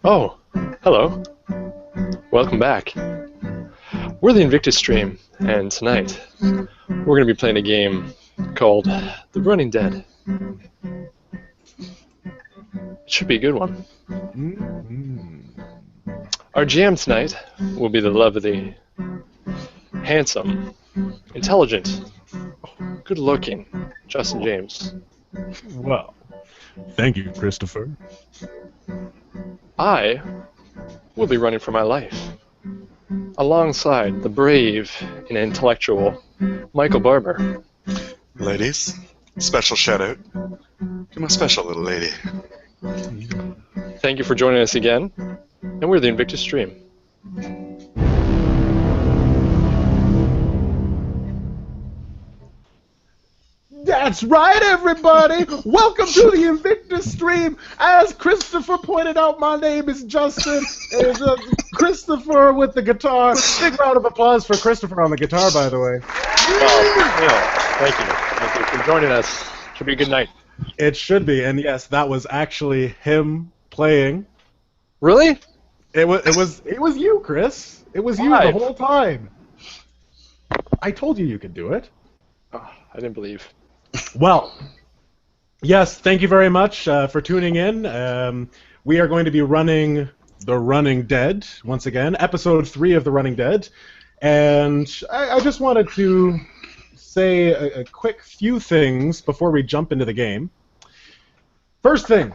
Oh, hello. Welcome back. We're the Invictus stream, and tonight we're going to be playing a game called The Running Dead. It should be a good one. Our GM tonight will be the lovely, handsome, intelligent, good-looking Justin James. Well, thank you, Christopher. I will be running for my life, alongside the brave and intellectual Mycl Barber. Ladies, special shout out to my special little lady. Thank you for joining us again, and we're the Invictus stream. That's right, everybody! Welcome to the Invictus stream! As Christopher pointed out, my name is Justin. It's Christopher with the guitar. Big round of applause for Christopher on the guitar, by the way. Thank you. Thank you for joining us. Should be a good night. It should be, and yes, that was actually him playing. Really? It was you, Chris. It was you the whole time. I told you could do it. Oh, I didn't believe. Well, yes, thank you very much for tuning in. We are going to be running The Running Dead, once again, episode 3 of The Running Dead. And I just wanted to say a quick few things before we jump into the game. First thing,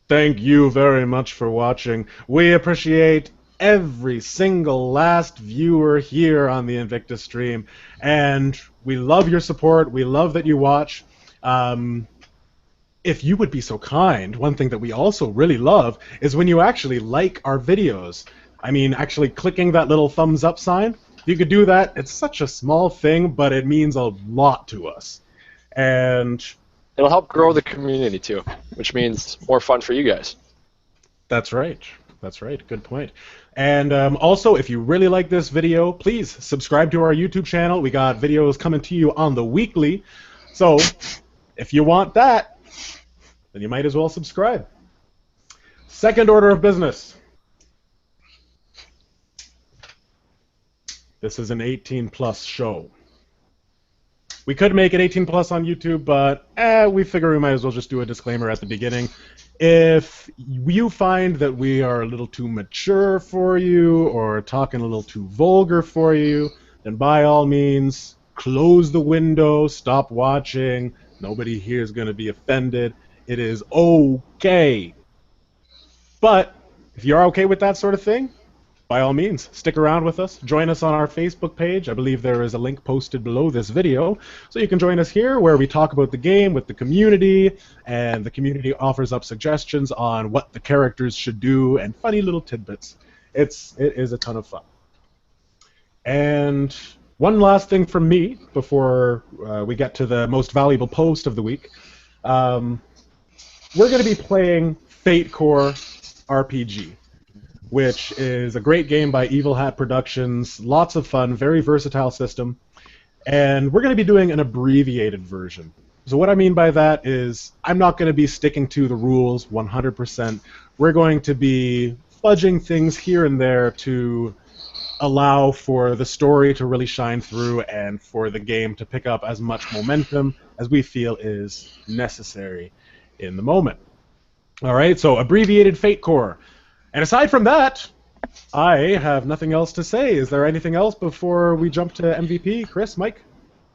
thank you very much for watching. We appreciate every single last viewer here on the Invictus stream, and we love your support. We love that you watch. If you would be so kind, one thing that we also really love is when you actually like our videos. I mean, actually clicking that little thumbs up sign. You could do that. It's such a small thing, but it means a lot to us. And it'll help grow the community too, which means more fun for you guys. That's right. That's right. Good point. And also, if you really like this video, please subscribe to our YouTube channel. We got videos coming to you on the weekly. So if you want that, then you might as well subscribe. Second order of business. This is an 18-plus show. We could make it 18-plus on YouTube, but we figure we might as well just do a disclaimer at the beginning. If you find that we are a little too mature for you or talking a little too vulgar for you, then by all means, close the window, stop watching. Nobody here is going to be offended. It is okay. But if you're okay with that sort of thing, by all means, stick around with us. Join us on our Facebook page. I believe there is a link posted below this video. So you can join us here where we talk about the game with the community, and the community offers up suggestions on what the characters should do and funny little tidbits. It is a ton of fun. And one last thing from me before we get to the most valuable post of the week. We're going to be playing Fate Core RPG, which is a great game by Evil Hat Productions. Lots of fun, very versatile system. And we're going to be doing an abbreviated version. So what I mean by that is I'm not going to be sticking to the rules 100%. We're going to be fudging things here and there to allow for the story to really shine through and for the game to pick up as much momentum as we feel is necessary in the moment. All right, so abbreviated Fate Core. And aside from that, I have nothing else to say. Is there anything else before we jump to MVP? Chris, Mike?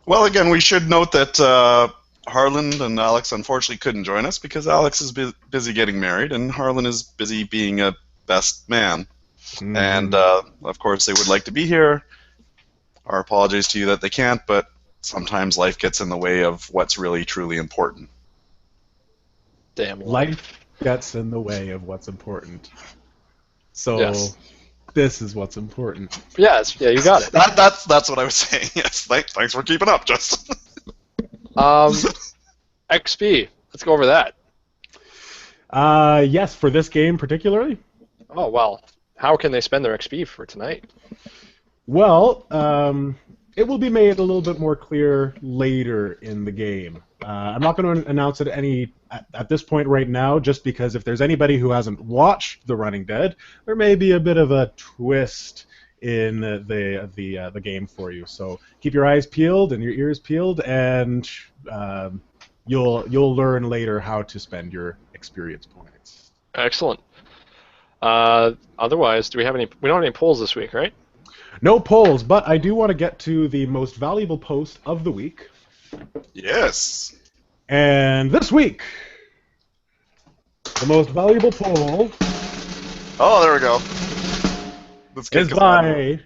Well, again, we should note that Harlan and Alex unfortunately couldn't join us because Alex is busy getting married and Harlan is busy being a best man. And, of course, they would like to be here. Our apologies to you that they can't, but sometimes life gets in the way of what's really, truly important. Damn life gets in the way of what's important. So yes. This is what's important. Yes, yeah, you got it. That's what I was saying. Yes, thanks for keeping up, Justin. XP. Let's go over that. Yes, for this game particularly. Oh well, how can they spend their XP for tonight? Well, it will be made a little bit more clear later in the game. I'm not going to announce it at this point right now, just because if there's anybody who hasn't watched The Running Dead, there may be a bit of a twist in the game for you. So keep your eyes peeled and your ears peeled, and you'll learn later how to spend your experience points. Excellent. Otherwise, do we have any? We don't have any polls this week, right? No polls, but I do want to get to the most valuable post of the week. Yes. And this week, the most valuable poll Oh, there we go. Let's get is by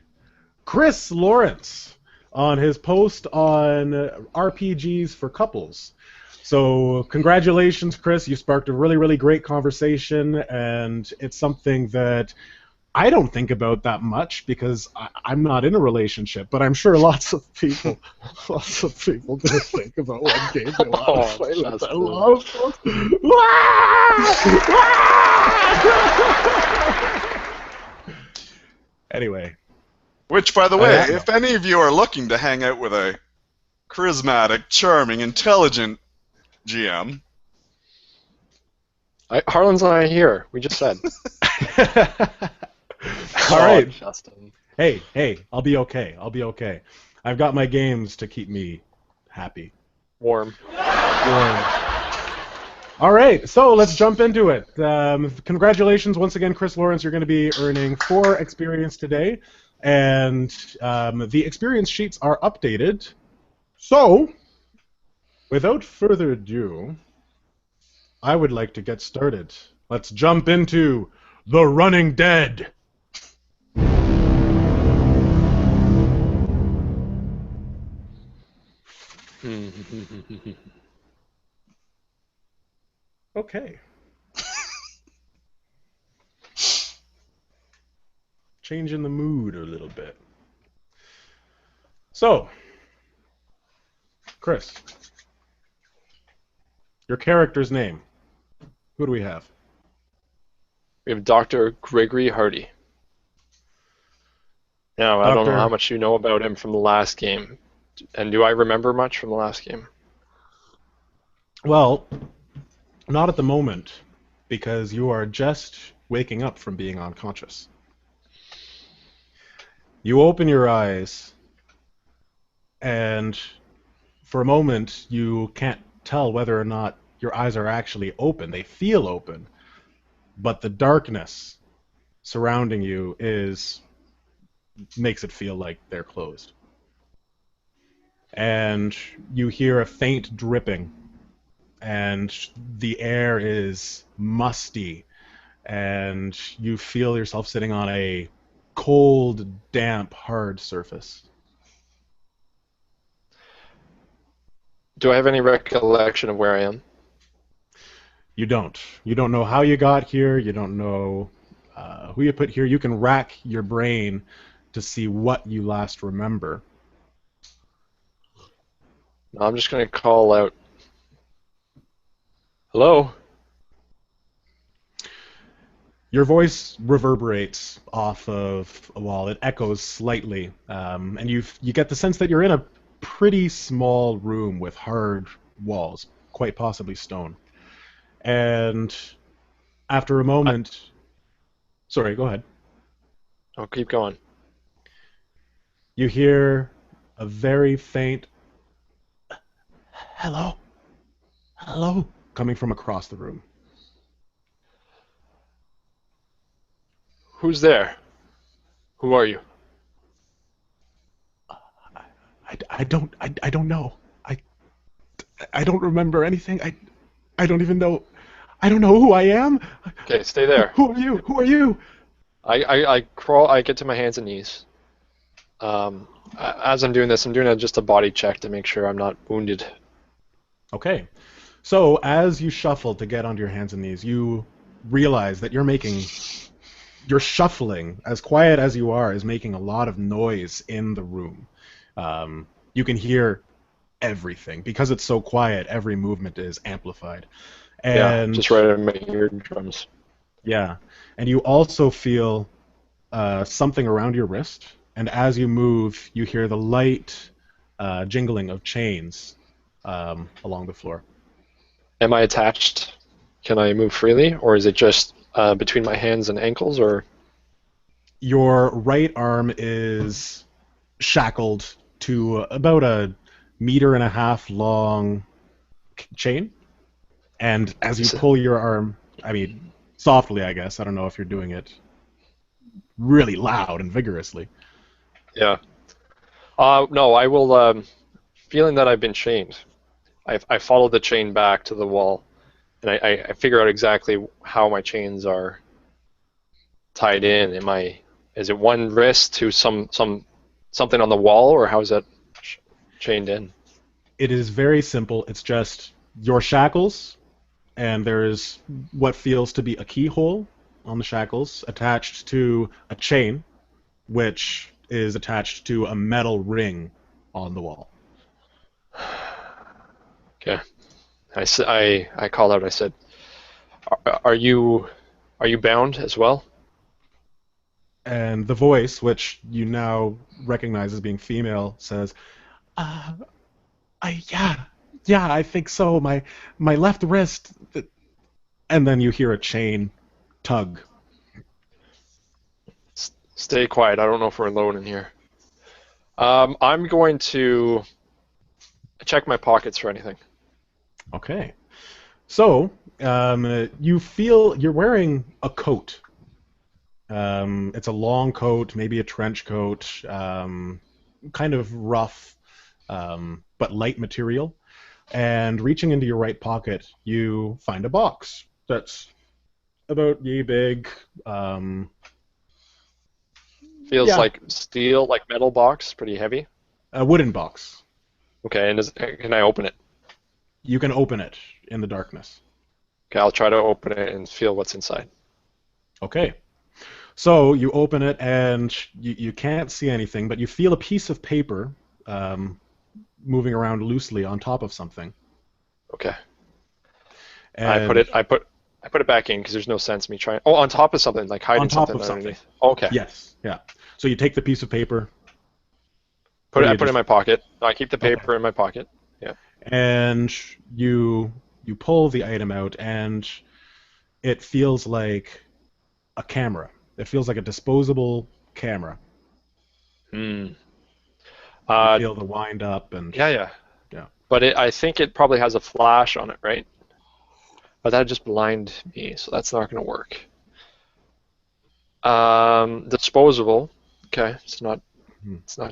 Chris Lawrence on his post on RPGs for couples. So congratulations, Chris. You sparked a really, really great conversation, and it's something that I don't think about that much because I'm not in a relationship, but I'm sure lots of people do think about what game they want to play with their loved ones. Anyway. Which, by the way, if any of you are looking to hang out with a charismatic, charming, intelligent GM... Harlan's not here. We just said. All right. Justin. Hey, I'll be okay. I've got my games to keep me happy. Warm. All right, so let's jump into it. Congratulations once again, Chris Lawrence. You're going to be earning 4 experience today, and the experience sheets are updated. So, without further ado, I would like to get started. Let's jump into The Running Dead. Okay. Changing the mood a little bit. So, Chris, your character's name. Who do we have? We have Dr. Gregory Hardy. Now, I don't know how much you know about him from the last game. And do I remember much from the last game? Well, not at the moment, because you are just waking up from being unconscious. You open your eyes, and for a moment, you can't tell whether or not your eyes are actually open. They feel open, but the darkness surrounding you makes it feel like they're closed. And you hear a faint dripping, and the air is musty, and you feel yourself sitting on a cold, damp, hard surface. Do I have any recollection of where I am? You don't. You don't know how you got here. You don't know who you put here. You can rack your brain to see what you last remember. I'm just going to call out. Hello? Your voice reverberates off of a wall. It echoes slightly, and you get the sense that you're in a pretty small room with hard walls, quite possibly stone. And after a moment... Sorry, go ahead. I'll keep going. You hear a very faint... Hello? Hello? Coming from across the room. Who's there? Who are you? I don't know. I don't remember anything. I don't even know. I don't know who I am. Okay, stay there. Who are you? Who are you? I crawl. I get to my hands and knees. As I'm doing this, I'm doing just a body check to make sure I'm not wounded. Okay. So as you shuffle to get onto your hands and knees, you realize that you're shuffling, as quiet as you are, is making a lot of noise in the room. You can hear everything. Because it's so quiet, every movement is amplified. And just right in my eardrums. Yeah. And you also feel something around your wrist, and as you move, you hear the light jingling of chains along the floor. Am I attached? Can I move freely, or is it just between my hands and ankles, or? Your right arm is shackled to about 1.5 meter long chain, and as you pull your arm, I mean, softly, I guess. I don't know if you're doing it really loud and vigorously. Yeah. No, I will. Feeling that I've been chained, I follow the chain back to the wall, and I figure out exactly how my chains are tied in. Is it one wrist to something on the wall, or how is that chained in? It is very simple. It's just your shackles, and there's what feels to be a keyhole on the shackles attached to a chain, which is attached to a metal ring on the wall. Okay. I called out. I said, "Are you bound as well?" And the voice, which you now recognize as being female, says, yeah, I think so. My left wrist." And then you hear a chain tug. Stay quiet. I don't know if we're alone in here. I'm going to check my pockets for anything. Okay. So, you feel you're wearing a coat. It's a long coat, maybe a trench coat, kind of rough, but light material. And reaching into your right pocket, you find a box that's about yay big. Feels Yeah. like steel, like metal box, pretty heavy. A wooden box. Okay, and can I open it? You can open it in the darkness. Okay, I'll try to open it and feel what's inside. Okay. So you open it and you can't see anything, but you feel a piece of paper moving around loosely on top of something. Okay. And I put it back in because there's no sense me trying. Oh, on top of something, like hiding on top something of something. underneath. Oh, okay. Yes. Yeah. So you take the piece of paper. I put it in my pocket. No, I keep the paper in my pocket. Yeah. And you pull the item out, and it feels like a camera. It feels like a disposable camera. Hmm. You feel the wind up and Yeah. yeah. But I think it probably has a flash on it, right? But that'd just blind me, so that's not going to work. Disposable. Okay, it's not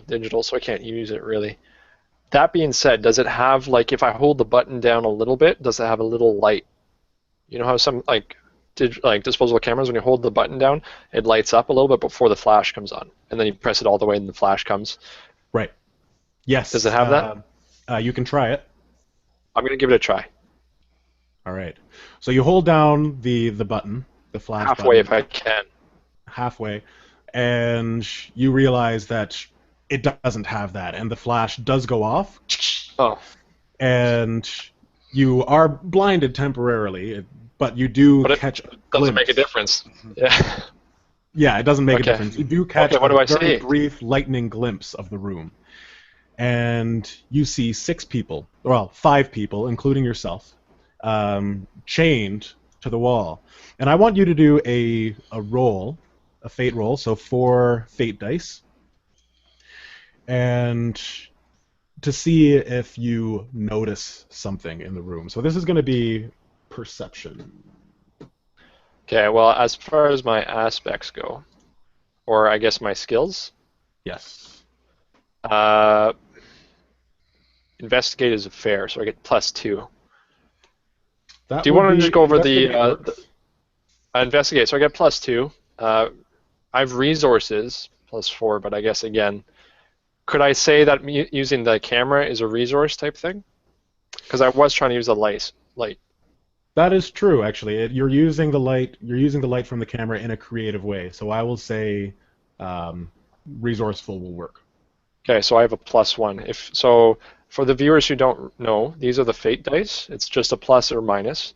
digital, so I can't use it really. That being said, does it have, like, if I hold the button down a little bit, does it have a little light? You know how some like disposable cameras, when you hold the button down, it lights up a little bit before the flash comes on, and then you press it all the way and the flash comes. Right. Yes. Does it have that? You can try it. I'm going to give it a try. All right. So you hold down the button, the flash Halfway button. if I can. Halfway, and you realize that it doesn't have that, and the flash does go off. Oh. And you are blinded temporarily, but you do catch a glimpse. Doesn't make a difference. Yeah. Yeah, it doesn't make a difference. You do catch what do I a very see? brief lightning glimpse of the room. And you see 6 people, well, 5 people, including yourself, chained to the wall. And I want you to do a roll, a fate roll, so 4 fate dice. And to see if you notice something in the room. So this is going to be perception. Okay, well, as far as my aspects go, or I guess my skills, Yes. investigate is a fair, so I get +2. That Do you want to would just be go over investigate. investigate? So I get +2. I have resources +4, but I guess again, could I say that using the camera is a resource type thing? Because I was trying to use the light. That is true, actually. You're using the light. You're using the light from the camera in a creative way. So I will say, resourceful will work. Okay, so I have a +1. So, for the viewers who don't know, these are the fate dice. It's just a plus or minus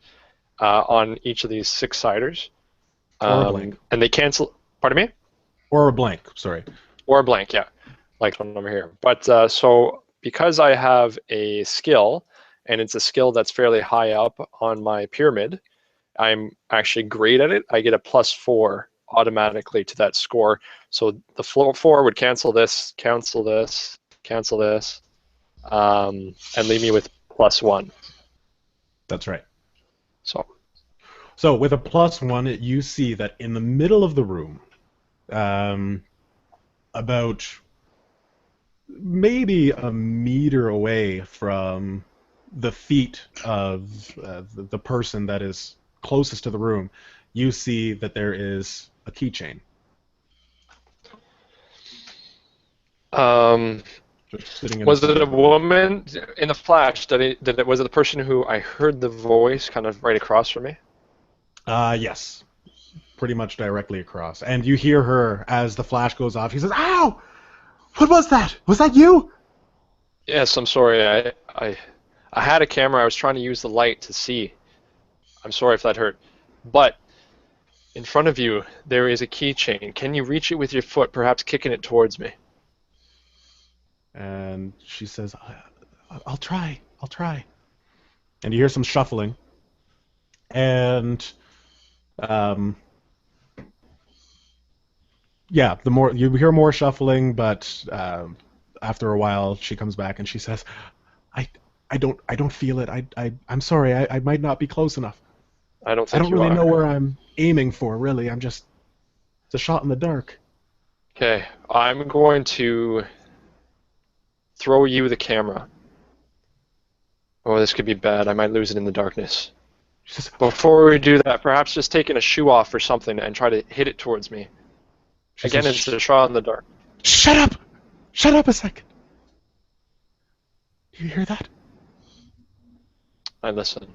on each of these 6-siders. Or a blank. And they cancel. Pardon me? Or a blank. Sorry. Or a blank, yeah, like one over here. But so because I have a skill, and it's a skill that's fairly high up on my pyramid, I'm actually great at it. I get a +4 automatically to that score. So the 4 would cancel this, cancel this, cancel this, and leave me with +1. That's right. So with a +1, you see that in the middle of the room, about maybe a meter away from the feet of the person that is closest to the room, you see that there is a keychain. Just sitting in was the it center a of the room. woman in the flash? Was it the person who I heard the voice kind of right across from me? Yes. Pretty much directly across. And you hear her as the flash goes off. She says, "Ow! What was that? Was that you?" Yes, I'm sorry. I had a camera. I was trying to use the light to see. I'm sorry if that hurt. But in front of you, there is a keychain. Can you reach it with your foot, perhaps kicking it towards me? And she says, I'll try. I'll try. And you hear some shuffling. And yeah, the more you hear more shuffling, but after a while she comes back and she says, I don't feel it. I'm sorry. I might not be close enough. I don't I think don't you really are. know where I'm aiming for, really. It's a shot in the dark. Okay, I'm going to throw you the camera. Oh, this could be bad. I might lose it in the darkness. She says, Before we do that, perhaps just taking a shoe off or something and try to hit it towards me. Again, says, it's a shot in the dark. Shut up! Shut up a second. Do you hear that? I listen.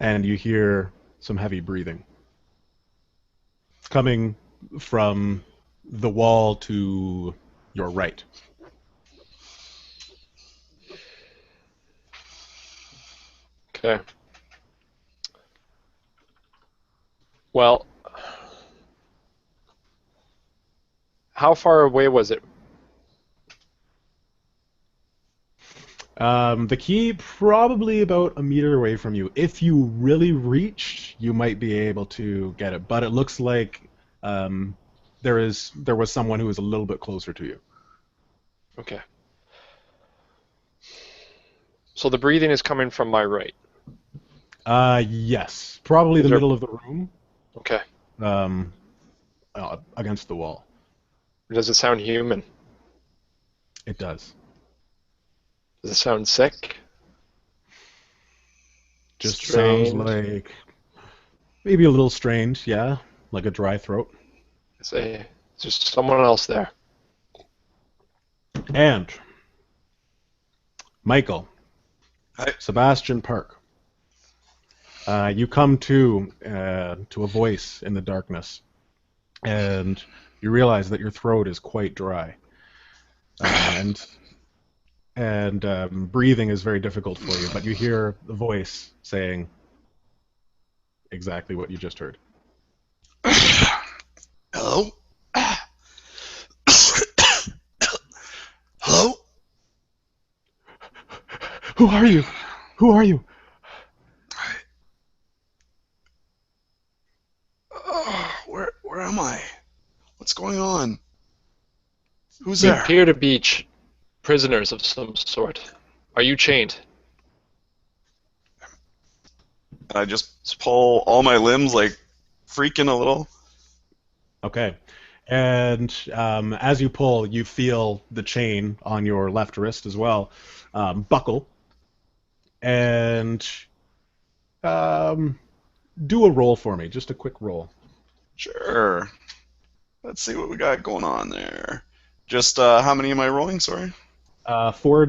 And you hear some heavy breathing coming from the wall to your right. Okay. Well, how far away was it? The key probably about a meter away from you. If you really reached, you might be able to get it. But it looks like there was someone who was a little bit closer to you. Okay. So the breathing is coming from my right. Yes, probably the middle of the room. Okay. Against the wall. Does it sound human? It does. Does it sound sick? Just Strange? sounds like maybe a little strange, yeah, like a dry throat. Is just someone else there? And Mycl, Hi. Sebastian Park, you come to a voice in the darkness, and you realize that your throat is quite dry, and breathing is very difficult for you. But you hear the voice saying exactly what you just heard. Hello? Hello? Who are you? Who are you? Where am I? What's going on? Who's We there? appear to be prisoners of some sort. Are you chained? I just pull all my limbs, like freaking a little. Okay. And as you pull, you feel the chain on your left wrist as well buckle. And do a roll for me, just a quick roll. Sure. Let's see what we got going on there. Just how many am I rolling? Sorry. 4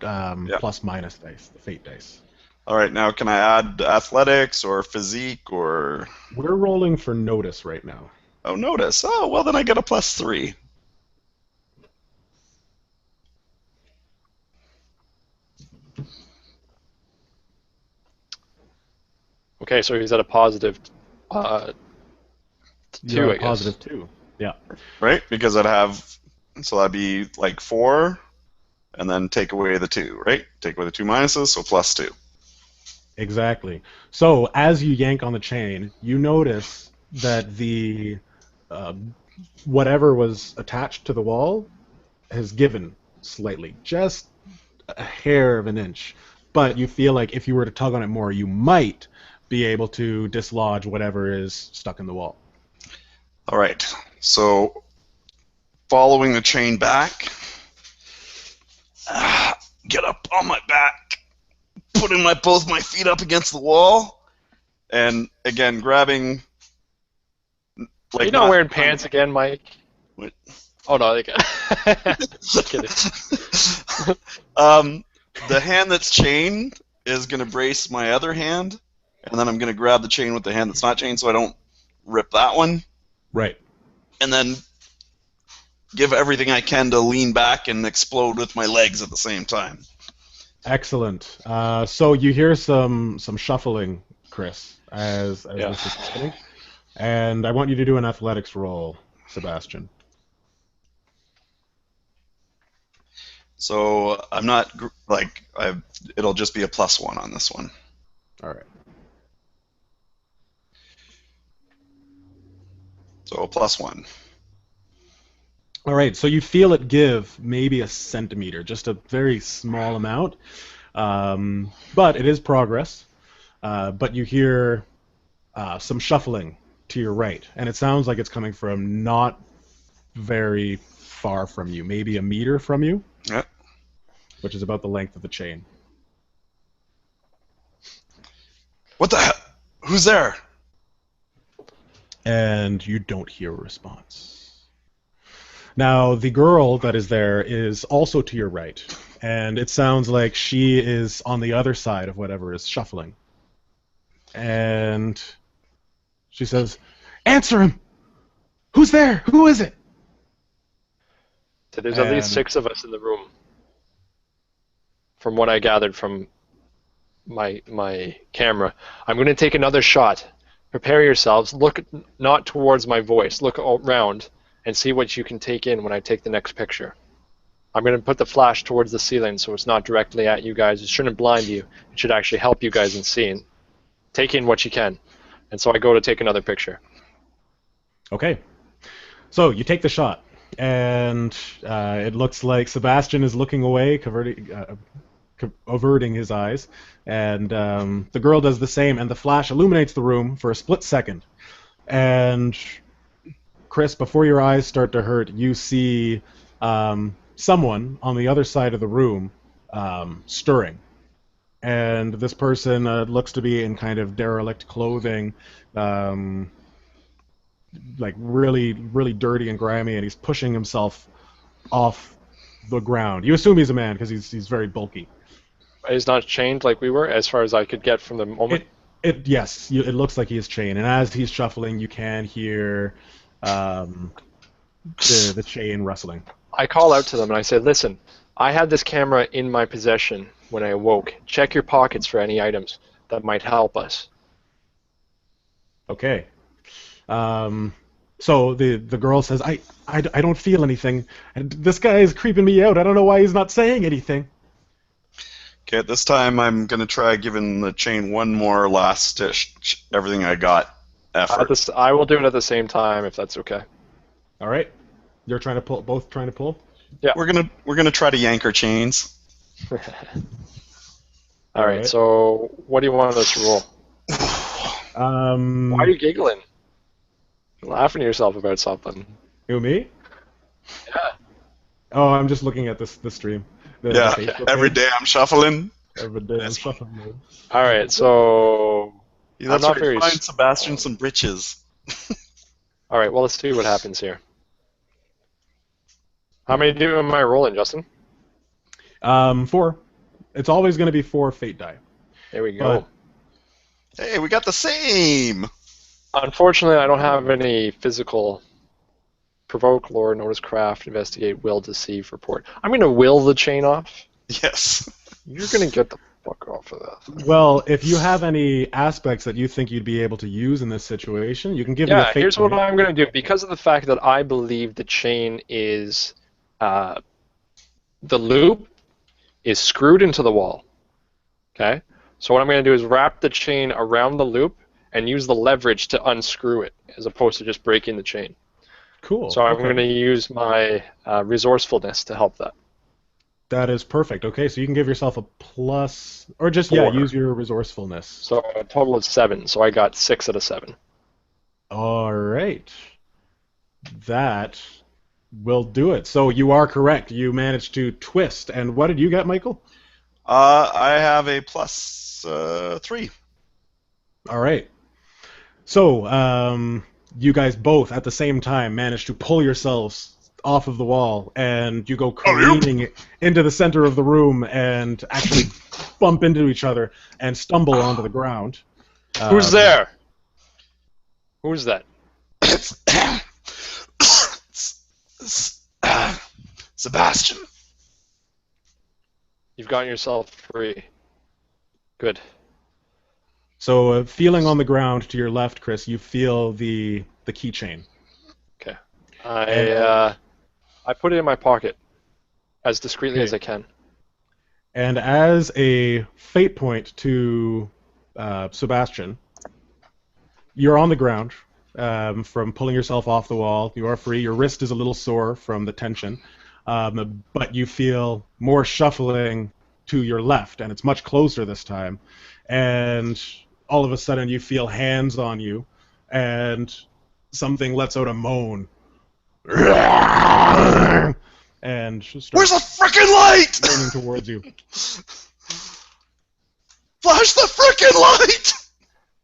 Yeah. plus minus dice, the fate dice. All right. Now, can I add athletics or physique or? We're rolling for notice right now. Oh, notice. Oh, well then I get a +3. Okay, so he's at a positive 2, You're I at guess. positive 2. Yeah. Right? Because I'd have, so that'd be like 4, and then take away the 2, right? Take away the 2 minuses, so plus 2. Exactly. So as you yank on the chain, you notice that the whatever was attached to the wall has given slightly, just a hair of an inch. But you feel like if you were to tug on it more, you might be able to dislodge whatever is stuck in the wall. All right. So following the chain back, get up on my back, putting both my feet up against the wall, and again grabbing. Are you not wearing pants again, Mike? What? Oh no, just kidding. The hand that's chained is going to brace my other hand, and then I'm going to grab the chain with the hand that's not chained so I don't rip that one. Right. And then give everything I can to lean back and explode with my legs at the same time. Excellent. So you hear some shuffling, Chris, as this is happening. And I want you to do an athletics roll, Sebastian. So I'm not it'll just be a +1 on this one. All right. So a +1. All right. So you feel it give maybe a centimeter, just a very small amount, but it is progress. But you hear some shuffling to your right, and it sounds like it's coming from not very far from you, maybe a meter from you. Yep. Which is about the length of the chain. What the hell? Who's there? And you don't hear a response. Now, the girl that is there is also to your right, and it sounds like she is on the other side of whatever is shuffling. And she says, "Answer him! Who's there? Who is it?" So there's at least 6 of us in the room, from what I gathered from my camera. I'm going to take another shot. Prepare yourselves. Look not towards my voice. Look around and see what you can take in when I take the next picture. I'm going to put the flash towards the ceiling so it's not directly at you guys. It shouldn't blind you. It should actually help you guys in seeing. Take in what you can. And so I go to take another picture. Okay. So you take the shot, and it looks like Sebastian is looking away, averting his eyes, and the girl does the same, and the flash illuminates the room for a split second. And Chris, before your eyes start to hurt, you see someone on the other side of the room stirring. And this person looks to be in kind of derelict clothing, like really, really dirty and grimy, and he's pushing himself off the ground. You assume he's a man because he's very bulky. He's not chained like we were, as far as I could get from the moment. Yes, it looks like he is chained, and as he's shuffling, you can hear the chain rustling. I call out to them and I say, "Listen, I had this camera in my possession when I awoke. Check your pockets for any items that might help us." Okay. So the girl says, I don't feel anything. And this guy is creeping me out. I don't know why he's not saying anything. Okay, at this time I'm going to try giving the chain one more last stitch, everything I got effort. I will do it at the same time if that's okay. All right. You're trying to pull, both trying to pull? Yeah. We're gonna try to yank our chains. All right. So what do you want us to roll? Why are you giggling? You're laughing at yourself about something. Who, me? Yeah. Oh, I'm just looking at the stream. Every day I'm shuffling. Every day I'm shuffling. All right. So that's where you find Sebastian some britches. All right. Well, let's see what happens here. How many am I rolling, Justin? 4. It's always going to be 4 fate die. There we go. Hey, we got the same. Unfortunately, I don't have any physical provoke, lore, notice, craft, investigate, will, deceive, report. I'm going to will the chain off. Yes. You're going to get the fuck off of that. Well, if you have any aspects that you think you'd be able to use in this situation, you can give me a Yeah, fate here's point. what I'm going to do. Because of the fact that I believe the chain is, the loop is screwed into the wall. Okay? So what I'm going to do is wrap the chain around the loop and use the leverage to unscrew it, as opposed to just breaking the chain. Cool. So I'm okay. going to use my resourcefulness to help that. That is perfect. Okay, so you can give yourself a plus, or just, 4. use your resourcefulness. So a total of 7. So I got 6 out of 7. All right. That will do it. So you are correct. You managed to twist. And what did you get, Michael? I have a plus 3. All right. So you guys both at the same time managed to pull yourselves off of the wall, and you go careening into the center of the room and actually bump into each other and stumble onto the ground. Who's there? Who's that? Sebastian. You've gotten yourself free. Good. So feeling on the ground to your left, Chris, you feel the keychain. Okay. I put it in my pocket as discreetly as I can. And as a fate point to Sebastian, you're on the ground from pulling yourself off the wall. You are free. Your wrist is a little sore from the tension, but you feel more shuffling to your left, and it's much closer this time. And all of a sudden, you feel hands on you, and something lets out a moan. And where's the frickin' light? Turning towards you. Flash the frickin' light!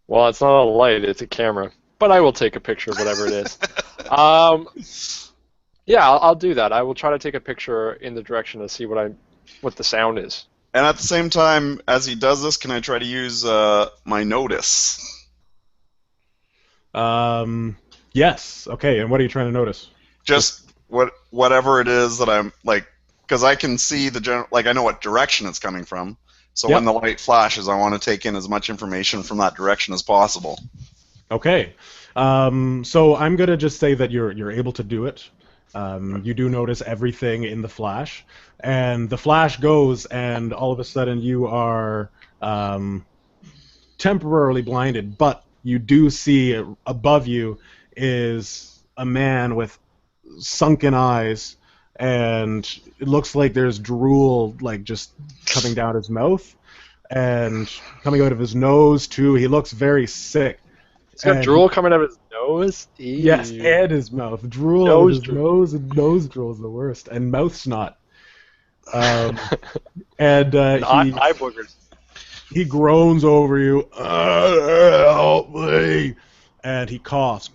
Well, it's not a light; it's a camera. But I will take a picture of whatever it is. Yeah, I'll do that. I will try to take a picture in the direction to see what the sound is. And at the same time, as he does this, can I try to use my notice? Yes. Okay. And what are you trying to notice? Just whatever it is that I'm like, because I can see the general, like I know what direction it's coming from. So when the light flashes, I want to take in as much information from that direction as possible. Okay. So I'm gonna just say that you're able to do it. You do notice everything in the flash, and the flash goes, and all of a sudden you are temporarily blinded, but you do see above you is a man with sunken eyes, and it looks like there's drool like just coming down his mouth and coming out of his nose too. He looks very sick. He's got drool coming out of his nose? Ew. Yes, and his mouth. Drool out of his nose, and nose drool is the worst. And mouth snot. And eye boogers. He groans over you. Help me! And he coughs.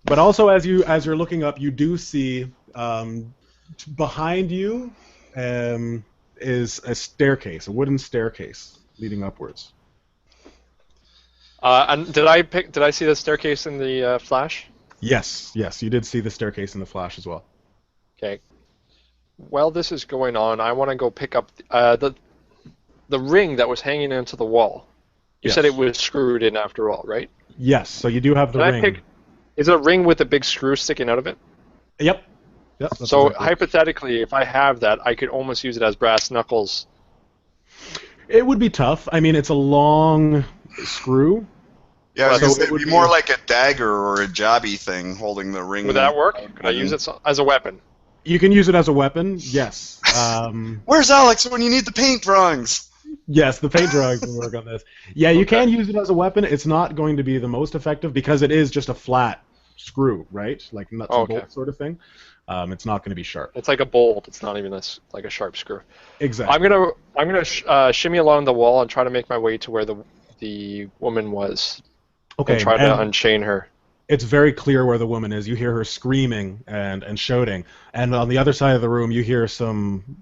But also, as you're looking up, you do see behind you is a staircase, a wooden staircase leading upwards. And did I see the staircase in the flash? Yes, you did see the staircase in the flash as well. Okay. While this is going on, I want to go pick up the ring that was hanging into the wall. You said it was screwed in after all, right? Yes, so you do have the ring. Is it a ring with a big screw sticking out of it? Yep. So hypothetically, if I have that, I could almost use it as brass knuckles. It would be tough. I mean, it's a long screw. Yeah, so it would be more like a dagger or a jabby thing holding the ring. Would that work? Could I use it as a weapon? You can use it as a weapon, yes. Where's Alex when you need the paint drawings? Yes, the paint drawings will work on this. Yeah, you can use it as a weapon. It's not going to be the most effective because it is just a flat screw, right? Like nuts and bolts sort of thing. It's not going to be sharp. It's like a bolt. It's not even like a sharp screw. Exactly. I'm gonna shimmy along the wall and try to make my way to where the woman was. Okay. And try to unchain her. It's very clear where the woman is. You hear her screaming and shouting, and on the other side of the room, you hear some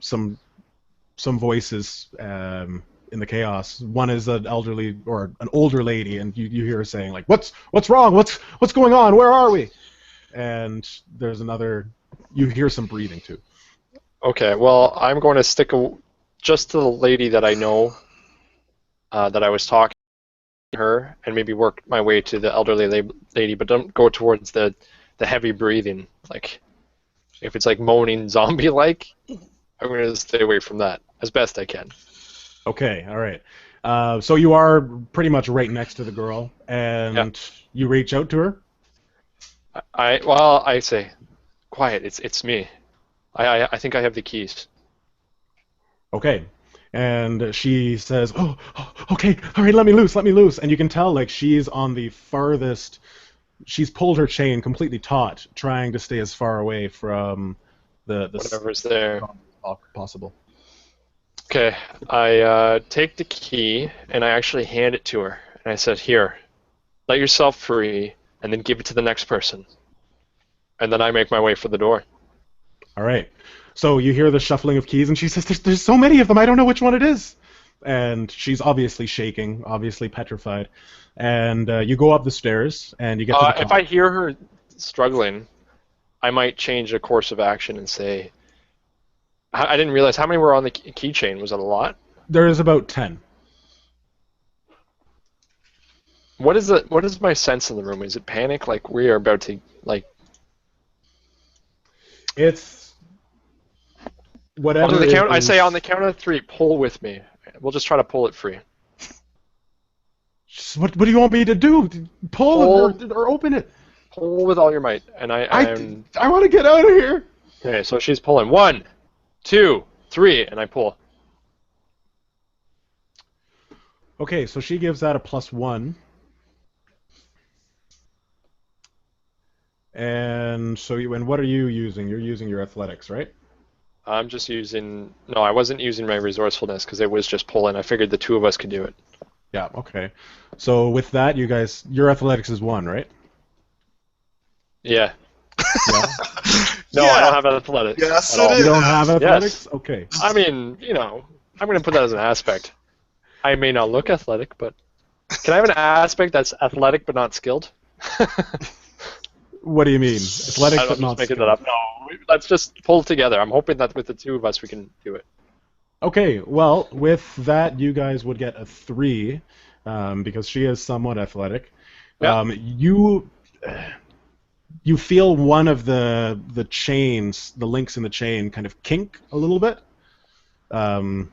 voices in the chaos. One is an elderly or an older lady, and you hear her saying like, "What's wrong? What's going on? Where are we?" And there's another. You hear some breathing too. Okay, well, I'm going to stick just to the lady that I know that I was talking to her, and maybe work my way to the elderly lady, but don't go towards the heavy breathing. Like, if it's like moaning zombie-like, I'm going to stay away from that as best I can. Okay, all right. So you are pretty much right next to the girl, and you reach out to her? I say, quiet, it's me. I think I have the keys. Okay. And she says, oh, okay, all right, let me loose. And you can tell, like, she's on the farthest, she's pulled her chain completely taut, trying to stay as far away from the whatever's there possible. Okay, I take the key, and I actually hand it to her. And I said, here, let yourself free, and then give it to the next person. And then I make my way for the door. All right. So you hear the shuffling of keys, and she says, there's so many of them, I don't know which one it is. And she's obviously shaking, obviously petrified. And you go up the stairs, and you get to the top. If I hear her struggling, I might change a course of action and say, I didn't realize how many were on the keychain. Was it a lot? There is about 10. What is my sense in the room? Is it panic? Like we are about to like? It's whatever. On the count, I say on the count of 3, pull with me. We'll just try to pull it free. What do you want me to do? Pull or open it? Pull with all your might, and I want to get out of here. Okay, so she's pulling 1, 2, 3, and I pull. Okay, so she gives that a +1. And so and what are you using? You're using your athletics, right? I'm just using... No, I wasn't using my resourcefulness because it was just pulling. I figured the 2 of us could do it. Yeah, okay. So with that, you guys... Your athletics is 1, right? Yeah. Yeah? No, I don't have athletics. Yes, at all. it You is. don't have athletics? Yes. Okay. I mean, you know, I'm going to put that as an aspect. I may not look athletic, but... Can I have an aspect that's athletic but not skilled? What do you mean? Athletics but not making skilled? that up. No, let's just pull together. I'm hoping that with the 2 of us we can do it. Okay, well, with that, you guys would get a 3, because she is somewhat athletic. Yeah. You feel one of the chains, the links in the chain, kind of kink a little bit. It's a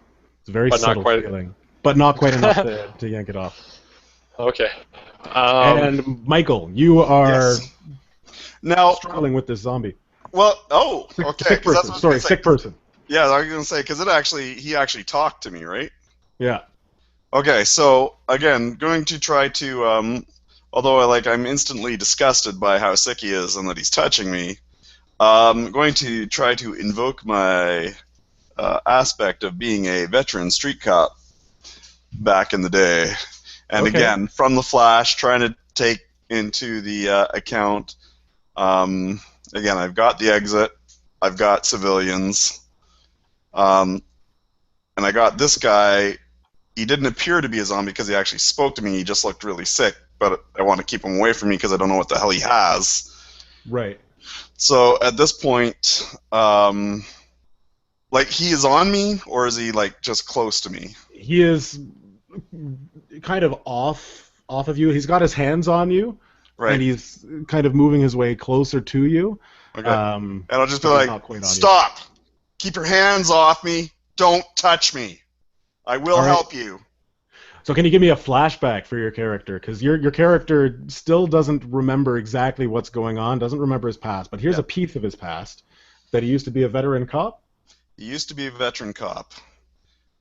very subtle feeling, but not quite enough to yank it off. Okay. And Mycl, you are now struggling with this zombie. Well, okay. Sick person. Sorry, sick person. Yeah, I was gonna say because he actually talked to me, right? Yeah. Okay, so again, going to try to although I'm instantly disgusted by how sick he is and that he's touching me, I'm going to try to invoke my aspect of being a veteran street cop back in the day. And again, from the flash, trying to take into the account, again, I've got the exit, I've got civilians, and I got this guy. He didn't appear to be a zombie because he actually spoke to me, he just looked really sick, but I want to keep him away from me because I don't know what the hell he has. Right. So at this point, he is on me, or is he just close to me? He is kind of off of you. He's got his hands on you, right, and he's kind of moving his way closer to you. Okay. And I'll just be like, stop! Keep your hands off me! Don't touch me! I will help you. So can you give me a flashback for your character? Because your character still doesn't remember exactly what's going on, doesn't remember his past, but here's a piece of his past, that he used to be a veteran cop? He used to be a veteran cop.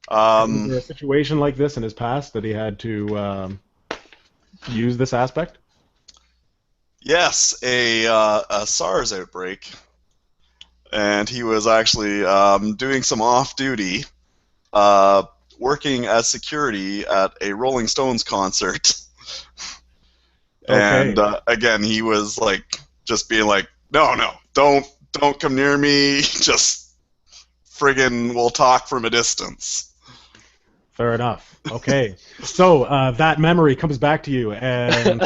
Was there a situation like this in his past that he had to use this aspect? Yes, a SARS outbreak, and he was actually doing some off-duty, working as security at a Rolling Stones concert. And again, he was just being like, no, don't come near me, just friggin' we'll talk from a distance. Fair enough. Okay. So that memory comes back to you, and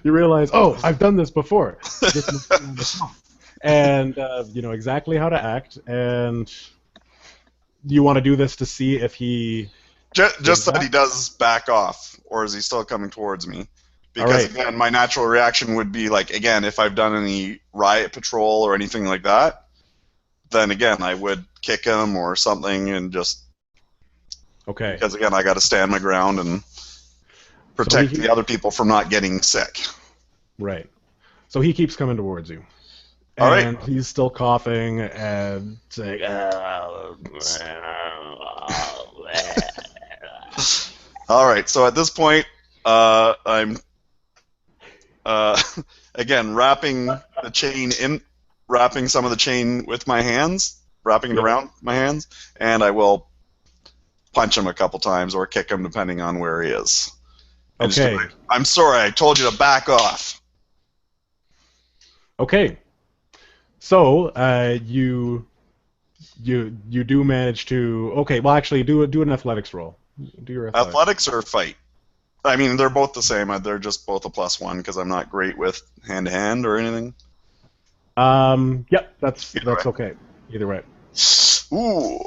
you realize, oh, I've done this before. and you know exactly how to act. And you want to do this to see if he Just that he does back off, or is he still coming towards me? Because again, my natural reaction would be like, again, if I've done any riot patrol or anything like that, then again I would kick him or something and just. Okay. Because again, I got to stand my ground and protect the other people from not getting sick. Right. So he keeps coming towards you. All and right. He's still coughing and saying, All right. So at this point, I'm again wrapping the chain wrapping some of the chain with my hands, wrapping it around my hands, and I will punch him a couple times or kick him depending on where he is. Okay. I'm sorry, I told you to back off. Okay. So you do manage to. Okay. Well, actually, do an athletics roll. Do your athletics or fight. I mean, they're both the same. They're just both a +1 because I'm not great with hand-to-hand or anything. Yep. That's okay. Either way. Ooh.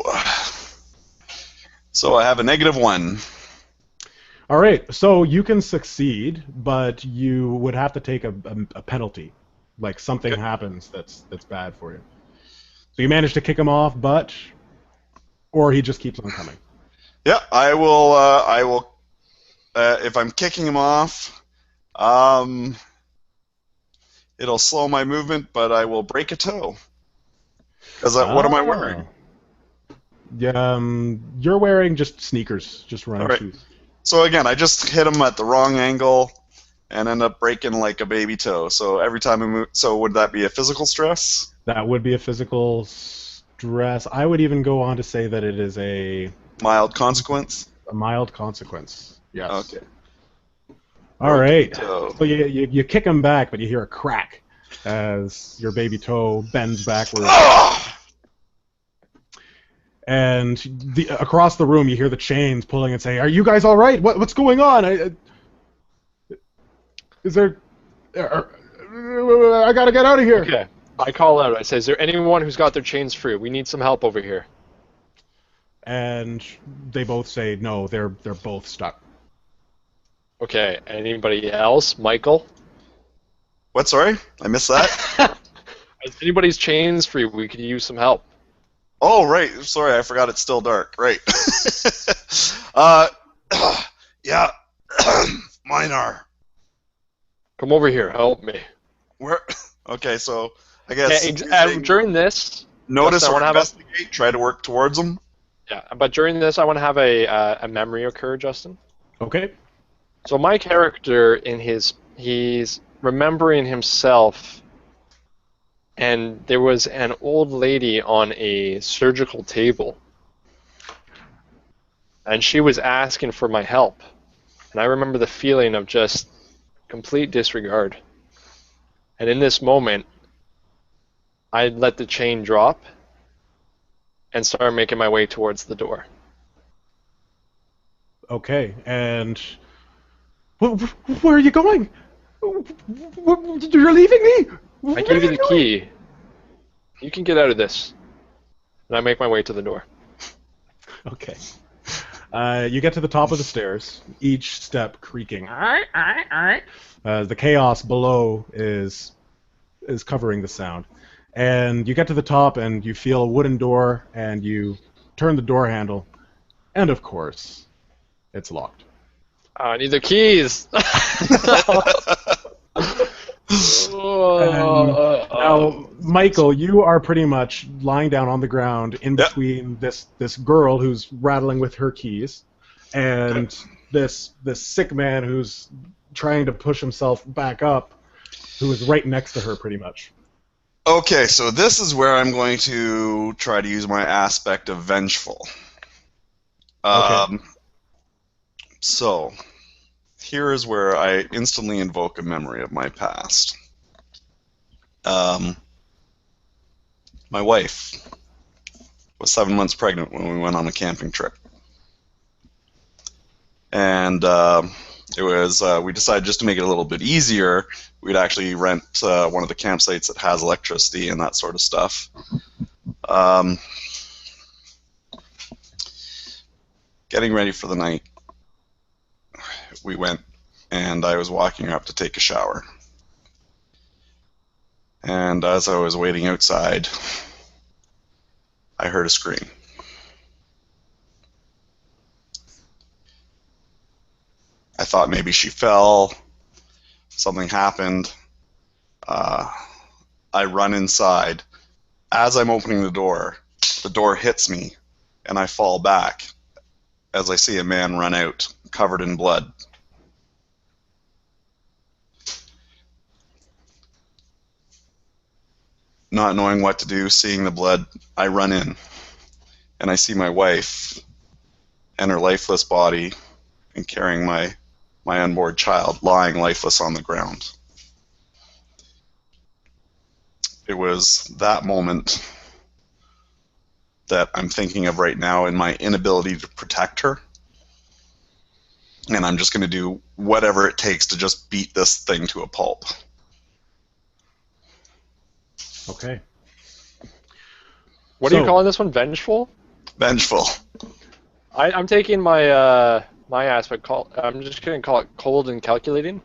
So I have a -1. All right, so you can succeed, but you would have to take a penalty, like something happens that's bad for you. So you manage to kick him off, or he just keeps on coming. Yeah, I will. If I'm kicking him off, it'll slow my movement, but I will break a toe. Because what am I wearing? You're wearing just sneakers, just running shoes. So again, I just hit him at the wrong angle and end up breaking like a baby toe. So every time I move, so would that be a physical stress? That would be a physical stress. I would even go on to say that it is a mild consequence. A mild consequence. Yes. Okay. All right. So you kick him back, but you hear a crack as your baby toe bends backwards. And across the room, you hear the chains pulling and saying, "Are you guys all right? What's going on? Is there? I gotta get out of here." Okay. I call out. I say, "Is there anyone who's got their chains free? We need some help over here." And they both say, "No, they're both stuck." Okay. Anybody else? Mycl? What? Sorry, I missed that. Is anybody's chains free? We could use some help. Oh, right. Sorry, I forgot it's still dark. Right. Yeah. Mine are. Come over here. Help me. Where? Okay, so I guess during this, notice or investigate. Try to work towards them. Yeah, but during this, I want to have a memory occur, Justin. Okay. So my character he's remembering himself. And there was an old lady on a surgical table. And she was asking for my help. And I remember the feeling of just complete disregard. And in this moment, I let the chain drop and started making my way towards the door. Okay, and where are you going? You're leaving me? I gave you the key. You can get out of this. And I make my way to the door. Okay. You get to the top of the stairs, each step creaking. The chaos below is covering the sound. And you get to the top and you feel a wooden door and you turn the door handle. And of course, it's locked. I need the keys! Now, Mycl, you are pretty much lying down on the ground in between this girl who's rattling with her keys and this sick man who's trying to push himself back up, who is right next to her pretty much. Okay, so this is where I'm going to try to use my aspect of vengeful. Okay. So, here is where I instantly invoke a memory of my past. My wife was 7 months pregnant when we went on a camping trip. And It was we decided just to make it a little bit easier, we'd actually rent one of the campsites that has electricity and that sort of stuff. Getting ready for the night, we went, and I was walking up to take a shower. And as I was waiting outside, I heard a scream. I thought maybe she fell, something happened. I run inside. As I'm opening the door hits me, and I fall back as I see a man run out, covered in blood. Not knowing what to do, seeing the blood, I run in, and I see my wife and her lifeless body, and carrying my unborn child lying lifeless on the ground. It was that moment that I'm thinking of right now in my inability to protect her. And I'm just going to do whatever it takes to just beat this thing to a pulp. Okay. What are you calling this one? Vengeful? Vengeful. I'm taking my my aspect. I'm just going to call it cold and calculating.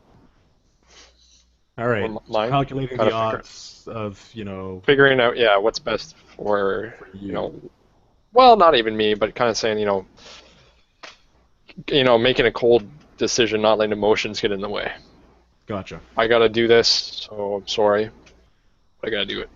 All right. Mine. Calculating Kind the of odds of, figuring out, what's best for well, not even me, but kind of saying, making a cold decision, not letting emotions get in the way. Gotcha. I got to do this, so I'm sorry, but I got to do it.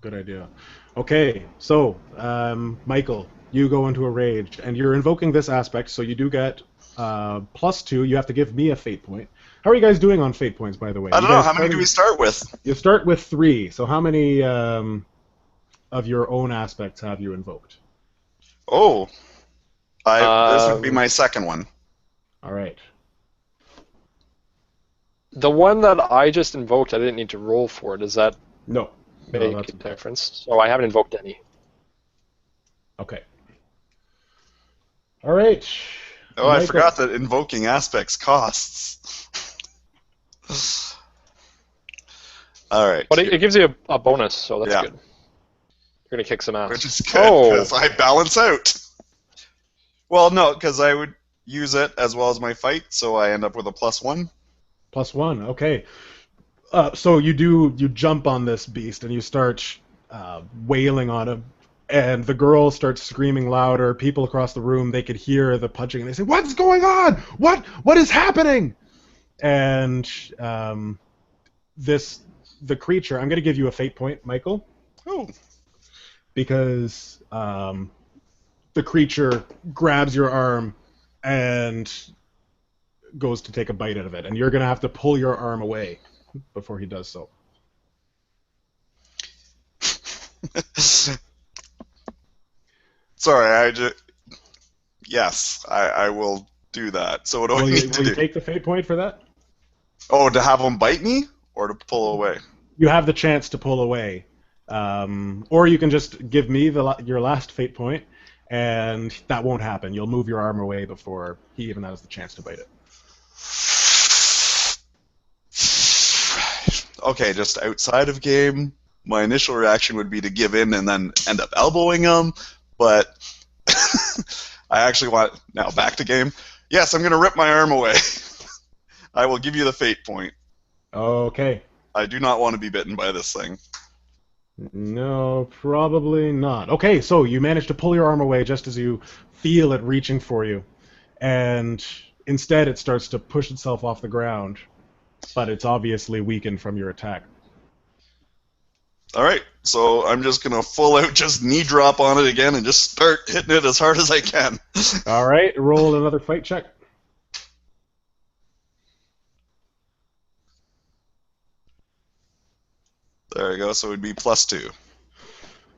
Good idea. Okay, so Mycl, you go into a rage, and you're invoking this aspect, so you do get +2. You have to give me a fate point. How are you guys doing on fate points, by the way? I don't know. How many do we start with? You start with 3. So how many of your own aspects have you invoked? Oh, this would be my second one. All right. The one that I just invoked, I didn't need to roll for. Does that make a difference? So I haven't invoked any. Okay. All right. Oh, Mycl. I forgot that invoking aspects costs. All right. But it gives you a bonus, so that's good. You're going to kick some ass. Which is good, because I balance out. Well, no, because I would use it as well as my fight, so I end up with a +1. +1, okay. So you jump on this beast, and you start wailing on him, and the girl starts screaming louder. People across the room, they could hear the punching, and they say, "What's going on? What is happening?" And the creature, I'm going to give you a fate point, Mycl. Oh. Because the creature grabs your arm and goes to take a bite out of it, and you're going to have to pull your arm away before he does so. Sorry, yes, I will do that. So what do I need to do? Will you take the fate point for that? Oh, to have him bite me, or to pull away? You have the chance to pull away, or you can just give me your last fate point, and that won't happen. You'll move your arm away before he even has the chance to bite it. Okay, just outside of game, my initial reaction would be to give in and then end up elbowing him, but I actually want... Now, back to game. Yes, I'm going to rip my arm away. I will give you the fate point. Okay. I do not want to be bitten by this thing. No, probably not. Okay, so you manage to pull your arm away just as you feel it reaching for you, and instead it starts to push itself off the ground, but it's obviously weakened from your attack. Alright, so I'm just going to full out just knee drop on it again and just start hitting it as hard as I can. Alright, roll another fight check. There we go, so it would be +2.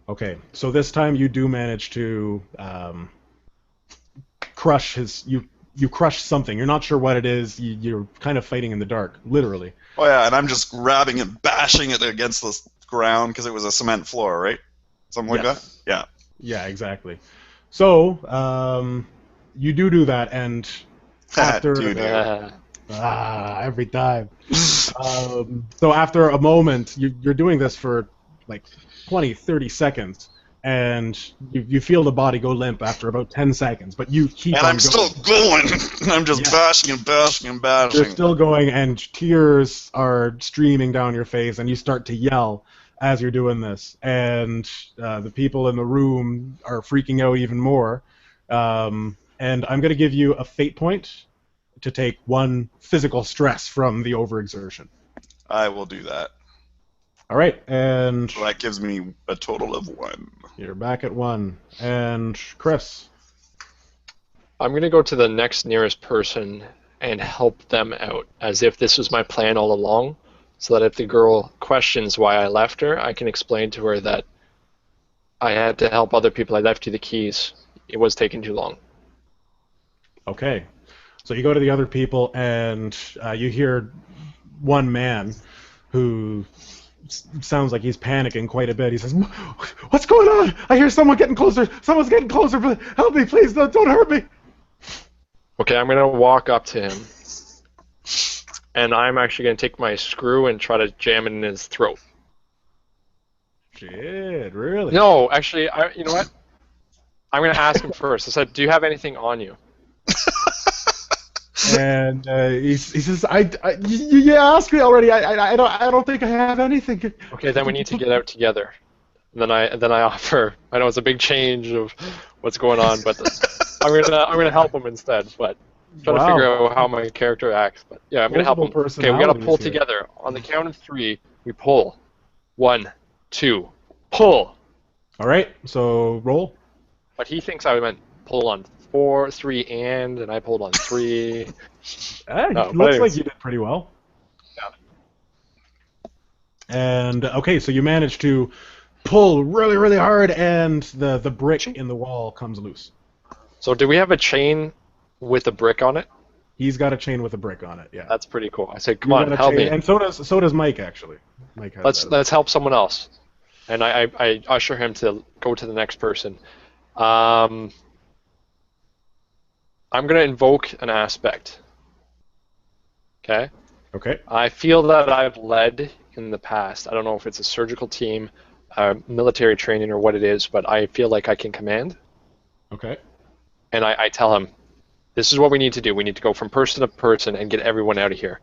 Okay, so this time you do manage to crush his... You crush something. You're not sure what it is. You're kind of fighting in the dark, literally. Oh yeah, and I'm just grabbing and bashing it against the ground because it was a cement floor, right? Something like that? Yeah. Yeah, exactly. So, you do that, and after... Every time. So after a moment, you're doing this for like 20, 30 seconds, and you feel the body go limp after about 10 seconds, but you keep And on I'm still going. I'm just Yeah. bashing and bashing and bashing. You're still going, and tears are streaming down your face, and you start to yell as you're doing this, and the people in the room are freaking out even more. And I'm going to give you a fate point to take 1 physical stress from the overexertion. I will do that. All right, and So that gives me a total of 1. you're back at 1. And Chris. I'm going to go to the next nearest person and help them out, as if this was my plan all along, so that if the girl questions why I left her, I can explain to her that I had to help other people. I left you the keys. It was taking too long. Okay. So you go to the other people, and you hear one man who sounds like he's panicking quite a bit. He says, "What's going on? I hear someone getting closer. Someone's getting closer. Help me, please. Don't hurt me." Okay, I'm going to walk up to him, and I'm actually going to take my screw and try to jam it in his throat. Shit, really? No, actually, you know what? I'm going to ask him first. I said, "Do you have anything on you?" And he says, "You asked me already. I don't think I have anything." Okay, then we need to get out together. And then I offer. I know it's a big change of what's going on, but I'm gonna help him instead. But trying to figure out how my character acts. But yeah, I'm gonna help him. Okay, we gotta pull together. On the count of 3, we pull. 1, 2, pull. All right. So roll. But he thinks I meant pull on 4, 3, and I pulled on 3. Looks like you did pretty well. Yeah. And okay, so you managed to pull really, really hard, and the brick in the wall comes loose. So do we have a chain with a brick on it? He's got a chain with a brick on it. Yeah. That's pretty cool. I said, come on, help me. And so does Mike, actually. Mike has let's help someone else. And I usher him to go to the next person. I'm going to invoke an aspect. Okay? Okay. I feel that I've led in the past. I don't know if it's a surgical team, military training, or what it is, but I feel like I can command. Okay. And I tell him, this is what we need to do. We need to go from person to person and get everyone out of here.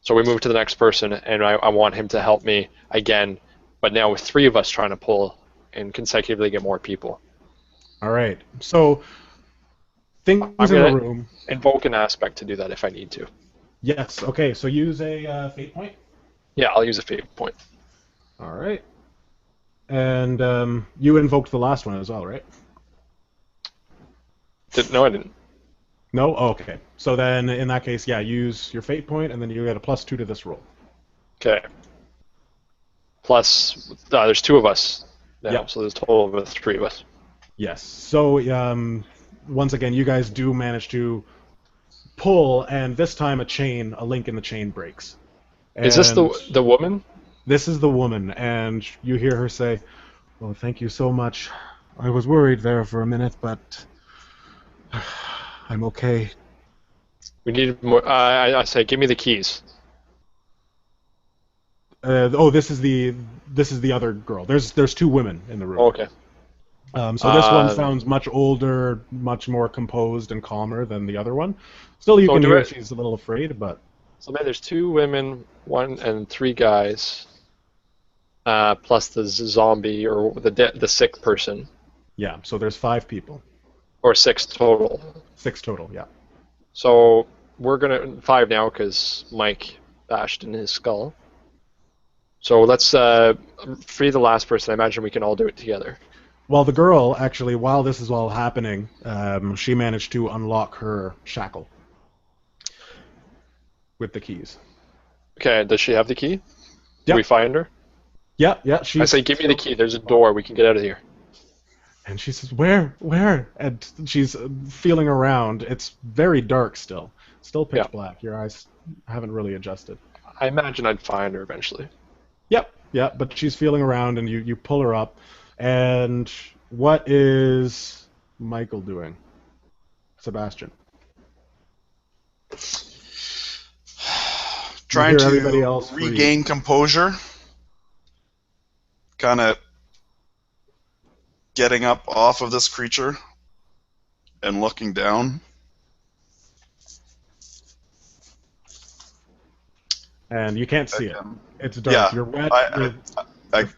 So we move to the next person, and I want him to help me again, but now with 3 of us trying to pull and consecutively get more people. All right. So things in the room. Invoke an aspect to do that if I need to. Yes. Okay. So use a fate point. Yeah, I'll use a fate point. All right. And you invoked the last one as well, right? No, I didn't. No? Oh, okay. So then, in that case, yeah, use your fate point, and then you get a +2 to this roll. Okay. Plus, there's 2 of us now, Yep. so there's a total of 3 of us. Yes. So, once again, you guys do manage to pull, and this time a link in the chain breaks. Is this the woman? This is the woman, and you hear her say, "Well, thank you so much. I was worried there for a minute, but I'm okay." We need more. I say, give me the keys. This is the other girl. There's 2 women in the room. Oh, okay. So this one sounds much older, much more composed and calmer than the other one. Still, you can hear she's a little afraid, but. So maybe there's 2 women, 1 and 3 guys, plus the zombie or the sick person. Yeah. So there's 5 people. Or 6 total. 6 total. Yeah. So we're gonna 5 now because Mike bashed in his skull. So let's free the last person. I imagine we can all do it together. Well, the girl, actually, while this is all happening, she managed to unlock her shackle with the keys. Okay, does she have the key? Yep. Do we find her? Yeah. I say, give me the key. There's a door. We can get out of here. And she says, Where? And she's feeling around. It's very dark still. Still pitch black. Your eyes haven't really adjusted. I imagine I'd find her eventually. Yep, but she's feeling around, and you pull her up. And what is Mycl doing? Sebastian. trying hear everybody to else freeze. regain composure, kind of getting up off of this creature and looking down. And you can't see it. It's dark. Yeah, You're wet. Your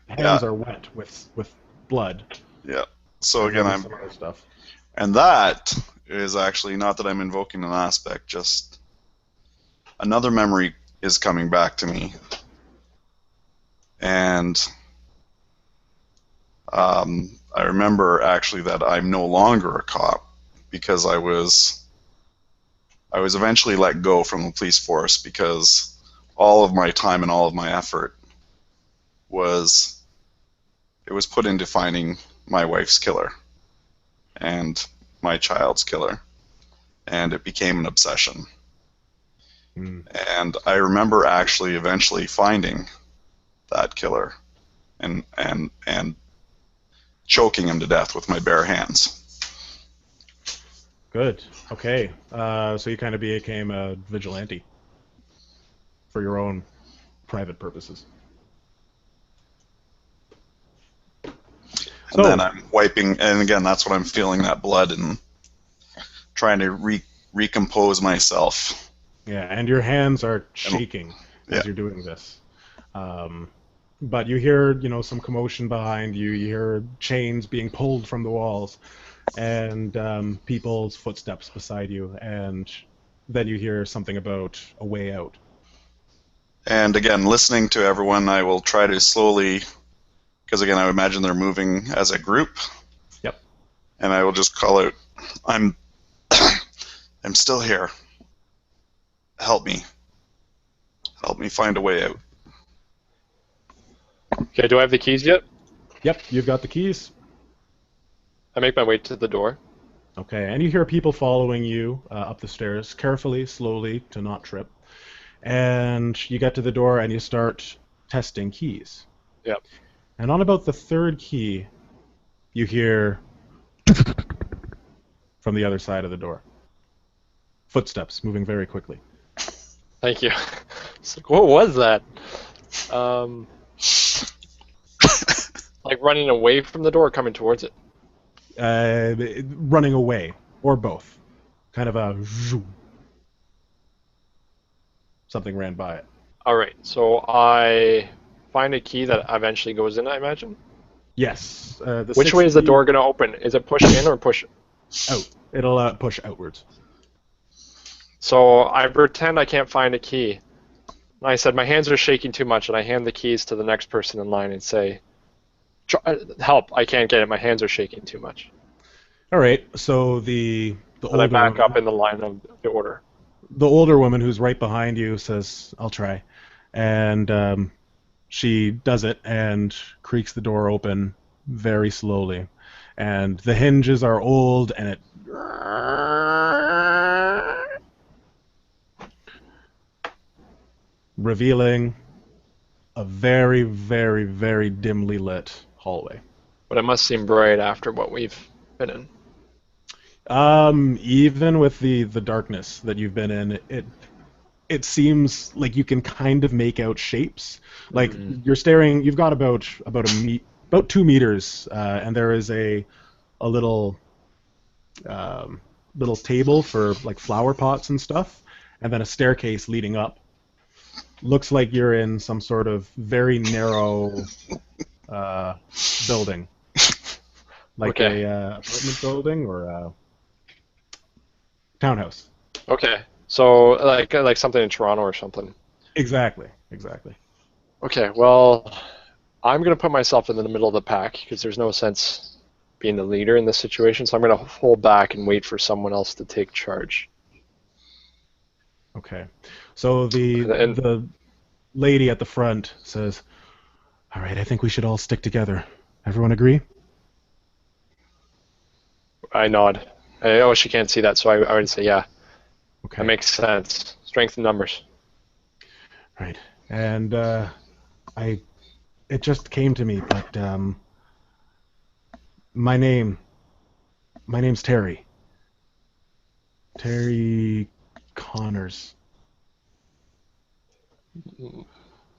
hands are wet with blood. Yeah. So again, some other stuff. And that is actually not that I'm invoking an aspect, just another memory is coming back to me. And I remember actually that I'm no longer a cop because I was eventually let go from the police force because all of my time and all of my effort was put into finding my wife's killer and my child's killer, and it became an obsession. And I remember actually eventually finding that killer and choking him to death with my bare hands. Good. Okay. So you kind of became a vigilante for your own private purposes. And then I'm wiping, and again, that's what I'm feeling, that blood, and trying to recompose myself. Yeah, and your hands are shaking as you're doing this. But you hear, some commotion behind you. You hear chains being pulled from the walls, and people's footsteps beside you. And then you hear something about a way out. And again, listening to everyone, I will try to slowly, because again, I would imagine they're moving as a group. Yep. And I will just call out, I'm still here. Help me. Help me find a way out. Okay, do I have the keys yet? Yep, you've got the keys. I make my way to the door. Okay, and you hear people following you up the stairs, carefully, slowly, to not trip. And you get to the door and you start testing keys. Yep. And on about the third key, you hear from the other side of the door. Footsteps moving very quickly. Thank you. It's like, what was that? Like running away from the door or coming towards it? Running away, or both. Kind of a zoom. Something ran by it. Alright, so I find a key that eventually goes in, I imagine? Yes. Which way is the door going to open? Is it push in or push out? It'll push outwards. So I pretend I can't find a key. And I said, my hands are shaking too much, and I hand the keys to the next person in line and say, help, I can't get it, my hands are shaking too much. Alright, so the older I back woman, up in the line of the order. The older woman who's right behind you says, I'll try. And she does it and creaks the door open very slowly. And the hinges are old, and it revealing a very, very, very dimly lit hallway. But it must seem bright after what we've been in. Even with the darkness that you've been in, it seems like you can kind of make out shapes. Like you're staring. You've got about 2 meters, and there is a little table for like flower pots and stuff, and then a staircase leading up. Looks like you're in some sort of very narrow building, like a apartment building or a townhouse. Okay, so like something in Toronto or something. Exactly. Okay, well, I'm going to put myself in the middle of the pack because there's no sense being the leader in this situation, so I'm going to hold back and wait for someone else to take charge. Okay. So the lady at the front says, all right, I think we should all stick together. Everyone agree? I nod. She can't see that, so I would say yeah. Okay. That makes sense. Strength in numbers. Right. And it just came to me, but my name's Terry. Terry Connors.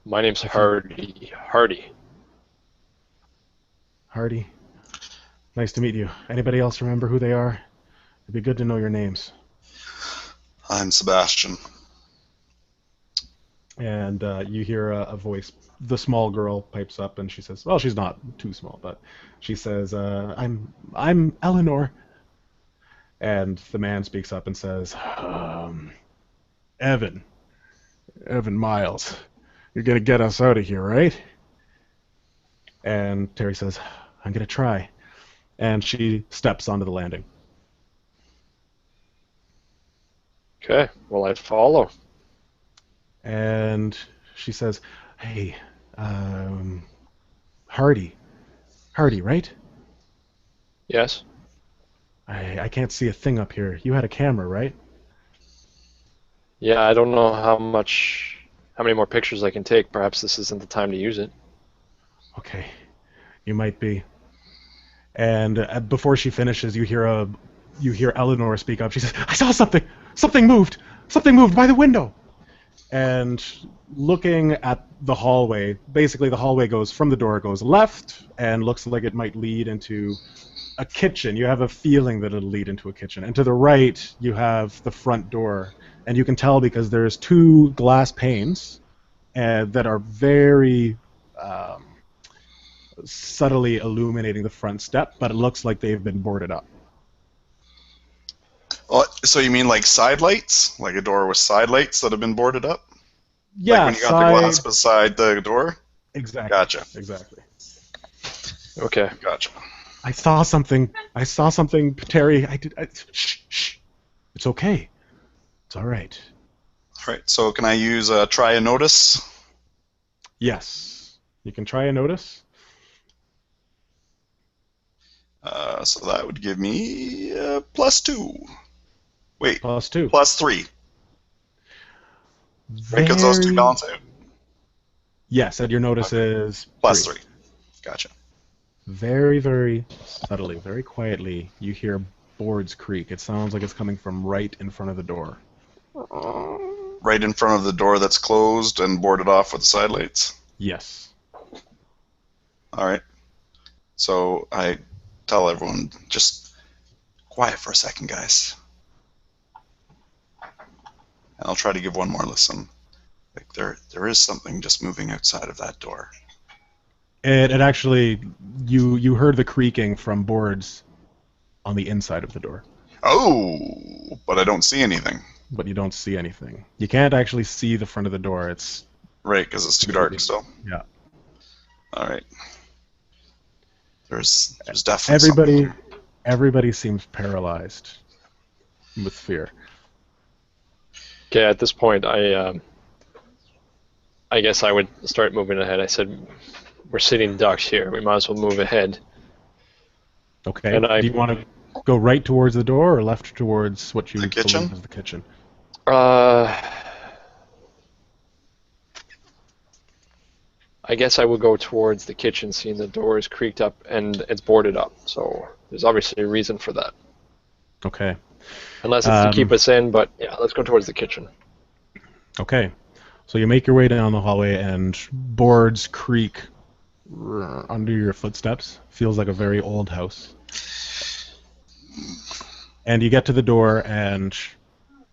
My name's Hardy. Hardy. Hardy. Nice to meet you. Anybody else remember who they are? It'd be good to know your names. I'm Sebastian. And you hear a voice. The small girl pipes up, and she says, "Well, she's not too small, but she says, I'm Eleanor." And the man speaks up and says, Evan Miles, you're gonna get us out of here, right?" And Terry says, "I'm gonna try." And she steps onto the landing. Okay, well, I follow. And she says, "Hey, Hardy, right? Yes? I can't see a thing up here. You had a camera, right?" Yeah, I don't know how many more pictures I can take. Perhaps this isn't the time to use it. Okay, you might be. And before she finishes, you hear Eleanor speak up. She says, "I saw something. Something moved. Something moved by the window." And looking at the hallway, basically the hallway goes from the door, goes left, and looks like it might lead into a kitchen. You have a feeling that it'll lead into a kitchen. And to the right, you have the front door. And you can tell because there's two glass panes that are very subtly illuminating the front step, but it looks like they've been boarded up. Oh, so you mean like side lights? Like a door with side lights that have been boarded up? Yeah, like when you got the glass beside the door? Exactly. Gotcha. Exactly. Okay. Gotcha. I saw something, Terry. Shh. It's okay. It's all right. All right, so can I use try and notice? Yes. You can try and notice. So that would give me +2. Wait. +2. +3. Right, because those two balance out. Yes, and your notice is +3. Gotcha. Very, very subtly, very quietly, you hear boards creak. It sounds like it's coming from right in front of the door. Right in front of the door that's closed and boarded off with side lights? Yes. All right. So I tell everyone, just quiet for a second, guys. And I'll try to give one more listen. Like there is something just moving outside of that door. It actually, you heard the creaking from boards on the inside of the door. Oh, but I don't see anything. But you don't see anything. You can't actually see the front of the door. It's right, because it's too dark still. Yeah. All right. There's definitely everybody seems paralyzed with fear. Okay, at this point, I guess I would start moving ahead. I said, we're sitting ducks here. We might as well move ahead. Okay. Do you want to go right towards the door or left towards what you believe is the kitchen? I guess I would go towards the kitchen, seeing the door is creaked up and it's boarded up. So there's obviously a reason for that. Okay. Unless it's to keep us in, but yeah, let's go towards the kitchen. Okay. So you make your way down the hallway and boards creak under your footsteps. Feels like a very old house. And you get to the door and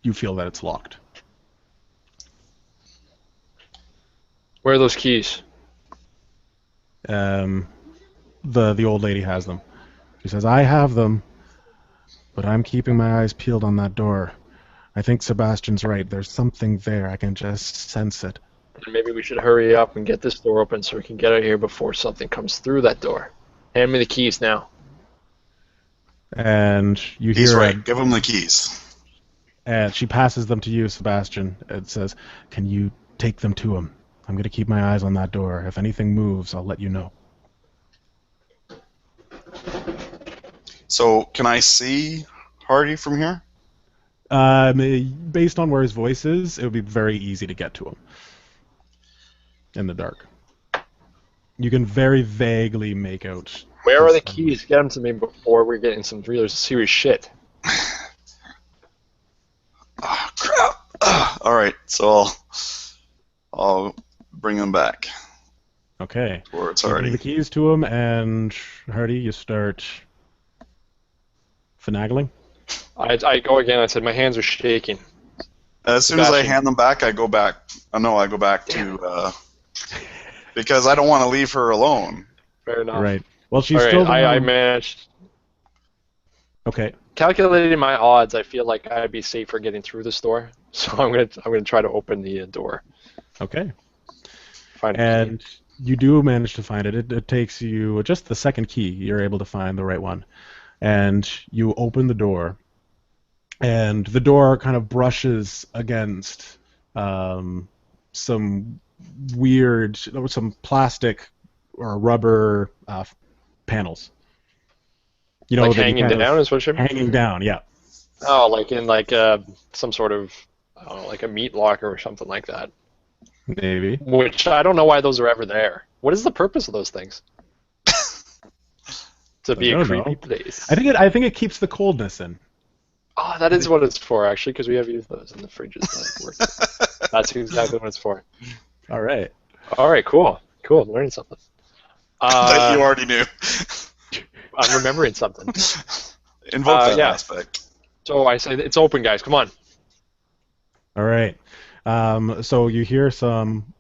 you feel that it's locked. Where are those keys? The old lady has them. She says, "I have them, but I'm keeping my eyes peeled on that door. I think Sebastian's right. There's something there. I can just sense it." And maybe we should hurry up and get this door open so we can get out of here before something comes through that door. Hand me the keys now. And you He's hear right. Give him the keys. And she passes them to you, Sebastian. It says, "Can you take them to him? I'm going to keep my eyes on that door. If anything moves, I'll let you know." So, can I see Hardy from here? Based on where his voice is, it would be very easy to get to him in the dark. You can very vaguely make out. Where are the keys? Get them to me before we're getting some really serious shit. Oh, crap. All right, so I'll bring him back. Okay. Or it's You already. give the keys to him, and Hardy, you start finagling. I go again. I said my hands are shaking. As soon as I Sebastian. hand them back, I go back. No, I go back to because I don't want to leave her alone. Fair enough. Right. Well, she's All right, still. I managed. Okay. Calculating my odds, I feel like I'd be safer getting through this door. So I'm gonna try to open the door. Okay. Find a key. And you do manage to find it. It takes you just the second key. You're able to find the right one. And you open the door, and the door kind of brushes against some weird, some plastic or rubber panels. You know, Like that you hanging kind down of, is what you mean? hanging down, yeah. Oh, like in some sort of, I don't know, like a meat locker or something like that. Maybe. Which I don't know why those are ever there. What is the purpose of those things? To be I a don't creepy know. place. I think it keeps the coldness in. Oh, that is what it's for, actually, because we have used those in the fridges that work. That's exactly what it's for. All right. All right, cool. Cool, I'm learning something. That you already knew. I'm remembering something. Invoke that yeah. aspect. So I say it's open, guys. Come on. All right. So you hear some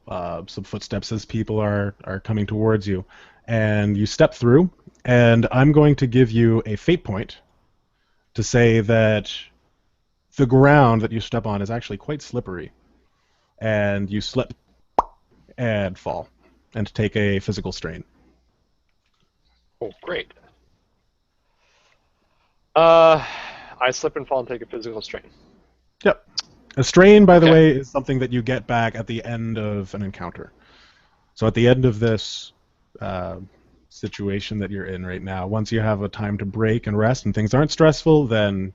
footsteps as people are coming towards you, and you step through. And I'm going to give you a fate point to say that the ground that you step on is actually quite slippery, and you slip and fall and take a physical strain. Oh, great. I slip and fall and take a physical strain. Yep. A strain, by the Okay. way, is something that you get back at the end of an encounter. So at the end of this situation that you're in right now, once you have a time to break and rest and things aren't stressful, then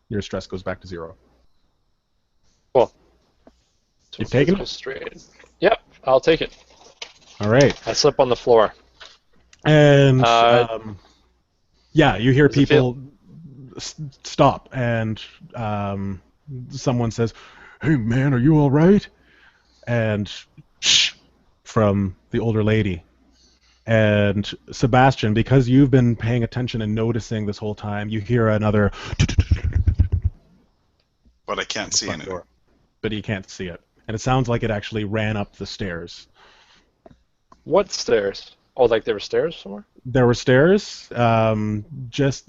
your stress goes back to 0. Cool. So You've taken physical it? strain. Yep, I'll take it. All right. I slip on the floor. And yeah, you hear Does it people stop, and someone says, "Hey man, are you all right?" And shh, from the older lady. And Sebastian, because you've been paying attention and noticing this whole time, you hear another But I can't see front anything. door, but you can't see it. And it sounds like it actually ran up the stairs. What stairs? Oh, like there were stairs somewhere? There were stairs. Just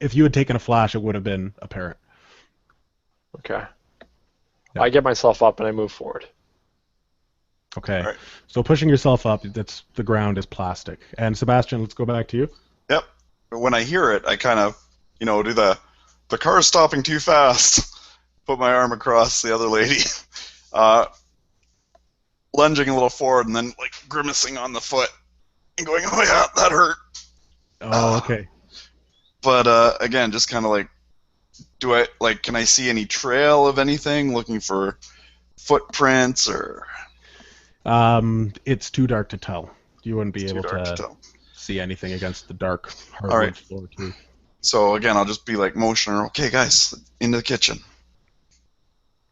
if you had taken a flash, it would have been apparent. Okay. Yeah. I get myself up and I move forward. Okay. All right. So pushing yourself up, the ground is plastic. And Sebastian, let's go back to you. Yep. But when I hear it, I kind of, do the car's stopping too fast. Put my arm across the other lady, lunging a little forward, and then like grimacing on the foot, and going, "Oh yeah, that hurt." Oh, okay. But again, just kind of like, can I see any trail of anything? Looking for footprints or. It's too dark to tell. You wouldn't be able Too dark to to tell. see anything against the dark hardwood All right. floor too. So again, I'll just be like motioning her, "Okay, guys, into the kitchen."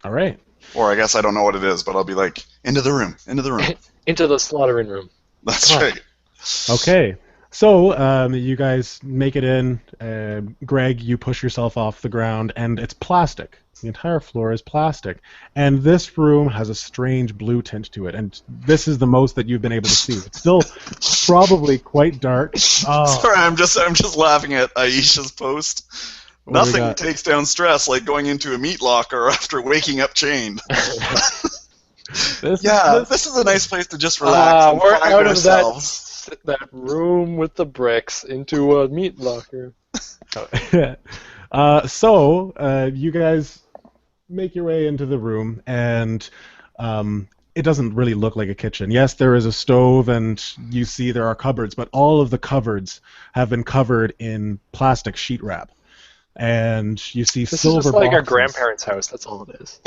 All right. Or I guess I don't know what it is, but I'll be like, "Into the room, into the room." Into the slaughtering room. That's Come on. right. Okay. So you guys make it in. Greg, you push yourself off the ground, and it's plastic. The entire floor is plastic. And this room has a strange blue tint to it. And this is the most that you've been able to see. It's still probably quite dark. Oh, Sorry, I'm just laughing at Aisha's post. what do we Nothing got? takes down stress like going into a meat locker after waking up chained. This This is a nice place to just relax and We're find out ourselves. of that room with the bricks into a meat locker. So you guys make your way into the room, and it doesn't really look like a kitchen. Yes, there is a stove, and you see there are cupboards, but all of the cupboards have been covered in plastic sheet wrap. And you see This silver is just like our boxes. grandparents' house. That's all it is.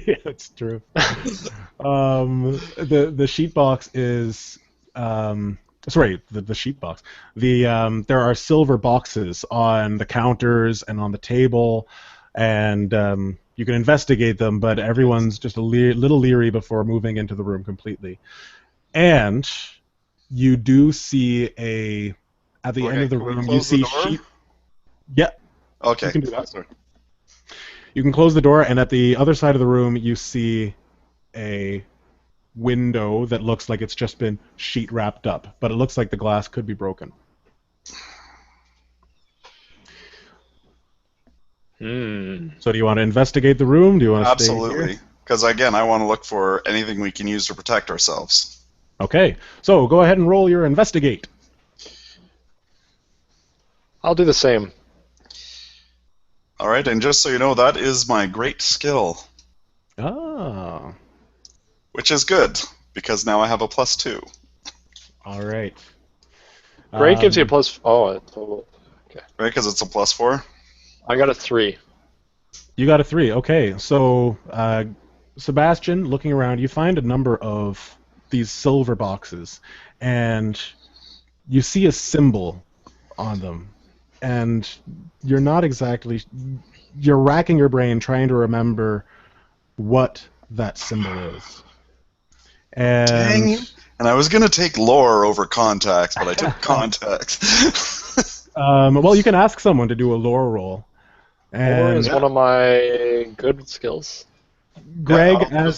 Yeah, that's true. The sheet box is sorry, the sheet box. There are silver boxes on the counters and on the table, and you can investigate them, but everyone's just a little leery before moving into the room completely. And you do see at the end of the can we room, you close the see door? sheep. Yeah, Okay. you can do that. Sorry. You can close the door, and at the other side of the room, you see a window that looks like it's just been sheet wrapped up, but it looks like the glass could be broken. So do you want to investigate the room? Do you want to stay Absolutely. here? Because, again, I want to look for anything we can use to protect ourselves. Okay, so go ahead and roll your investigate. I'll do the same. All right, and just so you know, that is my great skill, Ah, which is good, because now I have a +2. all right. Great gives you a plus. Oh, okay. Right, because it's a +4? I got a 3. You got a 3. Okay, so Sebastian, looking around, you find a number of these silver boxes, and you see a symbol on them, and you're not exactly. You're racking your brain trying to remember what that symbol is. And Dang it. And I was going to take lore over contacts, but I took contacts. well, you can ask someone to do a lore roll. Lore And is one of my good skills. Greg, Yeah,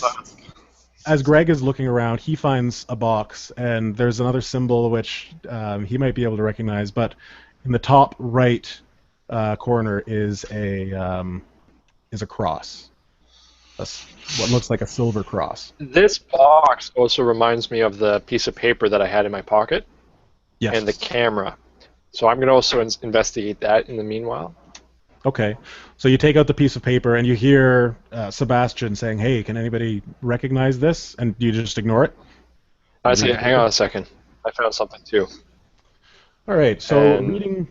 as Greg is looking around, he finds a box, and there's another symbol which he might be able to recognize. But in the top right corner is a cross. What looks like a silver cross. This box also reminds me of the piece of paper that I had in my pocket Yes. and the camera. So I'm going to also investigate that in the meanwhile. Okay. So you take out the piece of paper, and you hear Sebastian saying, "Hey, can anybody recognize this?" And you just ignore it. I say, hang on a second. I found something too. All right. So And- reading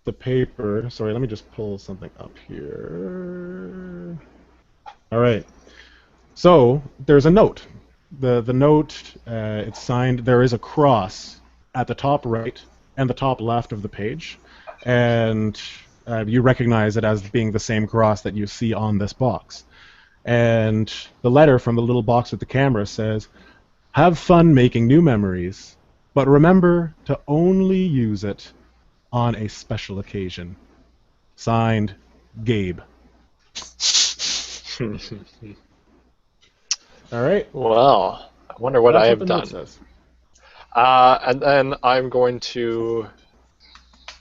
the paper. Sorry, let me just pull something up here. All right. So there's a note. The note, it's signed. There is a cross at the top right and the top left of the page, and you recognize it as being the same cross that you see on this box. And the letter from the little box with the camera says, "Have fun making new memories, but remember to only use it on a special occasion." Signed, Gabe. All right. Well, I wonder what That's I have the done. note says. And then I'm going to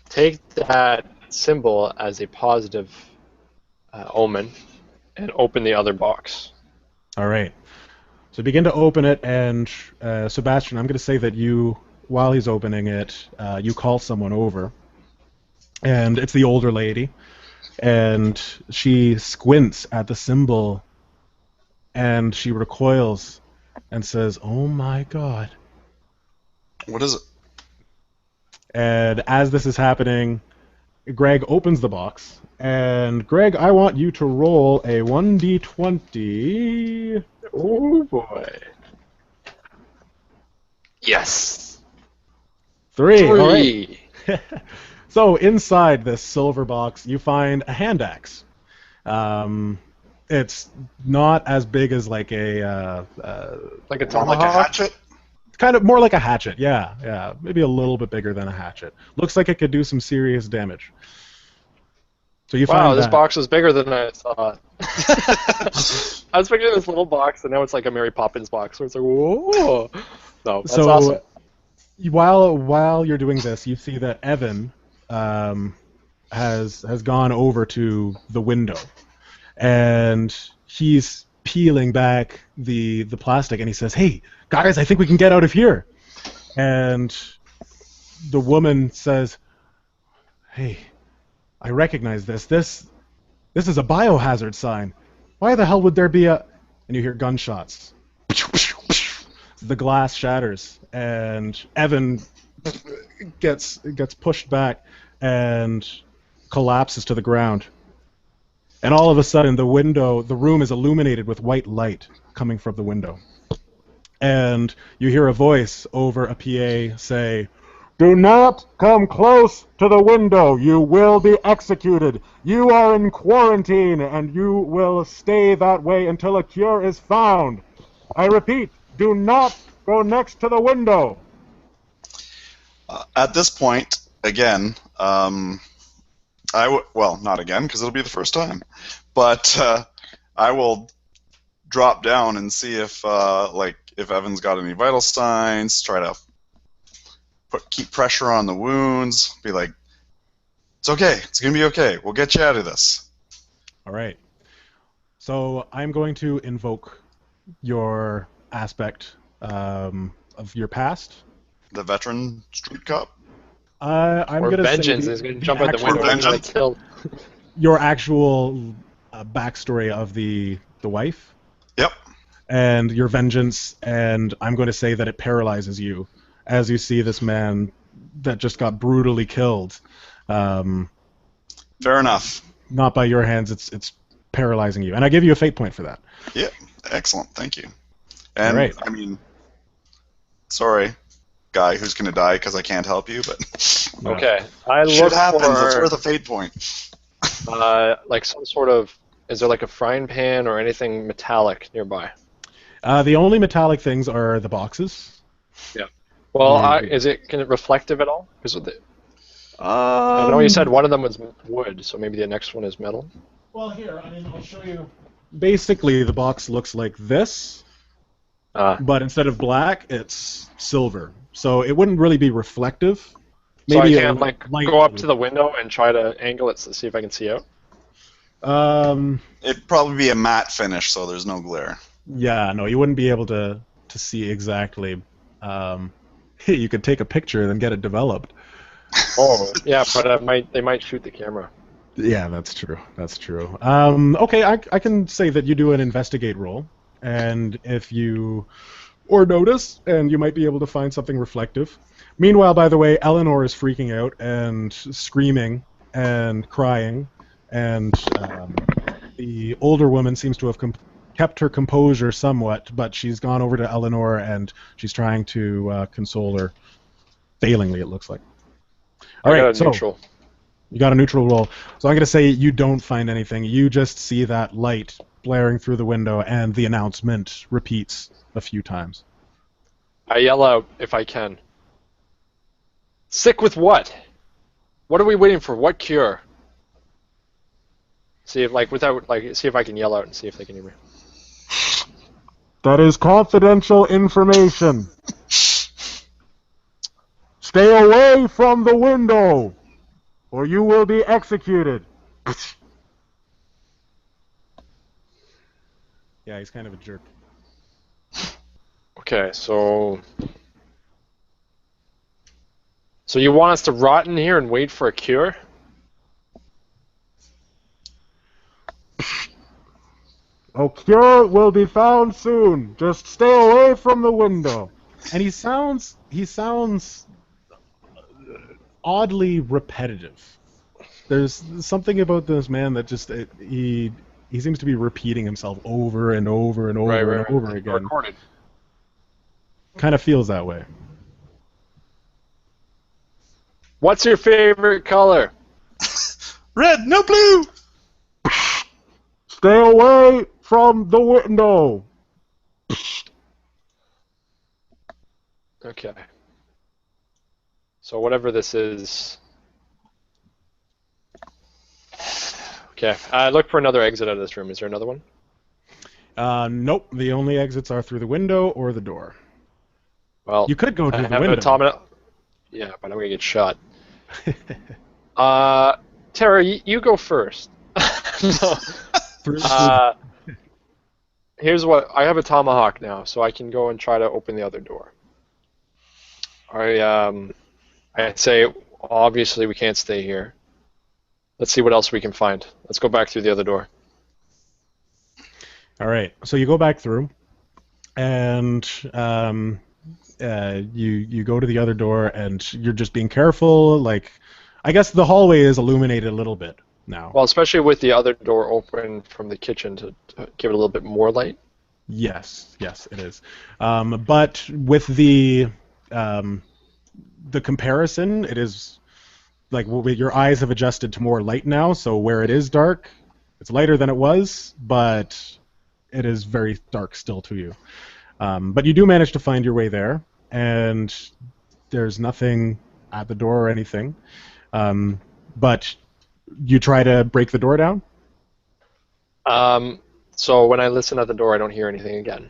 take that symbol as a positive omen and open the other box. All right. So begin to open it, and Sebastian, I'm going to say that you, while he's opening it, you call someone over, and it's the older lady, and she squints at the symbol, and she recoils and says, "Oh my God." What is it? And as this is happening, Greg opens the box, and Greg, I want you to roll a 1d20. Oh boy. Yes. 3. All right. 3. So inside this silver box, you find a hand axe. It's not as big as like a Like a More tomahawk? like a hatchet? kind of more like a hatchet. Yeah, maybe a little bit bigger than a hatchet. Looks like it could do some serious damage. So you Wow, find this that. box is bigger than I thought. I was picturing this little box, and now it's like a Mary Poppins box, where it's like, whoa. No, that's So awesome. while you're doing this, you see that Evan has gone over to the window, and he's peeling back the plastic, and he says, "Hey guys, I think we can get out of here." And the woman says, "Hey, I recognize this. This is a biohazard sign. Why the hell would there be a..." And you hear gunshots. The glass shatters, and Evan gets pushed back and collapses to the ground. And all of a sudden, the room is illuminated with white light coming from the window. And you hear a voice over a PA say, Do not come close to the window. You will be executed. You are in quarantine, and you will stay that way until a cure is found. I repeat, do not go next to the window. At this point, again, well, not again, because it'll be the first time, but I will drop down and see if Evan's got any vital signs, try to keep pressure on the wounds, be like, it's okay, it's going to be okay, we'll get you out of this. All right. So I'm going to invoke your aspect of your past. The veteran street cop? I'm or going to vengeance. say He's going to jump out the window and try to kill. your actual backstory of the wife. Yep. And your vengeance, and I'm going to say that it paralyzes you as you see this man that just got brutally killed. Fair enough. Not by your hands, it's paralyzing you. And I give you a fate point for that. Yeah, excellent, thank you. And, right. I mean, sorry, guy who's going to die because I can't help you, but... Okay, I look Shit happens, for... it's worth a fate point. like some sort of... Is there like a frying pan or anything metallic nearby? The only metallic things are the boxes. Yeah. Well, can it reflective at all? Because I know you said one of them was wood, so maybe the next one is metal. Well, here, I'll show you. Basically, the box looks like this, but instead of black, it's silver. So it wouldn't really be reflective. Maybe so I can't go up to the window and try to angle it to see if I can see out? It'd probably be a matte finish, so there's no glare. Yeah, no, you wouldn't be able to see exactly. You could take a picture and then get it developed. Oh, yeah, but they might shoot the camera. Yeah, that's true. That's true. Okay, I can say that you do an investigate roll, and if you notice, and you might be able to find something reflective. Meanwhile, by the way, Eleanor is freaking out and screaming and crying, and the older woman seems to have kept her composure somewhat, but she's gone over to Eleanor and she's trying to console her. Failingly, it looks like. All right, so neutral. You got a neutral roll. So I'm going to say you don't find anything. You just see that light blaring through the window, and the announcement repeats a few times. I yell out if I can. Sick with what? What are we waiting for? What cure? See if see if I can yell out and see if they can hear me. That is confidential information. Stay away from the window, or you will be executed. Yeah, he's kind of a jerk. Okay, so you want us to rot in here and wait for a cure? A cure will be found soon. Just stay away from the window. And he sounds oddly repetitive. There's something about this man that just he seems to be repeating himself over and over and over and over again. Recorded. Kind of feels that way. What's your favorite color? Red, no blue! Stay away from the window. Okay. So whatever this is... Okay, look for another exit out of this room. Is there another one? Nope. The only exits are through the window or the door. Well, you could go to the window. Yeah, but I'm gonna get shot. Tara, you go first. Here's what I have a tomahawk now, so I can go and try to open the other door. I say obviously we can't stay here. Let's see what else we can find. Let's go back through the other door. All right. So you go back through, and you go to the other door, and you're just being careful. Like, I guess the hallway is illuminated a little bit now. Well, especially with the other door open from the kitchen to give it a little bit more light. Yes, it is. But with the the comparison, it is like your eyes have adjusted to more light now, so where it is dark, it's lighter than it was, but it is very dark still to you. But you do manage to find your way there, and there's nothing at the door or anything. But you try to break the door down? So when I listen at the door, I don't hear anything again.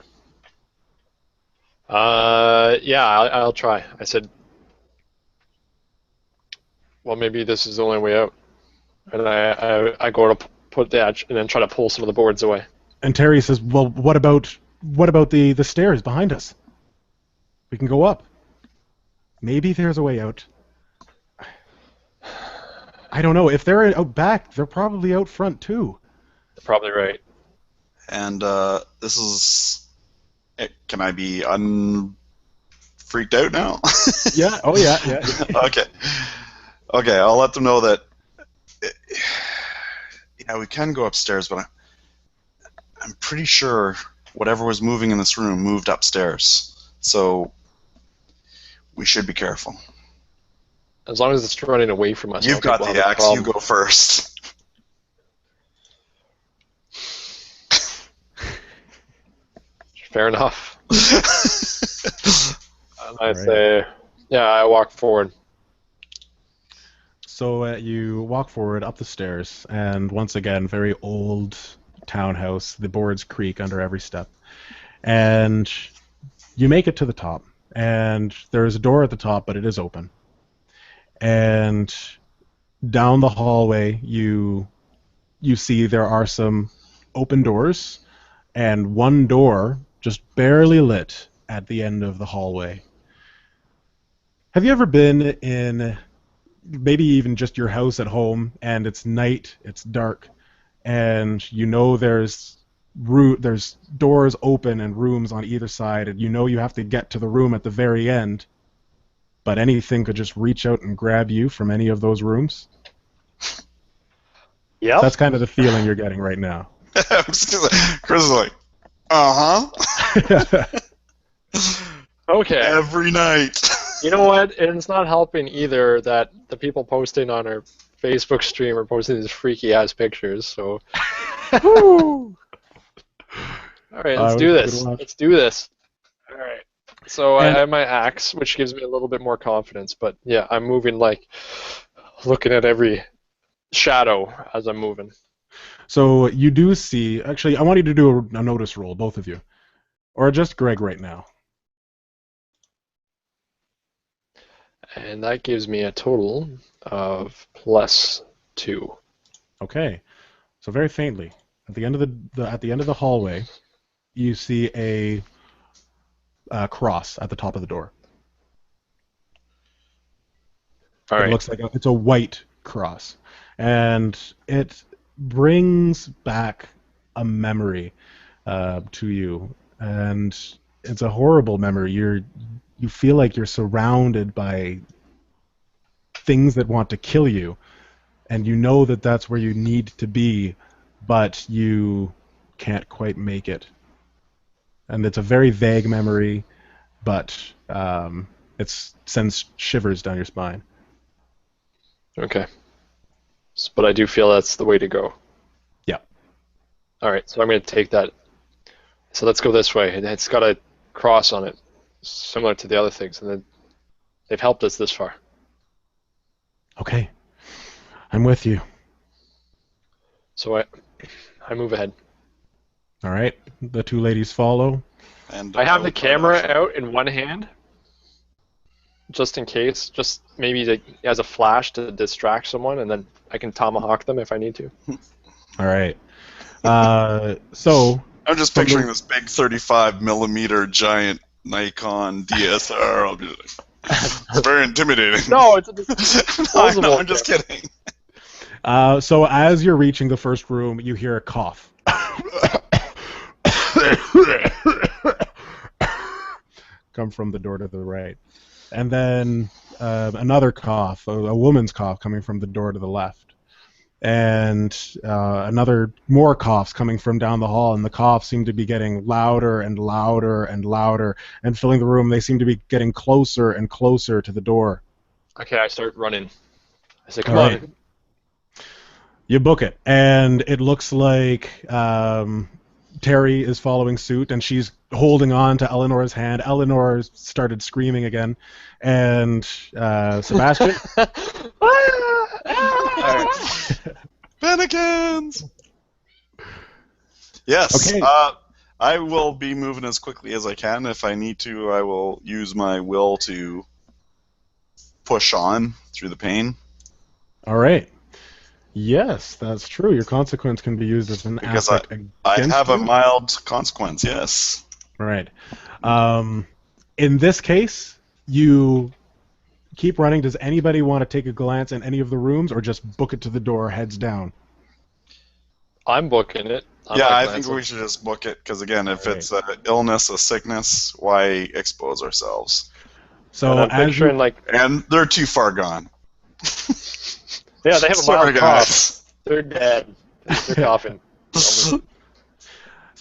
Yeah, I'll try. I said, well, maybe this is the only way out. And I go to put the edge and then try to pull some of the boards away. And Terry says, well, what about the stairs behind us? We can go up. Maybe there's a way out. I don't know. If they're out back, they're probably out front too. You're probably right. And this is... Can I be freaked out now? Yeah. Oh, yeah. Okay. Okay, I'll let them know that... Yeah, we can go upstairs, but I'm pretty sure whatever was moving in this room moved upstairs. So we should be careful. As long as it's running away from us. You've got the axe. You go first. Fair enough. And I say, yeah, I walk forward. So you walk forward up the stairs, and once again, very old townhouse. The boards creak under every step. And you make it to the top, and there is a door at the top, but it is open. And down the hallway, you see there are some open doors, and one door just barely lit at the end of the hallway. Have you ever been in maybe even just your house at home, and it's night, it's dark, and you know there's doors open and rooms on either side, and you know you have to get to the room at the very end, but anything could just reach out and grab you from any of those rooms? Yeah. That's kind of the feeling you're getting right now. Chris is like, uh-huh. Okay. Every night. You know what? And it's not helping either that the people posting on our Facebook stream are posting these freaky ass pictures. So, woo! All right, let's do this. Let's do this. All right. So I have my axe, which gives me a little bit more confidence. But yeah, I'm moving like looking at every shadow as I'm moving. So you do see. Actually, I want you to do a notice roll, both of you, or just Greg right now. And that gives me a total of +2. Okay, so very faintly, at the end of the hallway, you see a cross at the top of the door. All right. It looks like it's a white cross, and it brings back a memory to you, and it's a horrible memory. You feel like you're surrounded by things that want to kill you, and you know that that's where you need to be, but you can't quite make it. And it's a very vague memory, but it sends shivers down your spine. Okay. But I do feel that's the way to go. Yeah. All right, so I'm going to take that. So let's go this way. And it's got a cross on it, similar to the other things, and then they've helped us this far. Okay. I'm with you. So I move ahead. All right. The two ladies follow. And I have the camera out in one hand, just in case, just maybe as a flash to distract someone, and then I can tomahawk them if I need to. All right. So I'm just picturing this big 35mm giant Nikon DSR. I'll be like, it's very intimidating. No, it's a disposable. No, I'm just kidding. So as you're reaching the first room, you hear a cough. Come from the door to the right. And then another cough, a woman's cough coming from the door to the left. and more coughs coming from down the hall, and the coughs seem to be getting louder and louder and louder and filling the room. They seem to be getting closer and closer to the door. Okay, I start running. I say, come All on. right. You book it, and it looks like Terry is following suit, and she's holding on to Eleanor's hand. Eleanor started screaming again, and Sebastian. Panicans! Yes. Okay. I will be moving as quickly as I can. If I need to, I will use my will to push on through the pain. All right. Yes, that's true. Your consequence can be used as an Because asset I against have you. a mild consequence, yes. Right. In this case, you keep running. Does anybody want to take a glance in any of the rooms, or just book it to the door, heads down? I'm booking it. I think we should just book it, because again, if it's an illness, a sickness, why expose ourselves? So and I'm picturing, And they're too far gone. Yeah, they have a Sorry, mild guys. cough. They're dead. They're coughing. So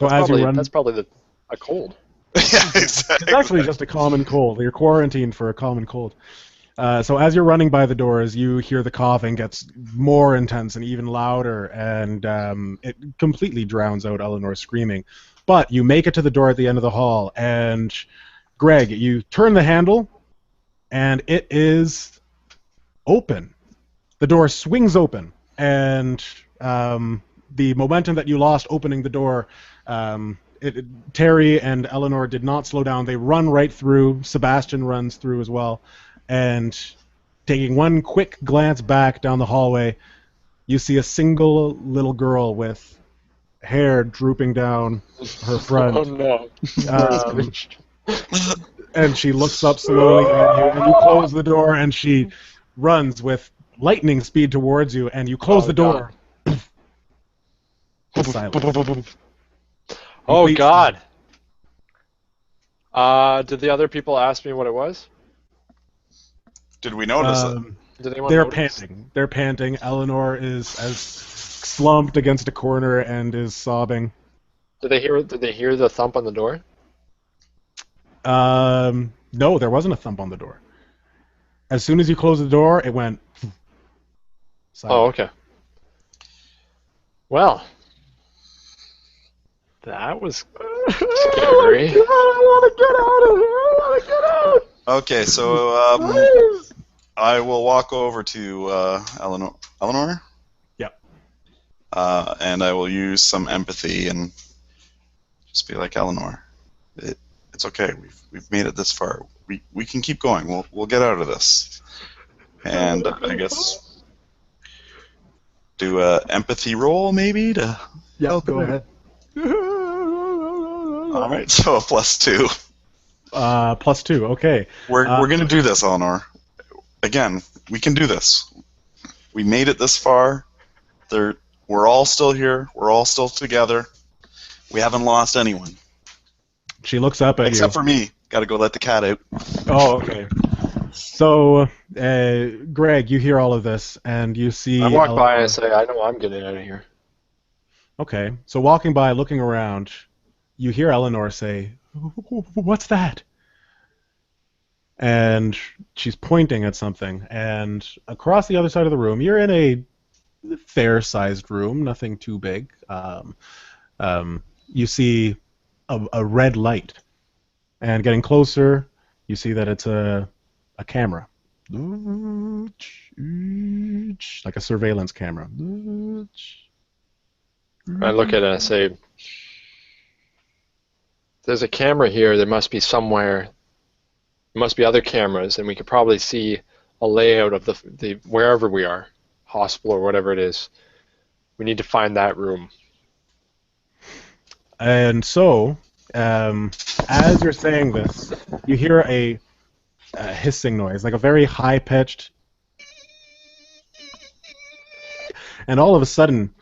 That's probably a cold. Yeah, exactly. It's actually just a common cold. You're quarantined for a common cold. So as you're running by the doors, you hear the coughing gets more intense and even louder, and it completely drowns out Eleanor's screaming. But you make it to the door at the end of the hall, and Greg, you turn the handle, and it is open. The door swings open, and the momentum that you lost opening the door, Terry and Eleanor did not slow down. They run right through. Sebastian runs through as well. And taking one quick glance back down the hallway, you see a single little girl with hair drooping down her front. Oh, no. And she looks up slowly at you, and you close the door, and she runs with lightning speed towards you, and you close the door. Silence. Oh, God. Did the other people ask me what it was? Did we notice it? Did anyone They're notice? panting. They're panting. Eleanor is as slumped against a corner and is sobbing. Did they hear the thump on the door? No, there wasn't a thump on the door. As soon as you closed the door, it went silent. Oh, okay. Well, that was scary. I want to get out of here! I want to get out! Okay, so I will walk over to Eleanor? Yep. And I will use some empathy and just be like, Eleanor, it's okay. We've made it this far. We can keep going. We'll get out of this. And I guess do a empathy roll maybe to. Yeah, go ahead. All right, so a +2. +2. Okay. We're gonna do this, Eleanor. Again, we can do this. We made it this far. We're all still here. We're all still together. We haven't lost anyone. She looks up at Except for me. Got to go let the cat out. Oh, okay. So, Greg, you hear all of this, and you see. I walk by and say, I know I'm getting out of here. Okay. So, walking by, looking around, you hear Eleanor say, "What's that?" And she's pointing at something. And across the other side of the room, you're in a fair-sized room, nothing too big. You see a red light. And getting closer, you see that it's a camera. Like a surveillance camera. I look at it and I say, there's a camera here. There must be somewhere. There must be other cameras, and we could probably see a layout of the wherever we are, hospital or whatever it is. We need to find that room. And so, as you're saying this, you hear a hissing noise, like a very high-pitched, and all of a sudden,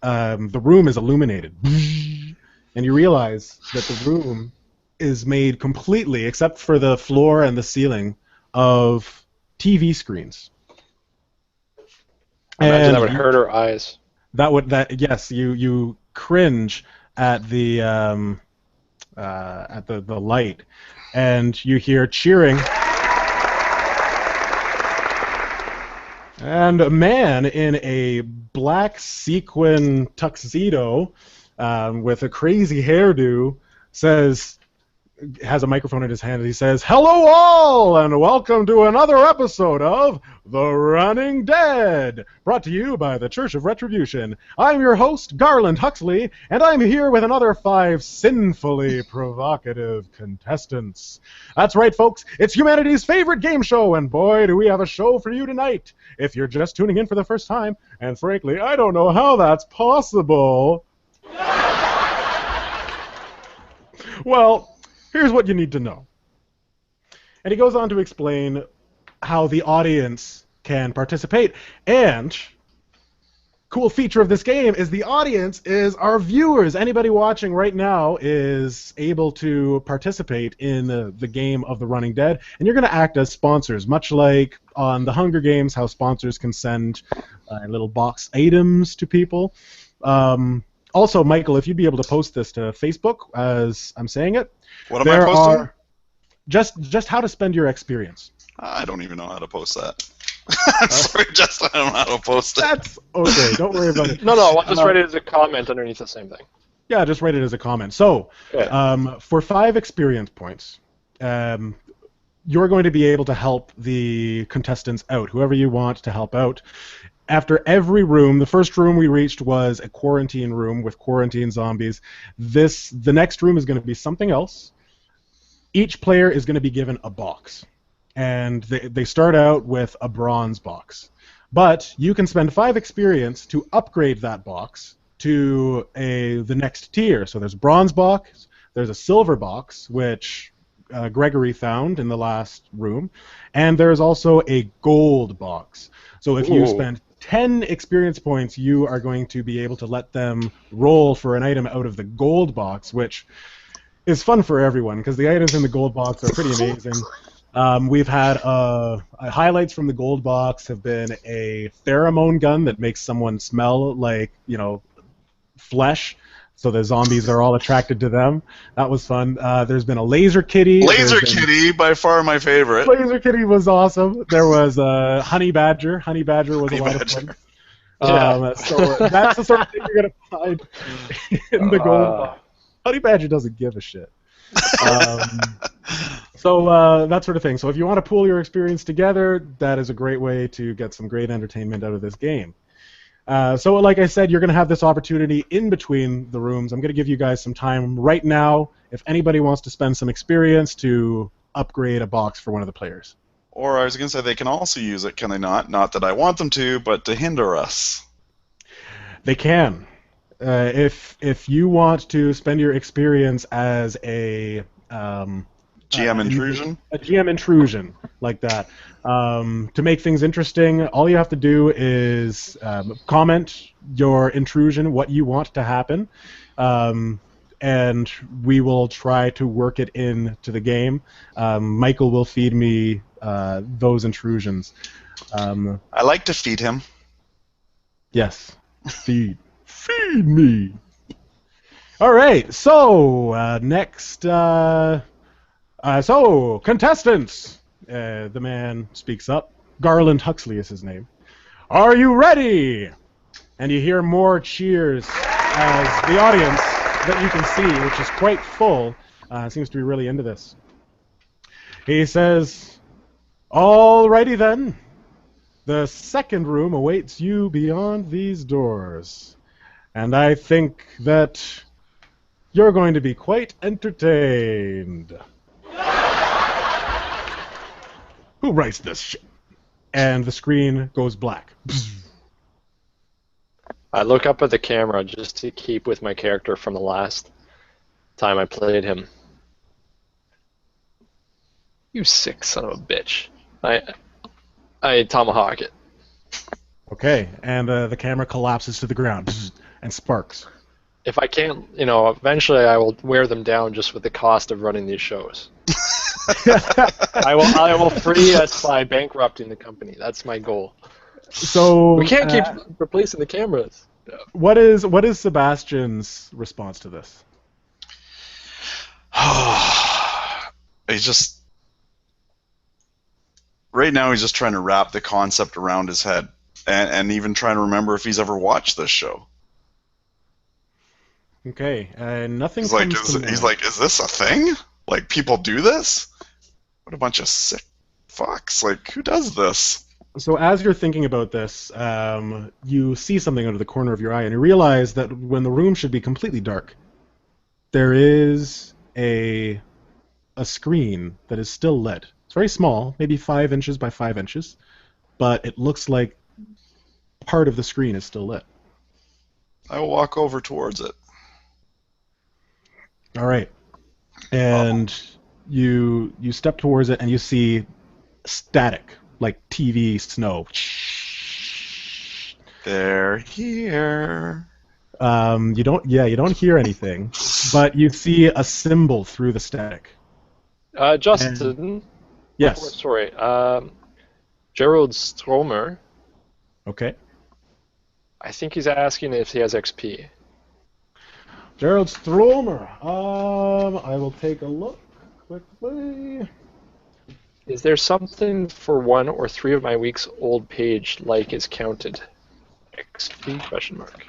the room is illuminated. And you realize that the room is made completely, except for the floor and the ceiling, of TV screens. Imagine that would And hurt her eyes. yes, you cringe at the light, and you hear cheering. And a man in a black sequin tuxedo with a crazy hairdo has a microphone in his hand, and he says, "Hello all, and welcome to another episode of The Running Dead, brought to you by the Church of Retribution. I'm your host, Garland Huxley, and I'm here with another 5 sinfully provocative contestants. That's right, folks, it's humanity's favorite game show, and boy, do we have a show for you tonight. If you're just tuning in for the first time, and frankly, I don't know how that's possible, well, here's what you need to know." And he goes on to explain how the audience can participate. And cool feature of this game is the audience is our viewers. Anybody watching right now is able to participate in the game of The Running Dead. And you're going to act as sponsors, much like on the Hunger Games, how sponsors can send little box items to people. Also, Michael, if you'd be able to post this to Facebook as I'm saying it. What am I posting? Just how to spend your experience. I don't even know how to post that. I'm sorry, Justin, I don't know how to post it. That's okay. Don't worry about it. No, I'll just write it as a comment underneath the same thing. Yeah, just write it as a comment. So, Okay. for 5 experience points, you're going to be able to help the contestants out, whoever you want to help out. After every room, the first room we reached was a quarantine room with quarantine zombies. The next room is going to be something else. Each player is going to be given a box, and they start out with a bronze box. But you can spend 5 experience to upgrade that box to the next tier. So there's a bronze box, there's a silver box, which Gregory found in the last room, and there's also a gold box. So if you spend 10 experience points, you are going to be able to let them roll for an item out of the gold box, which is fun for everyone because the items in the gold box are pretty amazing. We've had highlights from the gold box have been a pheromone gun that makes someone smell like, flesh, so the zombies are all attracted to them. That was fun. There's been a laser kitty. Laser kitty, by far my favorite. Laser kitty was awesome. There was a honey badger. Honey badger was a lot of fun. So that's the sort of thing you're going to find in the gold box. Honey badger doesn't give a shit. So that sort of thing. So if you want to pool your experience together, that is a great way to get some great entertainment out of this game. So like I said, you're going to have this opportunity in between the rooms. I'm going to give you guys some time right now if anybody wants to spend some experience to upgrade a box for one of the players. Or I was going to say they can also use it, can they not? Not that I want them to, but to hinder us. They can. If you want to spend your experience as a GM intrusion? A GM intrusion, like that. To make things interesting, all you have to do is comment your intrusion, what you want to happen, and we will try to work it into the game. Michael will feed me those intrusions. I like to feed him. Yes. Feed me. All right, so next... So, contestants, the man speaks up. Garland Huxley is his name. Are you ready? And you hear more cheers as the audience that you can see, which is quite full, seems to be really into this. He says, "Alrighty then. The second room awaits you beyond these doors. And I think that you're going to be quite entertained." Who writes this shit? And the screen goes black. I look up at the camera just to keep with my character from the last time I played him. You sick son of a bitch. I tomahawk it. Okay, and the camera collapses to the ground and sparks. If I can't, eventually I will wear them down just with the cost of running these shows. I will free us by bankrupting the company. That's my goal. So We can't keep replacing the cameras. what is Sebastian's response to this? He's just right now. He's just trying to wrap the concept around his head, and even trying to remember if he's ever watched this show. Okay, nothing. He's like, is this a thing? Like, people do this? What a bunch of sick fucks! Like, who does this? So as you're thinking about this, you see something out of the corner of your eye, and you realize that when the room should be completely dark, there is a screen that is still lit. It's very small, maybe 5 inches by 5 inches, but it looks like part of the screen is still lit. I will walk over towards it. All right, and you step towards it, and you see static, like TV snow. They're here. You don't hear anything, but you see a symbol through the static. Justin. Yes. Oh, sorry. Gerald Stromer. Okay. I think he's asking if he has XP. Gerald Stromer. I will take a look quickly. Is there something for 1 or 3 of my week's old page like is counted? XP question mark.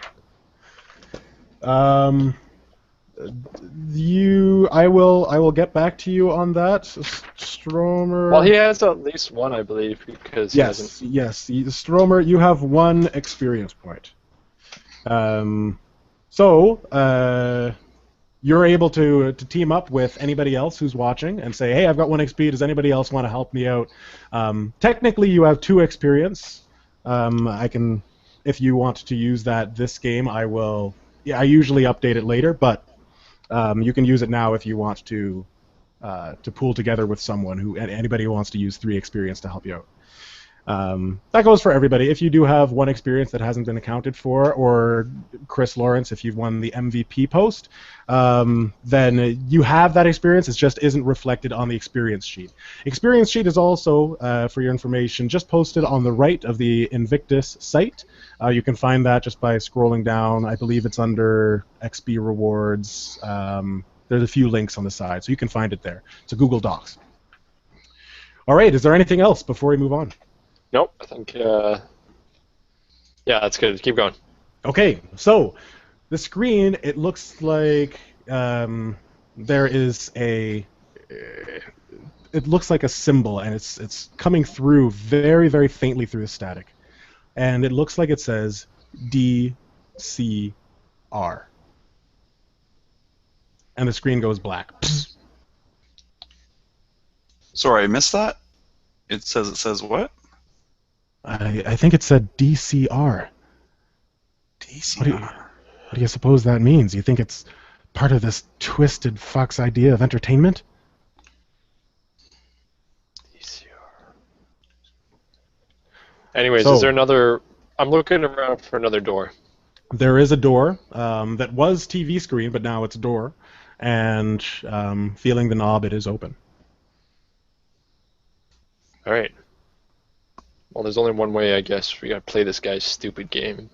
I will get back to you on that, Stromer. Well, he has at least 1, I believe, because he hasn't. Yes. Stromer, you have 1 experience point. So you're able to team up with anybody else who's watching and say, hey, I've got 1 XP. Does anybody else want to help me out? Technically, you have 2 experience. I can, if you want to use that this game, I will. Yeah, I usually update it later, but you can use it now if you want to pool together with someone anybody who wants to use 3 experience to help you out. That goes for everybody. If you do have 1 experience that hasn't been accounted for, or Chris Lawrence, if you've won the MVP post, then you have that experience. It just isn't reflected on the experience sheet. Experience sheet is also, for your information, just posted on the right of the Invictus site. You can find that just by scrolling down. I believe it's under XP rewards. There's a few links on the side, so you can find it there. It's a Google Docs. All right, is there anything else before we move on? Nope, I think, yeah, that's good. Keep going. Okay, so the screen, it looks like there is it looks like a symbol, and it's coming through very, very faintly through the static. And it looks like it says DCR. And the screen goes black. Sorry, I missed that. It says what? I think it said DCR. DCR. What do you suppose that means? You think it's part of this twisted fuck's idea of entertainment? DCR. Anyways, So, is there another... I'm looking around for another door. There is a door that was TV screen, but now it's a door. And feeling the knob, it is open. All right. Well, there's only one way, I guess. We gotta play this guy's stupid game.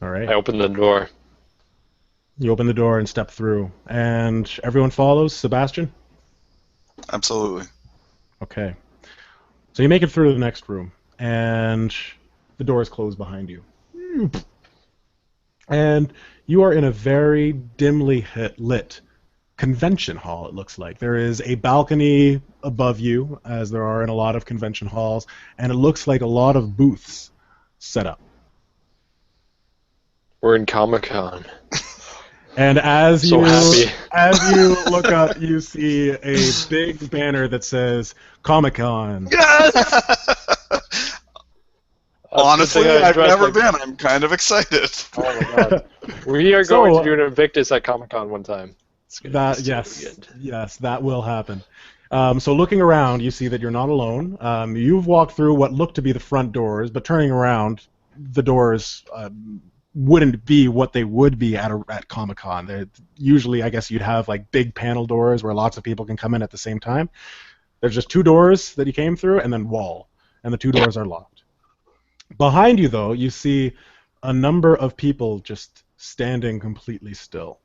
All right. I open the door. You open the door and step through. And everyone follows? Sebastian? Absolutely. Okay. So you make it through to the next room. And the door is closed behind you. And you are in a very dimly lit convention hall, it looks like. There is a balcony above you, as there are in a lot of convention halls, and it looks like a lot of booths set up. We're in Comic-Con. And as So happy. you look up, you see a big banner that says Comic-Con. Honestly, I've never like... been. I'm kind of excited. Oh my god. We are going to do an Invictus at Comic-Con one time. Yes, that will happen. So looking around, you see that you're not alone. You've walked through what look to be the front doors, but turning around, the doors wouldn't be what they would be at Comic-Con. Usually, I guess you'd have like big panel doors where lots of people can come in at the same time. There's just 2 doors that you came through, and then wall, and the 2 doors are locked. Behind you, though, you see a number of people just standing completely still.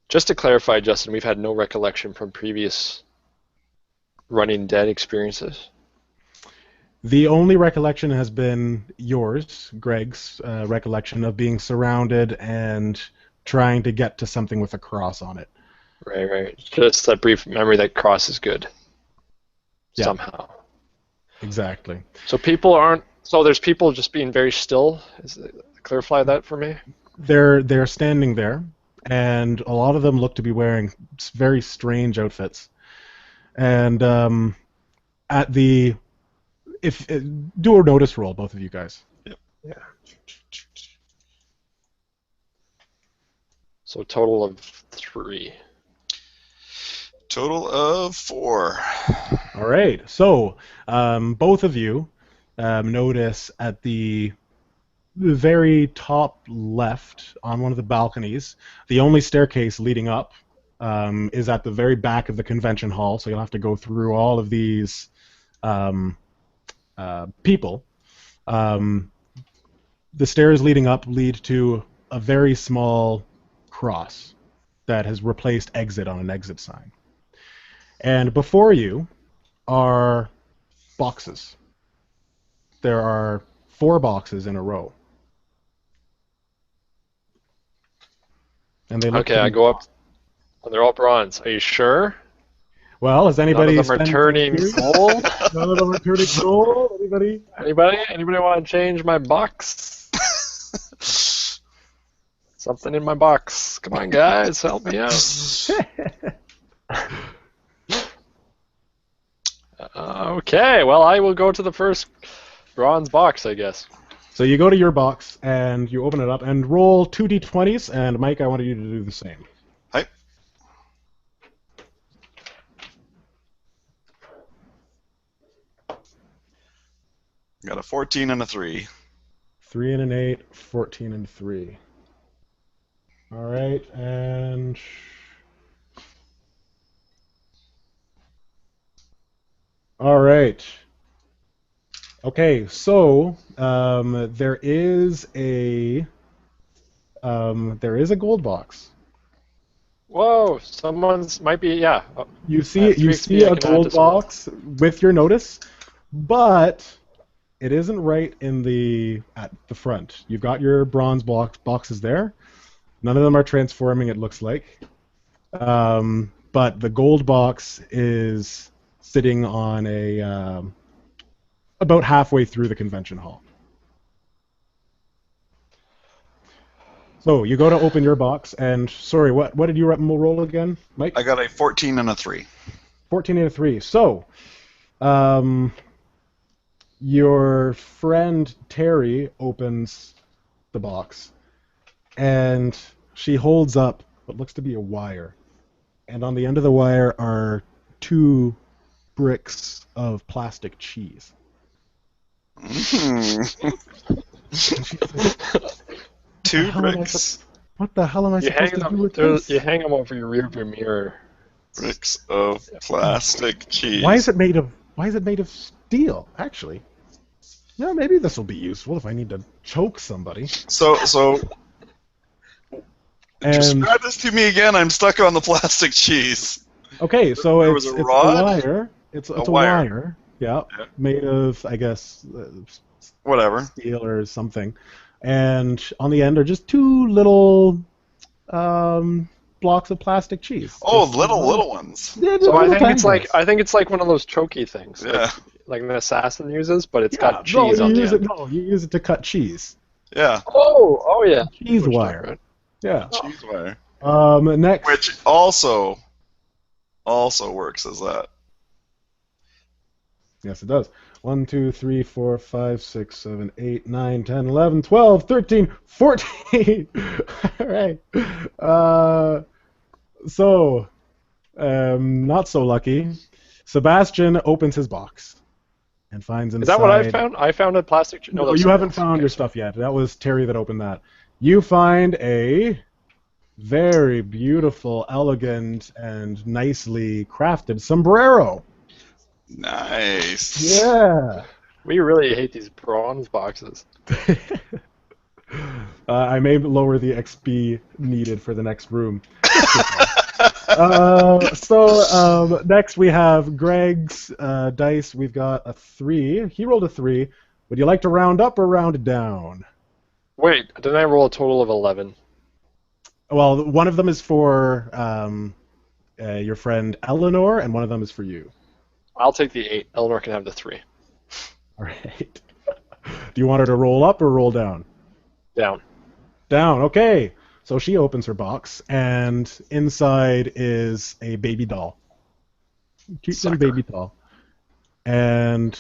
Just to clarify, Justin, we've had no recollection from previous Running Dead experiences. The only recollection has been yours, Greg's recollection of being surrounded and trying to get to something with a cross on it. Right. Just that brief memory that cross is good. Yeah. Somehow. Exactly. So people aren't. So there's people just being very still. Clarify that for me. They're standing there, and a lot of them look to be wearing very strange outfits. And do a notice roll, both of you guys. Yep. Yeah. So total of 3. Total of 4. All right. So both of you notice at the very top left on one of the balconies, the only staircase leading up is at the very back of the convention hall. So you'll have to go through all of these people. The stairs leading up lead to a very small cross that has replaced exit on an exit sign. And before you are boxes. There are 4 boxes in a row. And they look Okay, I go up. Oh, they're all bronze. Are you sure? Well, has anybody None of them are turning gold? None of them are turning gold? Anybody? Anybody want to change my box? Something in my box. Come on, guys, help me out. Okay, well, I will go to the first bronze box, I guess. So you go to your box and you open it up and roll 2 d20s, and Mike, I wanted you to do the same. Hi. Got a 14 and a 3. 3 and an 8, 14 and 3. All right, and all right. Okay, so there is a gold box. Whoa, someone's might be, yeah. You see a gold box with your notice, but it isn't right at the front. You've got your bronze boxes there. None of them are transforming, it looks like. But the gold box is sitting on a about halfway through the convention hall. So you go to open your box, and sorry, what did you roll again, Mike? I got a 14 and a 3. 14 and a 3. So, your friend Terry opens the box, and she holds up what looks to be a wire, and on the end of the wire are 2 bricks of plastic cheese. Two bricks. What the hell am I supposed to do with this? You hang them over your rearview mirror. Bricks of plastic cheese. Why is it made of steel? Actually, yeah, maybe this will be useful if I need to choke somebody. So describe this to me again. I'm stuck on the plastic cheese. Okay, so There it's was a a rod? wire. It's a wire. Yeah, made of, I guess, Whatever. steel or something. And on the end are just 2 little blocks of plastic cheese. Oh, Just little ones. Yeah, So I think tiny it's like one of those chokey things. Yeah. Like an assassin uses, but it's ones. got cheese on the end. No, you use it to cut cheese. Yeah. Oh yeah. Cheese Which wire. right? Yeah. Cheese wire. Next. Which also works as that. Yes, it does. 1, 2, 3, 4, 5, 6, 7, 8, 9, 10, 11, 12, 13, 14. All right. So, not so lucky. Sebastian opens his box and finds inside. Is that what I found? I found a plastic. No, you haven't found your stuff yet. That was Terry that opened that. You find a very beautiful, elegant, and nicely crafted sombrero. Nice. Yeah. We really hate these bronze boxes. I may lower the XP needed for the next room. Next we have Greg's dice. We've got a 3. He rolled a 3. Would you like to round up or round down? Wait, didn't I roll a total of 11? Well, one of them is for your friend Eleanor, and one of them is for you. I'll take the 8. Eleanor can have the 3. All right. Do you want her to roll up or roll down? Down. Down, okay. So she opens her box, and inside is a baby doll. Cute little baby doll. And,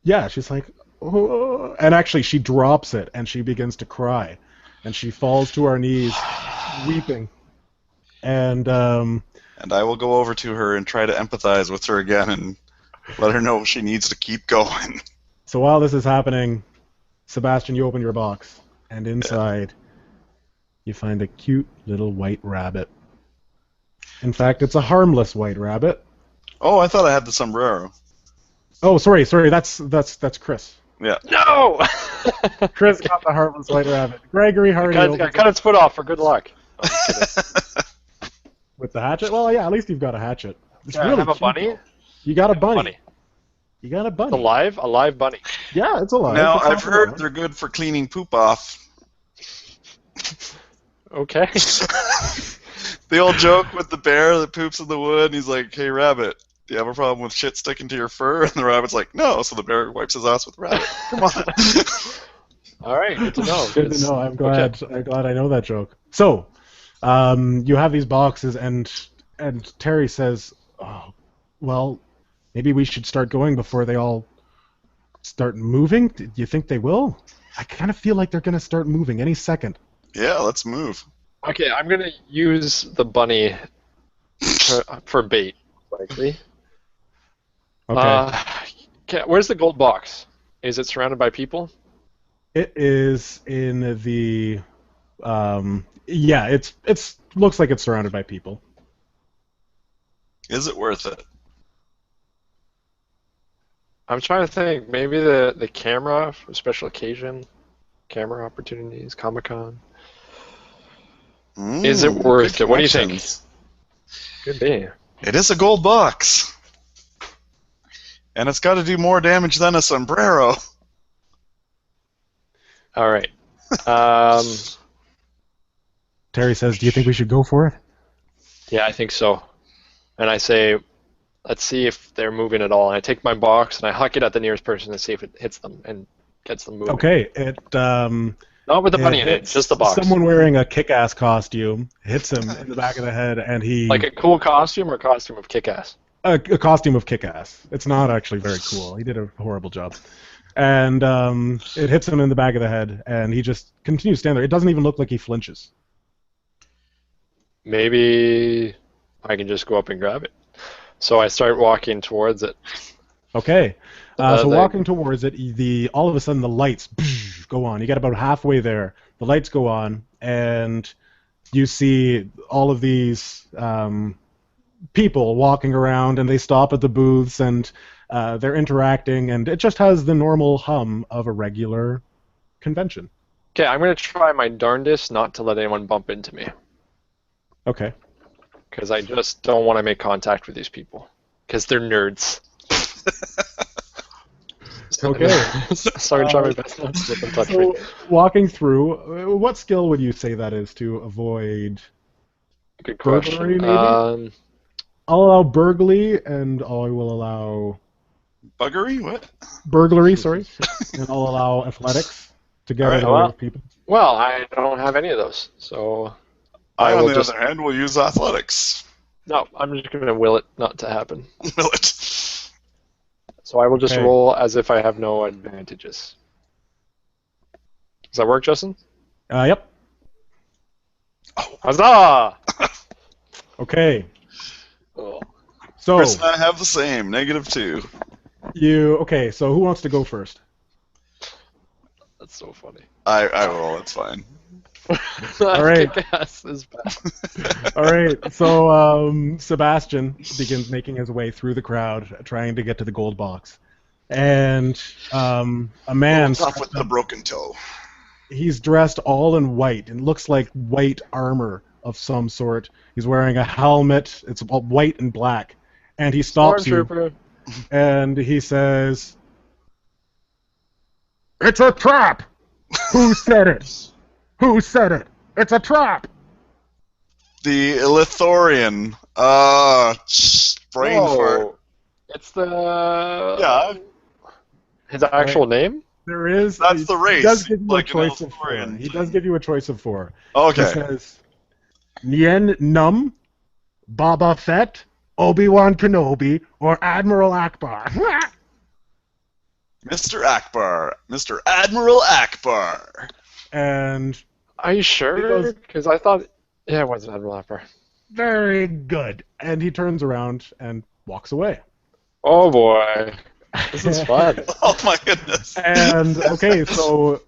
yeah, she's like, oh. And actually, she drops it, and she begins to cry. And she falls to her knees, weeping. And I will go over to her and try to empathize with her again and let her know she needs to keep going. So while this is happening, Sebastian, you open your box, and inside you find a cute little white rabbit. In fact, it's a harmless white rabbit. Oh, I thought I had the sombrero. Oh, sorry, that's Chris. Yeah. No! Chris got the harmless white rabbit. Gregory Hardy cut its foot off for good luck. Oh, I'm kidding. with the hatchet. Well, yeah, at least you've got a hatchet. It's I really have a cute. bunny? You got a bunny. You got a bunny. Alive? A live bunny. Yeah, it's alive. Now, It's I've not heard alive. they're good for cleaning poop off. Okay. The old joke with the bear that poops in the wood, and he's like, hey, rabbit, do you have a problem with shit sticking to your fur? And the rabbit's like, no. So the bear wipes his ass with the rabbit. Come on. All right, good to know. Good to know. I'm glad. Okay. I'm glad I know that joke. So, you have these boxes, and Terry says, "Oh, well, maybe we should start going before they all start moving. Do you think they will? I kind of feel like they're going to start moving any second." Yeah, let's move. Okay, I'm going to use the bunny for bait, likely. Okay. Where's the gold box? Is it surrounded by people? It is in the. Yeah, it's looks like it's surrounded by people. Is it worth it? I'm trying to think. Maybe the camera for special occasion, camera opportunities, Comic-Con. Is it worth it? What do you think? Could be. It is a gold box. And it's got to do more damage than a sombrero. All right. Terry says, "Do you think we should go for it?" Yeah, I think so. And I say, let's see if they're moving at all. And I take my box and I huck it at the nearest person to see if it hits them and gets them moving. Okay, it. Not with the bunny in it, just the box. Someone wearing a kick-ass costume hits him in the back of the head, and he... Like a cool costume or a costume of kick-ass? A costume of kick-ass. It's not actually very cool. He did a horrible job. And it hits him in the back of the head, and he just continues to stand there. It doesn't even look like he flinches. Maybe I can just go up and grab it. So I start walking towards it. Okay. So walking towards it, all of a sudden the lights go on. You get about halfway there. The lights go on, and you see all of these people walking around, and they stop at the booths, and they're interacting, and it just has the normal hum of a regular convention. Okay, I'm going to try my darndest not to let anyone bump into me. Okay. Because I just don't want to make contact with these people. Because they're nerds. Okay. So I'm going to try my best not to let them touch me. Walking through, what skill would you say that is to avoid Good question. burglary, maybe? I'll allow burglary, and I will allow... Buggery? What? Burglary, sorry. And I'll allow athletics to get Alright, in the way of people. Well, I don't have any of those, so... I, on will the just... other hand, will use athletics. No, I'm just going to will it not to happen. Will it? So I will just Okay. roll as if I have no advantages. Does that work, Justin? Yep. Huzzah! Okay. Oh. So, Chris and I have the same, -2. okay, so who wants to go first? That's so funny. I will. It's fine. All right. Kick-ass is bad. All right, so Sebastian begins making his way through the crowd, trying to get to the gold box, and a man. Tough with the broken toe. He's dressed all in white and looks like white armor of some sort. He's wearing a helmet. It's all white and black, and he stops you, Stormtrooper. and he says, "It's a trap! Who said it? Who said it? It's a trap!" The Elithorian. Brain fart. It's the... Yeah, His actual name? There is. That's the race, He does give you like a an choice of four. Elithorian. He does give you a choice of four. okay. He says, Nien Num, Boba Fett, Obi-Wan Kenobi, or Admiral Akbar. Mr. Akbar. Mr. Admiral Akbar. And Are you sure? Because- Because I thought... Yeah, it was Admiral Akbar. very good. And he turns around and walks away. Oh boy. This is fun. Oh my goodness. And okay, so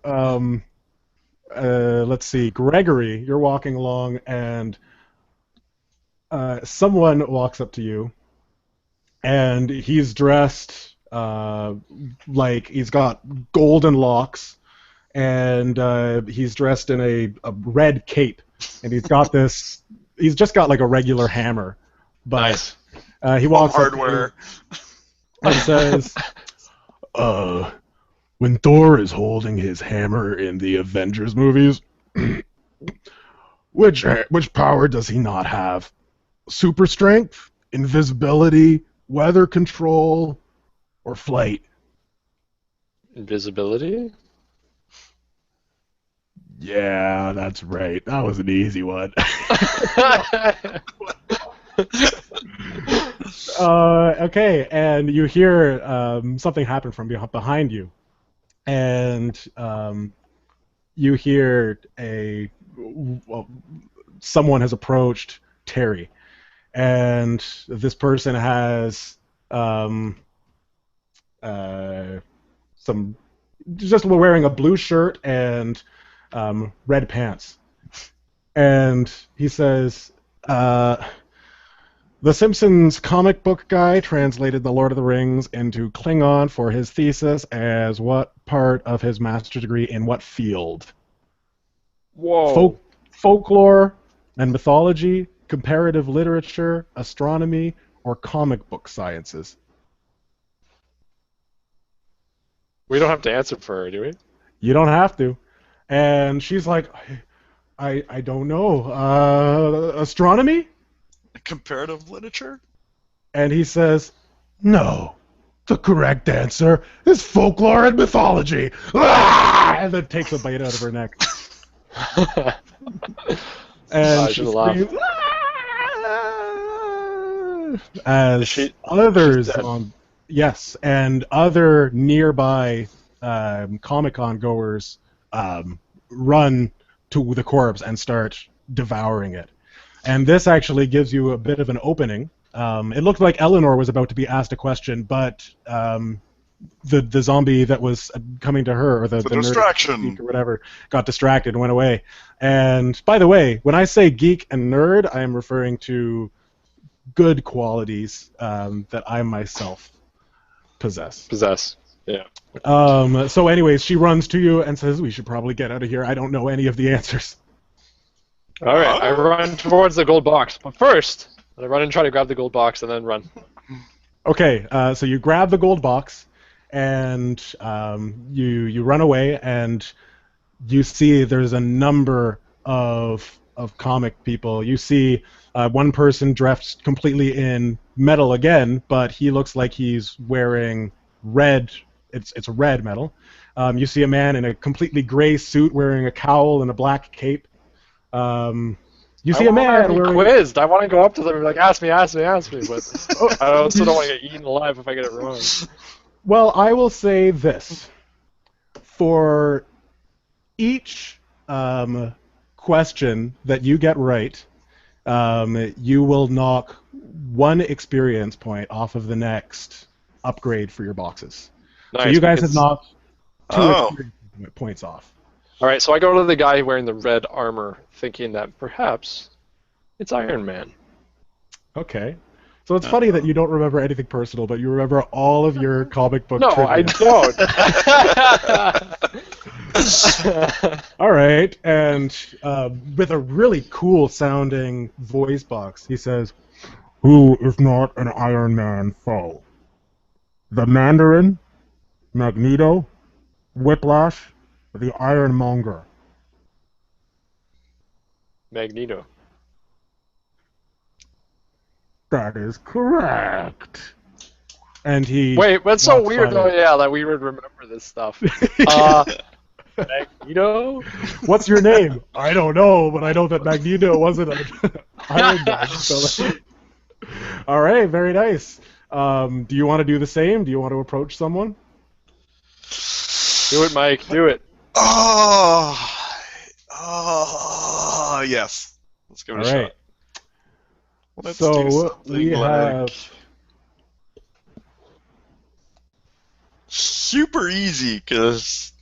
let's see, Gregory, you're walking along, and someone walks up to you, and he's dressed like he's got golden locks, and he's dressed in a red cape, and he's got this. He's just got like a regular hammer, but Nice. he walks up to you Hardware. and says, when Thor is holding his hammer in the Avengers movies, which power does he not have? Super strength, invisibility, weather control, or flight? Invisibility? Yeah, that's right. That was an easy one. Okay, and you hear something happen from behind you, and you hear someone has approached Terry, and this person has some just wearing a blue shirt and red pants, and he says, "The Simpsons comic book guy translated The Lord of the Rings into Klingon for his thesis as what part of his master's degree in what field? Whoa. Folklore and mythology, comparative literature, astronomy, or comic book sciences?" We don't have to answer for her, do we? You don't have to. And she's like, I don't know. Astronomy? Comparative literature? And he says, "No. The correct answer is folklore and mythology." Ah! And then takes a bite out of her neck. And she should've laughed. screams, "Ah!" As she's others dead. yes, and other nearby Comic-Con goers run to the corpse and start devouring it. And this actually gives you a bit of an opening. It looked like Eleanor was about to be asked a question, but the zombie that was coming to her, or the nerd distraction. geek or whatever, got distracted and went away. And by the way, when I say geek and nerd, I am referring to good qualities that I myself possess. Yeah. So anyways, she runs to you and says, "We should probably get out of here. I don't know any of the answers." All right, I run towards the gold box. But first, I run and try to grab the gold box and then run. Okay, so you grab the gold box, and you run away, and you see there's a number of comic people. You see one person dressed completely in metal again, but he looks like he's wearing red. It's red metal. You see a man in a completely gray suit wearing a cowl and a black cape. You see a man wearing... quizzed. I want to go up to them and be like, ask me, but I also don't want to get eaten alive if I get it wrong. Well, I will say this. For each question that you get right, you will knock 1 experience point off of the next upgrade for your boxes. Nice, So you guys because- have knocked 2 experience points off. All right, so I go to the guy wearing the red armor, thinking that perhaps it's Iron Man. Okay. So it's funny that you don't remember anything personal, but you remember all of your comic book trivia. I don't. All right, and with a really cool sounding voice box, he says, "Who is not an Iron Man foe? The Mandarin, Magneto, Whiplash, the Ironmonger?" Magneto. That is correct. And he... Wait, that's so weird, though. yeah, that we would remember this stuff. Magneto? What's your name? I don't know, but I know that Magneto wasn't an Iron Man. All right, very nice. Do you want to do the same? Do you want to approach someone? Do it, Mike. Do it. Yes. Let's give it a All right. shot. Let's do So something we have... super easy, because...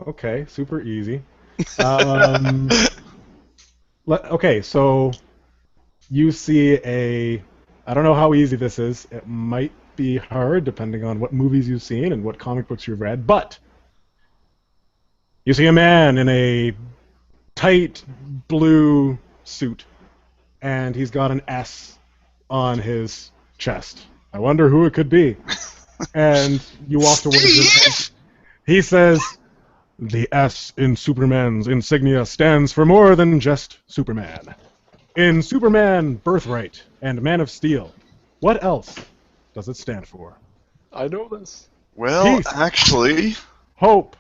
Okay, super easy. Okay, so you see a... I don't know how easy this is. It might be hard, depending on what movies you've seen and what comic books you've read, but you see a man in a tight blue suit, and he's got an S on his chest. I wonder who it could be. And you walk towards him. He says, "The S in Superman's insignia stands for more than just Superman. In Superman, Birthright, and Man of Steel, what else does it stand for?" I know this. Well, Peace. actually... Hope,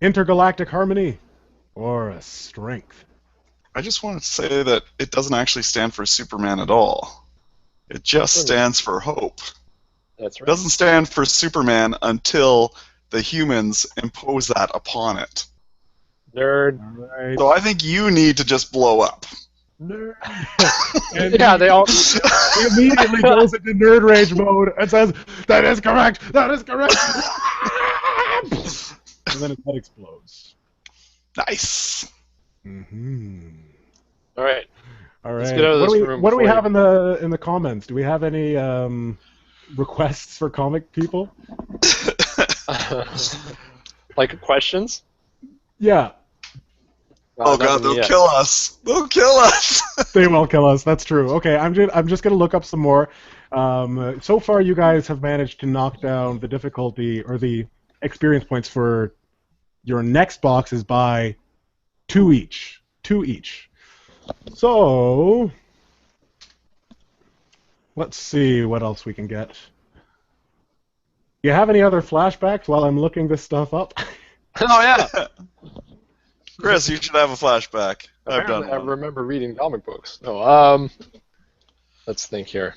intergalactic harmony, or strength? I just want to say that it doesn't actually stand for Superman at all. It just stands for hope. That's right. It doesn't stand for Superman until the humans impose that upon it. Nerd. All right. So I think you need to just blow up. Nerd. And Yeah, they all... he immediately goes into nerd rage mode and says, "That is correct! That is correct!" And then his head explodes. Nice. Mm-hmm. All right. All Let's right. get out of this room What do we before have in the comments? Do we have any requests for comic people? Like questions? Yeah, Oh god, nothing they'll yet. kill us. They'll kill us. they will kill us. That's true. Okay, I'm just gonna look up some more. So far, you guys have managed to knock down the difficulty or the experience points for your next boxes by 2 each. 2 each. So let's see what else we can get. You have any other flashbacks while I'm looking this stuff up? Oh, yeah. Chris, you should have a flashback. I've Apparently, done I one. remember reading comic books. No, let's think here.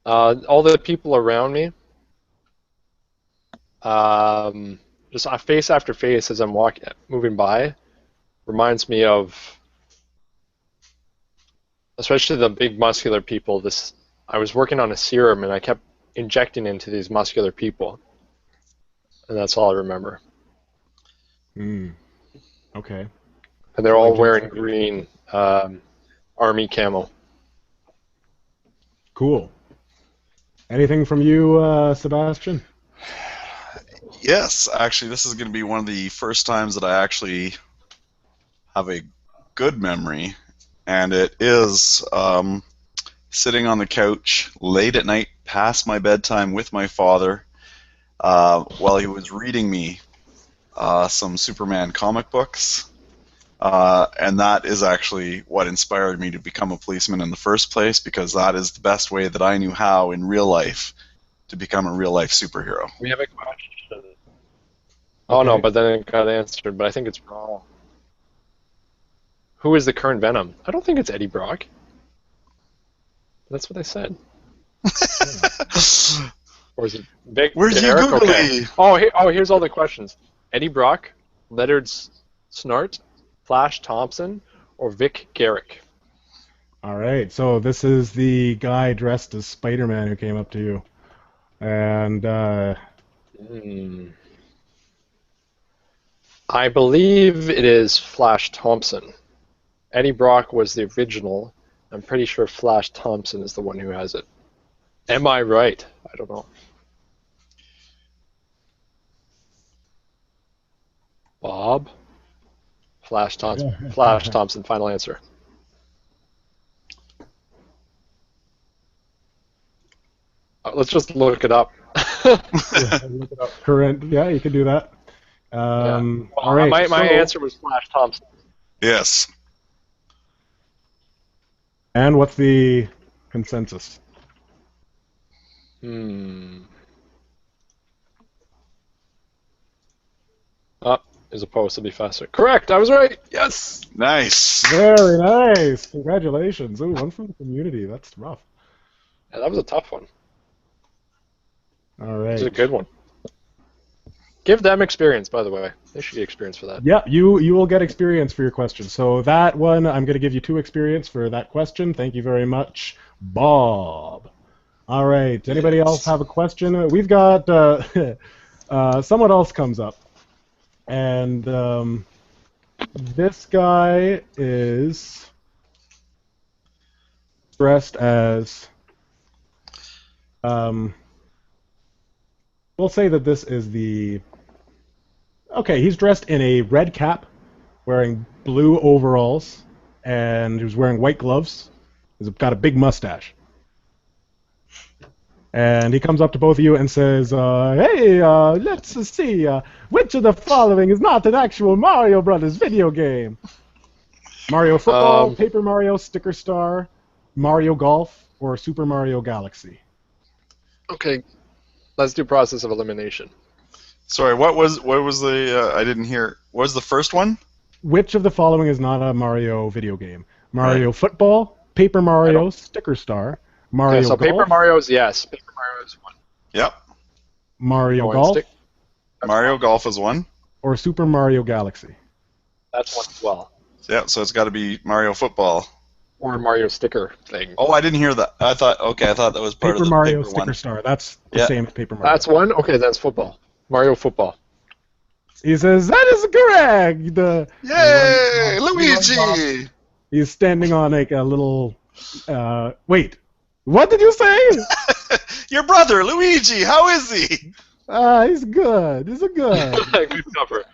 All the people around me, just face after face as I'm moving by, reminds me of, especially the big muscular people. I was working on a serum and I kept injecting into these muscular people, and that's all I remember. Okay. And they're all wearing green army camo. Cool. Anything from you, Sebastian? Yes, actually, this is going to be one of the first times that I actually have a good memory, and it is sitting on the couch late at night past my bedtime with my father while he was reading me some Superman comic books, and that is actually what inspired me to become a policeman in the first place, because that is the best way that I knew how in real life to become a real-life superhero. We have a question. Oh, no, but then it got answered, but I think it's wrong. Who is the current Venom? I don't think it's Eddie Brock. That's what I said. Or is it Vic? Where'd you Derek? Google Okay. me? Oh, here's all the questions. Eddie Brock, Leonard Snart, Flash Thompson, or Vic Garrick? All right, so this is the guy dressed as Spider-Man who came up to you. And I believe it is Flash Thompson. Eddie Brock was the original. I'm pretty sure Flash Thompson is the one who has it. Am I right? I don't know. Bob? Flash Thompson. Flash Thompson, final answer. Let's just look it up. look it up. Current, yeah, you can do that. Yeah. Well, all right. My answer was Flash Thompson. Yes. And what's the consensus? Up is opposed to be faster. Correct. I was right. Yes. Nice. Very nice. Congratulations. Ooh, one from the community. That's rough. Yeah, that was a tough one. All right. It was a good one. Give them experience, by the way. They should get experience for that. Yeah, you will get experience for your question. So that one, I'm going to give you 2 experience for that question. Thank you very much, Bob. All right. Anybody else have a question? We've got someone else comes up, and this guy is dressed as. We'll say that this is the. Okay, he's dressed in a red cap, wearing blue overalls, and he's wearing white gloves. He's got a big mustache. And he comes up to both of you and says, hey, let's see, which of the following is not an actual Mario Brothers video game? Mario Football, Paper Mario, Sticker Star, Mario Golf, or Super Mario Galaxy? Okay, let's do process of elimination. Sorry, what was the? I didn't hear. What was the first one? Which of the following is not a Mario video game? Mario Football, Paper Mario, Sticker Star, Mario so Golf. Paper Mario's yes. Paper Mario's one. Yep. Mario Golf. Mario Golf is one. Or Super Mario Galaxy. That's one as well. Yeah, so it's got to be Mario Football. Or Mario sticker thing. Oh, I didn't hear that. I thought that was part Paper of the Mario Paper Sticker one. Star. That's the same as Paper Mario. That's one? Okay, that's football. Mario Football. He says, that is correct! Yay! Luigi! He's standing on like a little... wait. What did you say? Your brother, Luigi, how is he? He's good. He's a good. Good cover.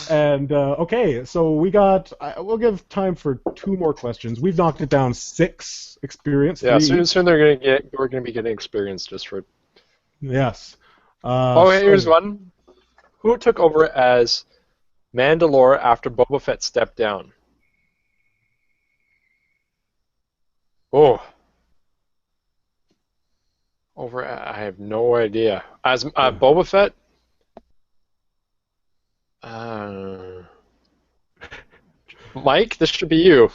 And, okay, so we got... we'll give time for 2 more questions. We've knocked it down 6 experience. Yeah, soon we're gonna be getting experience just for... Yes. Here's one. Who took over as Mandalore after Boba Fett stepped down? Oh. I have no idea. As Boba Fett? Mike, this should be you.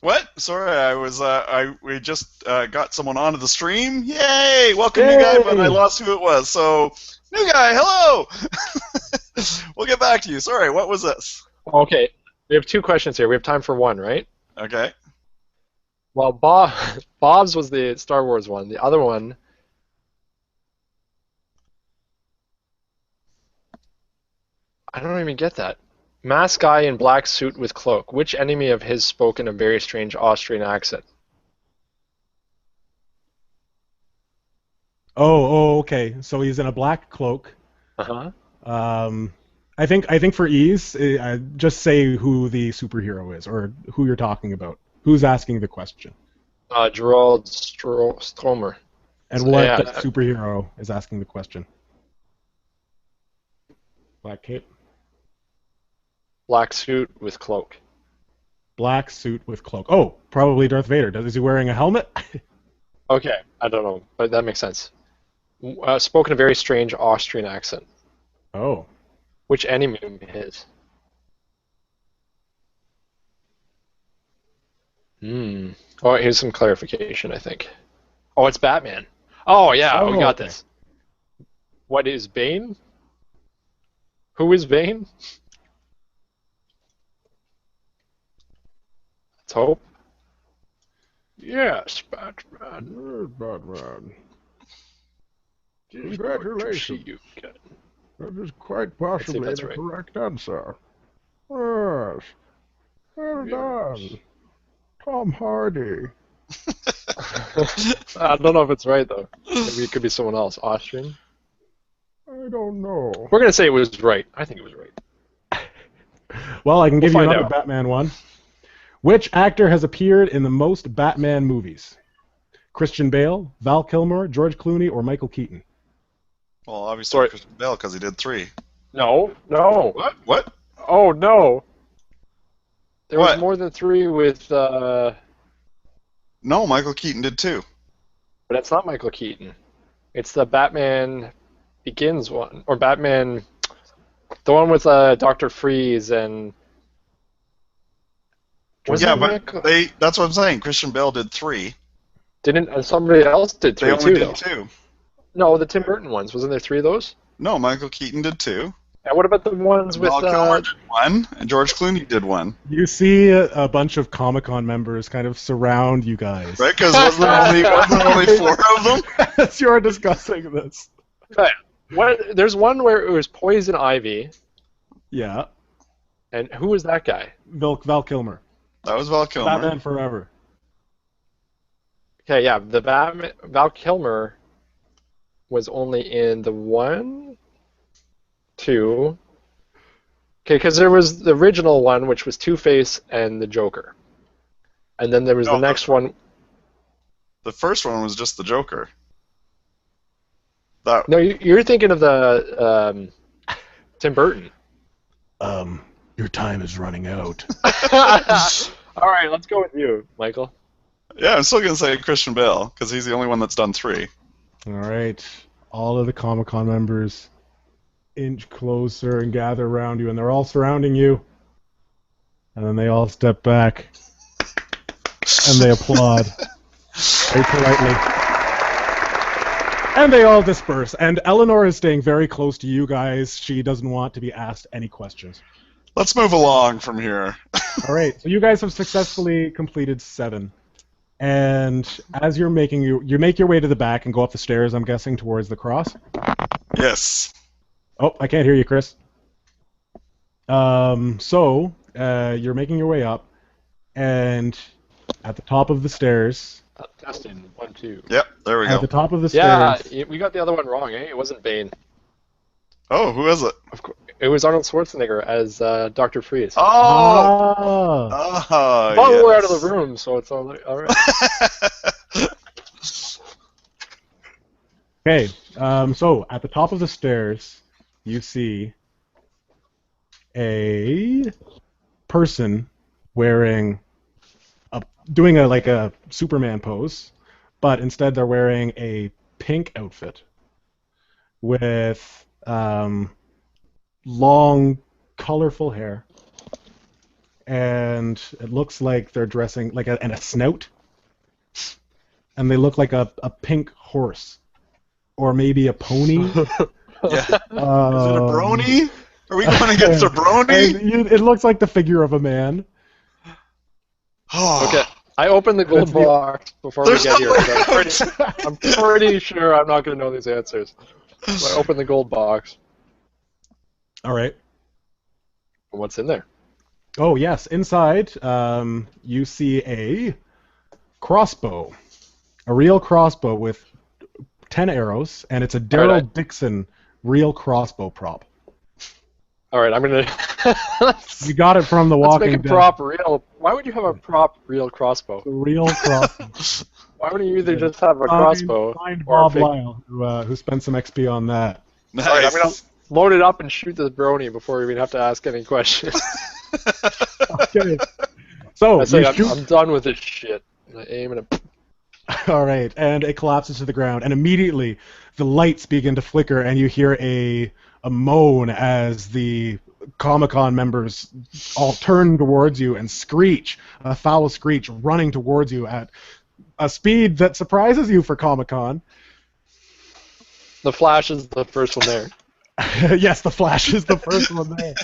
What? Sorry, we just got someone onto the stream. Yay! Welcome, new guy, but I lost who it was. So, new guy, hello! We'll get back to you. Sorry, what was this? Okay, we have 2 questions here. We have time for 1, right? Okay. Well, Bob's was the Star Wars one. The other one... I don't even get that. Masked guy in black suit with cloak. Which enemy of his spoke in a very strange Austrian accent? Oh, okay. So he's in a black cloak. Uh-huh. I think for ease, just say who the superhero is or who you're talking about. Who's asking the question? Gerald Stromer. And what superhero is asking the question? Black cape. Black suit with cloak. Black suit with cloak. Oh, probably Darth Vader. Is he wearing a helmet? Okay, I don't know, but that makes sense. Spoke in a very strange Austrian accent. Oh. Which enemy of his? Oh, here's some clarification, I think. Oh, it's Batman. Oh, yeah, we got this. What is Bane? Who is Bane? Let's hope. Yes, Batman. Batman. Congratulations. You got- That is quite see if possibly that's the right. correct answer. Yes. Well done. Tom Hardy. I don't know if it's right though. Maybe it could be someone else. Austrian. I don't know. We're gonna say it was right. I think it was right. Well, I can give you find another out. Batman one. Which actor has appeared in the most Batman movies? Christian Bale, Val Kilmer, George Clooney, or Michael Keaton? Well, obviously Sorry. Christian Bale because he did 3. No. What? What? Oh no. There What? was more than 3 with. No, Michael Keaton did 2. But it's not Michael Keaton. It's the Batman Begins one, or Batman, the one with Dr. Freeze and. Yeah, Wasn't but Michael- that's what I'm saying. Christian Bale did 3. Didn't somebody else did 3 They only too? did Though? 2. No, the Tim Burton ones. Wasn't there 3 of those? No, Michael Keaton did 2. And what about the ones with? Val Kilmer did 1, and George Clooney did 1. You see a bunch of Comic-Con members kind of surround you guys Right? Because wasn't there only 4 of them? as you're discussing this. There's one where it was Poison Ivy, Yeah, and who was that guy? Val Kilmer. That was Val Kilmer. Batman Forever. Okay, yeah, the Batman, Val Kilmer was only in the 1, 2. Okay, because there was the original one, which was Two-Face and the Joker, and then there was No, the next one. The first one was just the Joker. That No, you're thinking of the Tim Burton. Your time is running out. All right, let's go with you, Michael. Yeah, I'm still gonna say Christian Bale because he's the only one that's done 3. All right, all of the Comic-Con members inch closer and gather around you, and they're all surrounding you. And then they all step back, and they applaud very politely. And they all disperse. And Eleanor is staying very close to you guys. She doesn't want to be asked any questions. Let's move along from here. All right, so you guys have successfully completed 7. And as you're making you make your way to the back and go up the stairs, I'm guessing, towards the cross. Yes. Oh, I can't hear you, Chris. So you're making your way up, and at the top of the stairs, Testing 1, 2. Yep. There we at go. the top of the Yeah, stairs, we got the other one wrong, eh? It wasn't Bane. Oh, who is it? Of course, it was Arnold Schwarzenegger as Dr. Freeze. Oh. Ah, Oh. But Yes. we're out of the room, so it's all right. okay. So at the top of the stairs, you see a person wearing doing a Superman pose, but instead they're wearing a pink outfit with long, colorful hair, and it looks like they're dressing and a snout, and they look like a pink horse, or maybe a pony. Yeah. Is it a brony? Are we going against a brony? And it looks like the figure of a man. Oh. Okay, I opened the gold That's the- box before we There's get here. no So I'm pretty sure I'm not going to know these answers. So I opened the gold box. All right. What's in there? Oh yes, inside you see a crossbow, a real crossbow with 10 arrows, and it's a Daryl Alright, Dixon real crossbow prop. All right, I'm going to... You got it from The Let's Walking make a Dead. prop real. Why would you have a prop real crossbow? The real crossbow. Why wouldn't you either just have a crossbow Find or a Bob fake... Lyle, who spent some XP on that. Nice. All right, I'm going to load it up and shoot the brony before we even have to ask any questions. Okay. So I say you I'm shoot. done with this shit. And I aim and All right, and it collapses to the ground, and immediately the lights begin to flicker, and you hear a moan as the Comic-Con members all turn towards you and screech, a foul screech, running towards you at a speed that surprises you for Comic-Con. the Flash is the first one there. Yes, the Flash is the first one there.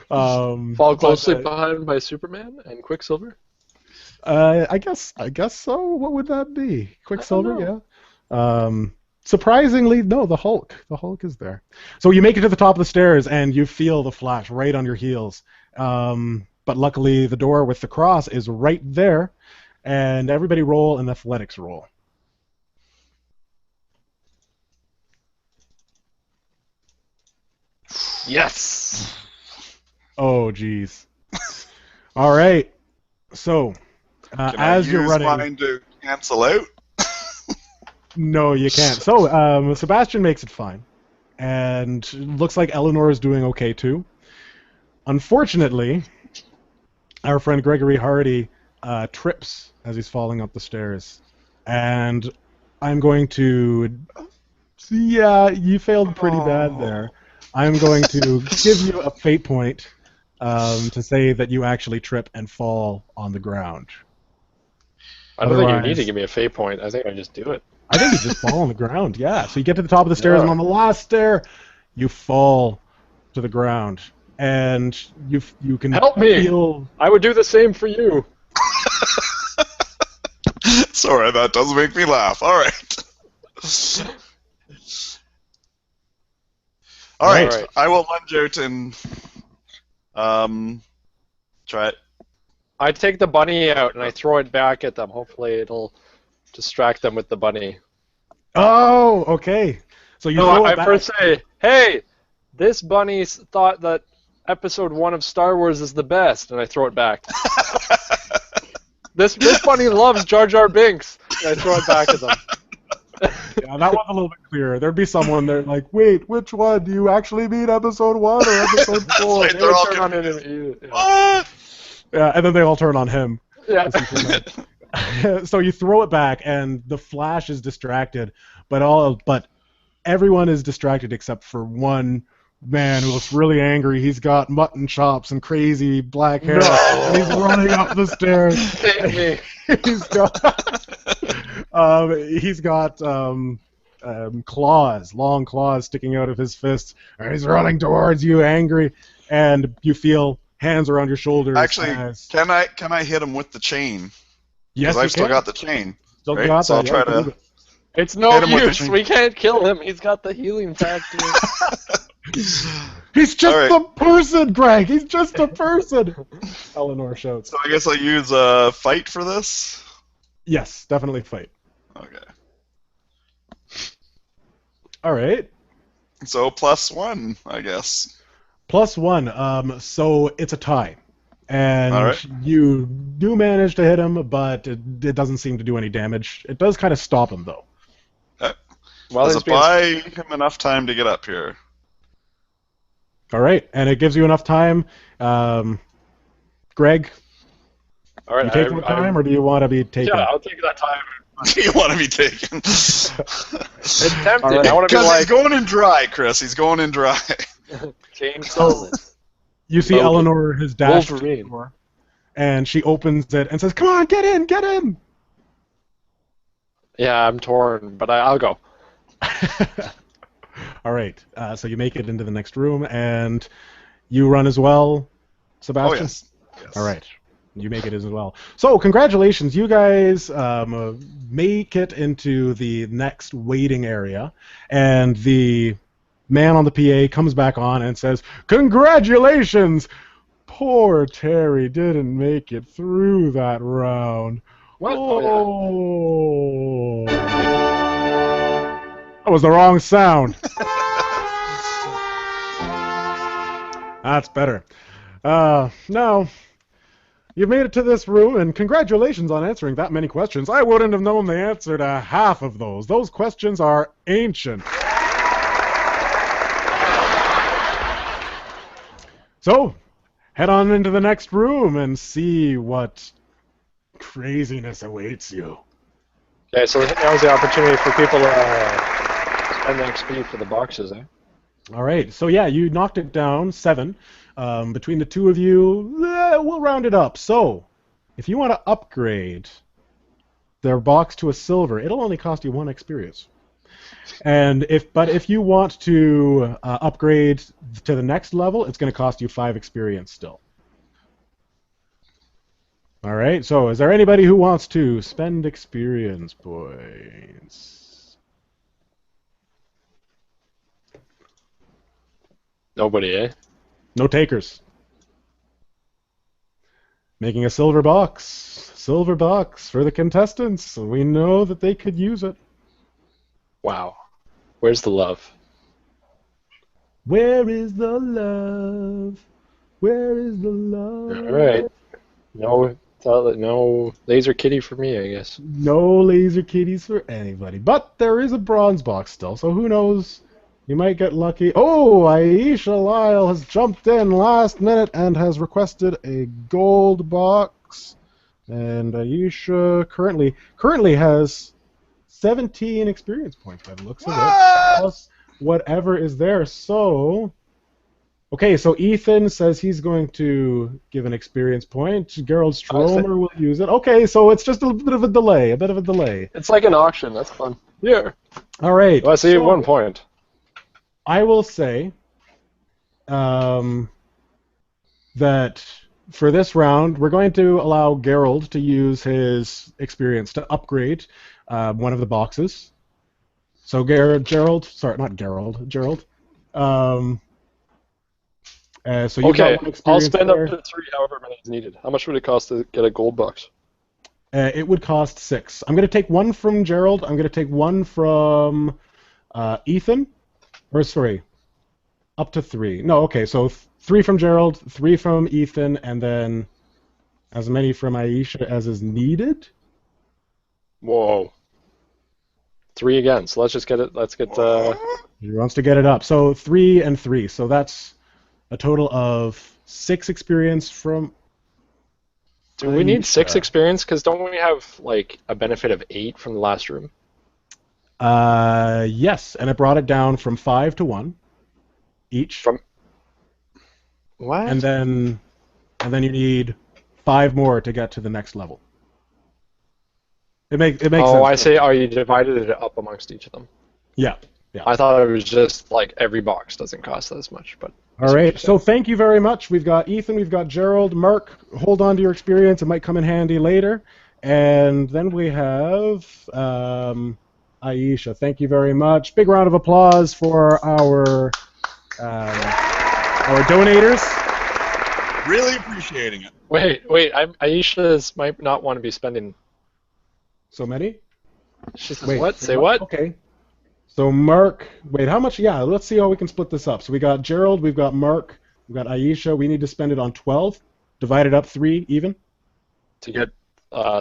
Fall closely but, behind by Superman and Quicksilver. I guess so. What would that be? Quicksilver, know. yeah. Surprisingly, no, the Hulk. The Hulk is there. So you make it to the top of the stairs, and you feel the flash right on your heels. But luckily, the door with the cross is right there, and everybody roll an athletics roll. Yes. Oh, geez. All right. So, Can as I you're use running, mine to cancel out? no, you can't. So, Sebastian makes it fine, and looks like Eleanor is doing okay too. Unfortunately, our friend Gregory Hardy trips as he's falling up the stairs, and I'm going to. Yeah, you failed pretty bad there. I'm going to give you a fate point to say that you actually trip and fall on the ground. I don't think you need Otherwise- to give me a fate point. I think I just do it. I think you just fall on the ground, yeah. So you get to the top of the stairs, Yeah. and on the last stair, you fall to the ground. And you can Help me! feel... I would do the same for you. Sorry, that does make me laugh. All right. All right. Alright. I will lunge out and try it. I take the bunny out and I throw it back at them. Hopefully it'll distract them with the bunny. Oh, okay. So you No, throw I it back. first say, hey, this bunny thought that episode 1 of Star Wars is the best, and I throw it back. This bunny loves Jar Jar Binks, and I throw it back at them. Yeah, that one's a little bit clearer. There'd be someone there like, wait, which one? Do you actually mean episode 1 or episode 4? Right, They they're would all turn on confused. him. Yeah. What? Yeah, and then they all turn on him. Yeah. So you throw it back, and the Flash is distracted, but everyone is distracted except for one man who looks really angry. He's got mutton chops and crazy black hair, No. and he's running up the stairs. Take me. He's got claws, long claws sticking out of his fists, and he's running towards you, angry, and you feel hands around your shoulders. Actually, as- can I hit him with the chain? yes, Because you I've still can. got the chain. Still right? got So I'll that, try yeah, you can to- do it. It's no Hit him with the use. chain. We can't kill him. He's got the healing factor. He's just All right. a person, Greg. He's just a person. Eleanor shouts. So I guess I'll use a fight for this. Yes, definitely fight. Okay. All right. So +1, I guess. +1. So it's a tie. And All right. you do manage to hit him, but it doesn't seem to do any damage. It does kind of stop him, though. While Does he's it being buy him enough time to get up here? All right. And it gives you enough time. Greg, all right, you take the time, or do you want to be taken? yeah, I'll take that time. Do you want to be taken? It's tempting. All right. I want to be Because like he's going in dry, Chris. He's going in dry. James So- Holland. You see Logan. Eleanor has dashed to the Wolverine. door, and she opens it and says, "Come on, get in, get in." Yeah, I'm torn, but I'll go. All right. So you make it into the next room, and you run as well, Oh, Sebastian? yes. Yes. All right. You make it as well. So congratulations. You guys make it into the next waiting area, and the man on the PA comes back on and says, "Congratulations! Poor Terry didn't make it through that round. What? Oh, that was the wrong sound. That's better. Now, you've made it to this room, and congratulations on answering that many questions. I wouldn't have known the answer to half of those. Those questions are ancient. So, head on into the next room and see what craziness awaits you. Okay, so now's the opportunity for people to spend XP for the boxes, eh? All right, so yeah, you knocked it down 7. Between the two of you, we'll round it up. So, if you want to upgrade their box to a silver, it'll only cost you 1 experience. And if you want to upgrade to the next level, it's going to cost you 5 experience still. All right, so is there anybody who wants to spend experience points? Nobody, eh? No takers. Making a silver box. Silver box for the contestants. We know that they could use it. Wow. Where's the love? Where is the love? Where is the love? All right. No laser kitty for me, I guess. No laser kitties for anybody. But there is a bronze box still, so who knows? You might get lucky. Oh, Aisha Lyle has jumped in last minute and has requested a gold box. And Aisha currently has 17 experience points by the looks of it. Plus whatever is there. So, okay, so Ethan says he's going to give an experience point. Gerald Stromer will use it. Okay, so it's just a bit of a delay. It's like an auction. That's fun. Yeah. All right. Well, I see 1 point. I will say that for this round, we're going to allow Gerald to use his experience to upgrade one of the boxes. So Gerald. So you've Okay, got one experience I'll spend there. up to 3 however many is needed. How much would it cost to get a gold box? It would cost 6. I'm going to take one from Gerald. I'm going to take one from Ethan. Or sorry, up to 3. No, okay, so 3 from Gerald, 3 from Ethan, and then as many from Aisha as is needed. Whoa. 3 again. So let's just get it. Let's get. He wants to get it up. So 3 and 3. So that's a total of 6 experience from. Do we need 6 experience? Because don't we have like a benefit of 8 from the last room? Yes, and it brought it down from 5 to 1 each. From what? And then you need 5 more to get to the next level. It makes sense. Oh, I see. Oh, you divided it up amongst each of them. Yeah. I thought it was just like every box doesn't cost as much, but. All right. So thank you very much. We've got Ethan. We've got Gerald. Mark, hold on to your experience. It might come in handy later. And then we have Aisha. Thank you very much. Big round of applause for our donators. Really appreciating it. Wait. Aisha might not want to be spending. So many? She says what? Say what? Okay. So Mark, wait, how much? Yeah, let's see how we can split this up. So we got Gerald, we've got Mark, we've got Aisha. We need to spend it on 12. Divide it up 3 even. To get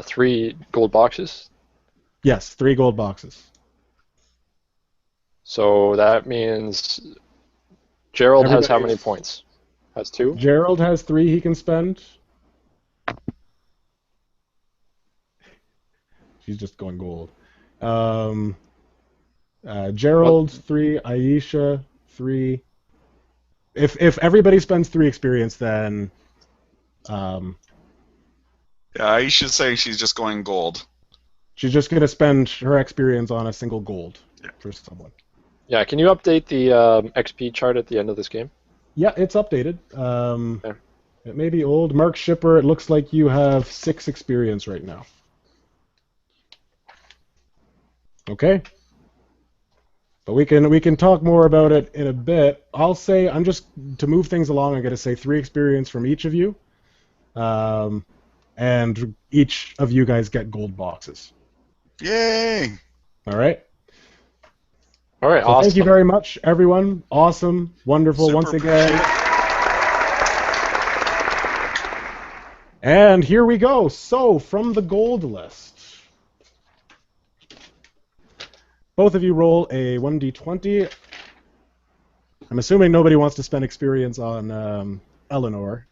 3 gold boxes? Yes, 3 gold boxes. So that means Gerald has how many points? Has 2? Gerald has 3 he can spend. She's just going gold. Gerald 3, Aisha 3. If everybody spends 3 experience, then Yeah, Aisha's saying she's just going gold. she's just gonna spend her experience on a single gold for someone. Yeah, can you update the XP chart at the end of this game? Yeah, it's updated. It may be old. Mark Shipper, it looks like you have 6 experience right now. Okay. But we can talk more about it in a bit. I'll say, to move things along, I'm going to say 3 experience from each of you. And each of you guys get gold boxes. Yay! All right? All right, So awesome. thank you very much, everyone. Awesome. Wonderful Super once again. And here we go. So, from the gold list. Both of you roll a 1d20. I'm assuming nobody wants to spend experience on Eleanor.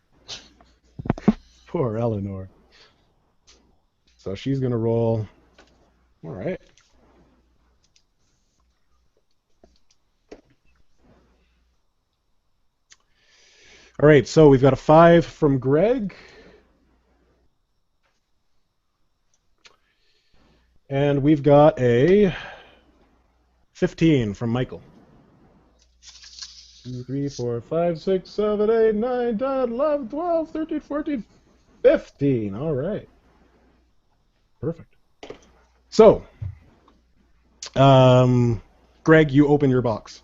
Poor Eleanor. So she's going to roll. All right. All right, so we've got a 5 from Greg. And we've got a 15 from Mycl. 2, 3, 4, 5, 6, 7, 8, 9, 10, 11, 12, 13, 14, 15. All right. Perfect. So, Greg, you open your box.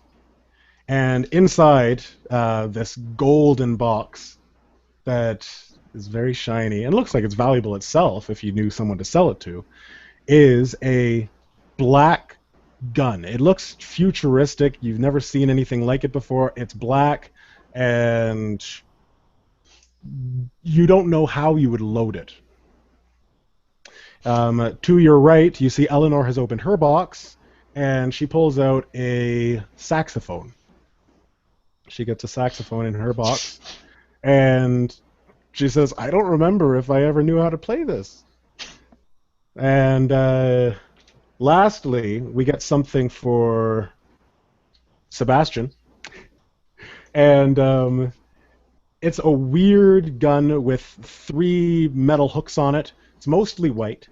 And inside this golden box that is very shiny and looks like it's valuable itself if you knew someone to sell it to, is a black gun. It looks futuristic. You've never seen anything like it before. It's black, and you don't know how you would load it. To your right, you see Eleanor has opened her box, and she pulls out a saxophone. She gets a saxophone in her box, and she says, "I don't remember if I ever knew how to play this." And lastly, we get something for Sebastian, and it's a weird gun with 3 metal hooks on it. It's mostly white.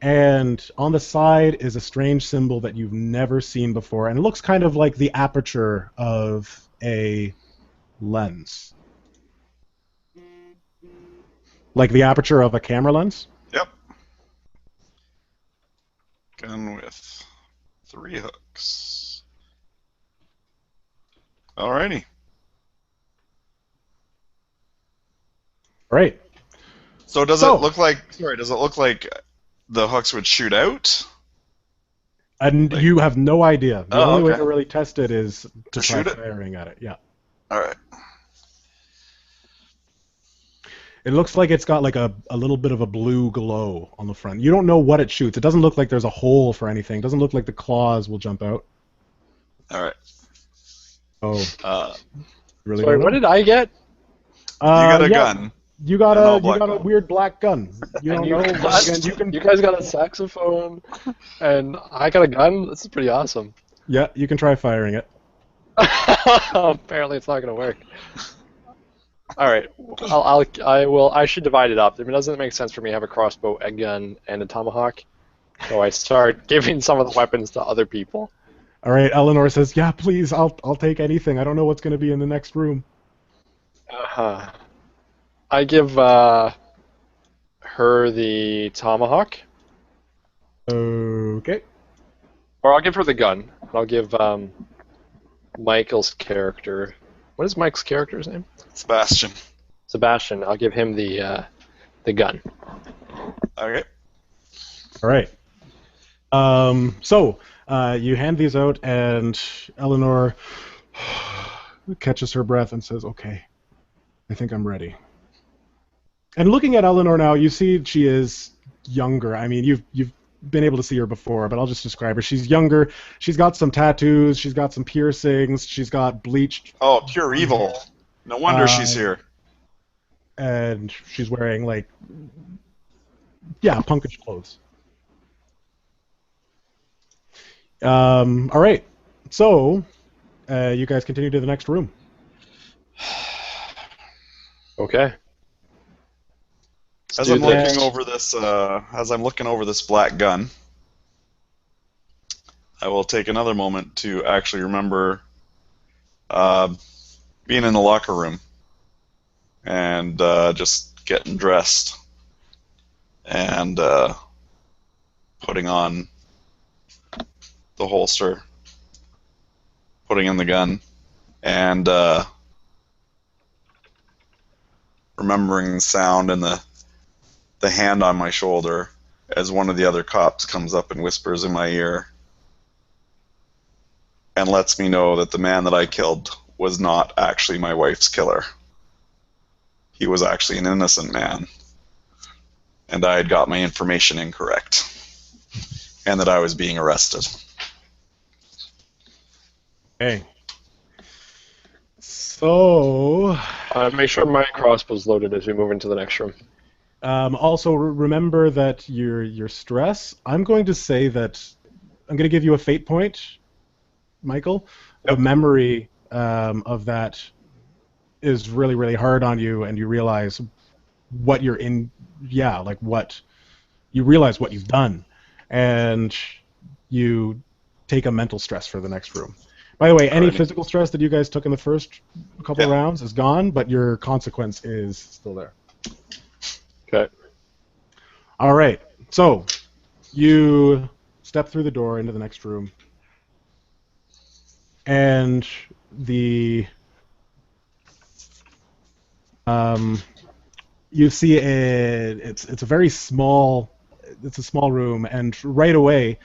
And on the side is a strange symbol that you've never seen before, and it looks kind of like the aperture of a lens. Like the aperture of a camera lens? Yep. Gun with 3 hooks. Alrighty. Right. So does it look like? Sorry, does it look like the hooks would shoot out? And you have no idea. The only way okay. to really test it is to try shoot it? firing at it. Yeah. All right. It looks like it's got like a little bit of a blue glow on the front. You don't know what it shoots. It doesn't look like there's a hole for anything. It doesn't look like the claws will jump out. All right. Oh. Really? Sorry, what did I get? You got a gun. You got black a gun. weird black gun. You don't know. You guys got a saxophone, and I got a gun. This is pretty awesome. Yeah, you can try firing it. Apparently, it's not going to work. All right, I should divide it up. I mean, doesn't it make sense for me to have a crossbow, a gun, and a tomahawk? So I start giving some of the weapons to other people. All right, Eleanor says, "Yeah, please, I'll take anything. I don't know what's going to be in the next room." I give her the tomahawk. Okay. Or I'll give her the gun. I'll give Michael's character. What is Mike's character's name? Sebastian. Sebastian. I'll give him the gun. Okay. All right. So you hand these out, and Eleanor catches her breath and says, "Okay, I think I'm ready." And looking at Eleanor now, you see she is younger. I mean, you've been able to see her before, but I'll just describe her. She's younger. She's got some tattoos. She's got some piercings. She's got bleached. Oh, pure evil. No wonder she's here. And she's wearing, like, punkish clothes. All right. So, you guys continue to the next room. Okay. As I'm looking over this black gun, I will take another moment to actually remember being in the locker room and just getting dressed and putting on the holster, putting in the gun, and remembering the sound and the hand on my shoulder as one of the other cops comes up and whispers in my ear and lets me know that the man that I killed was not actually my wife's killer. He was actually an innocent man, and I had got my information incorrect, and that I was being arrested. Okay. So... make sure my crossbow's loaded as we move into the next room. Also, remember that your stress. I'm going to say that I'm going to give you a fate point, Michael. Yep. The memory of that is really, really hard on you, and you realize what you're in. Yeah, like what you realize what you've done, and you take a mental stress for the next room. By the way, any physical stress that you guys took in the first couple of rounds is gone, but your consequence is still there. Okay. All right. So you step through the door into the next room, and the you see it's a very small room, and right away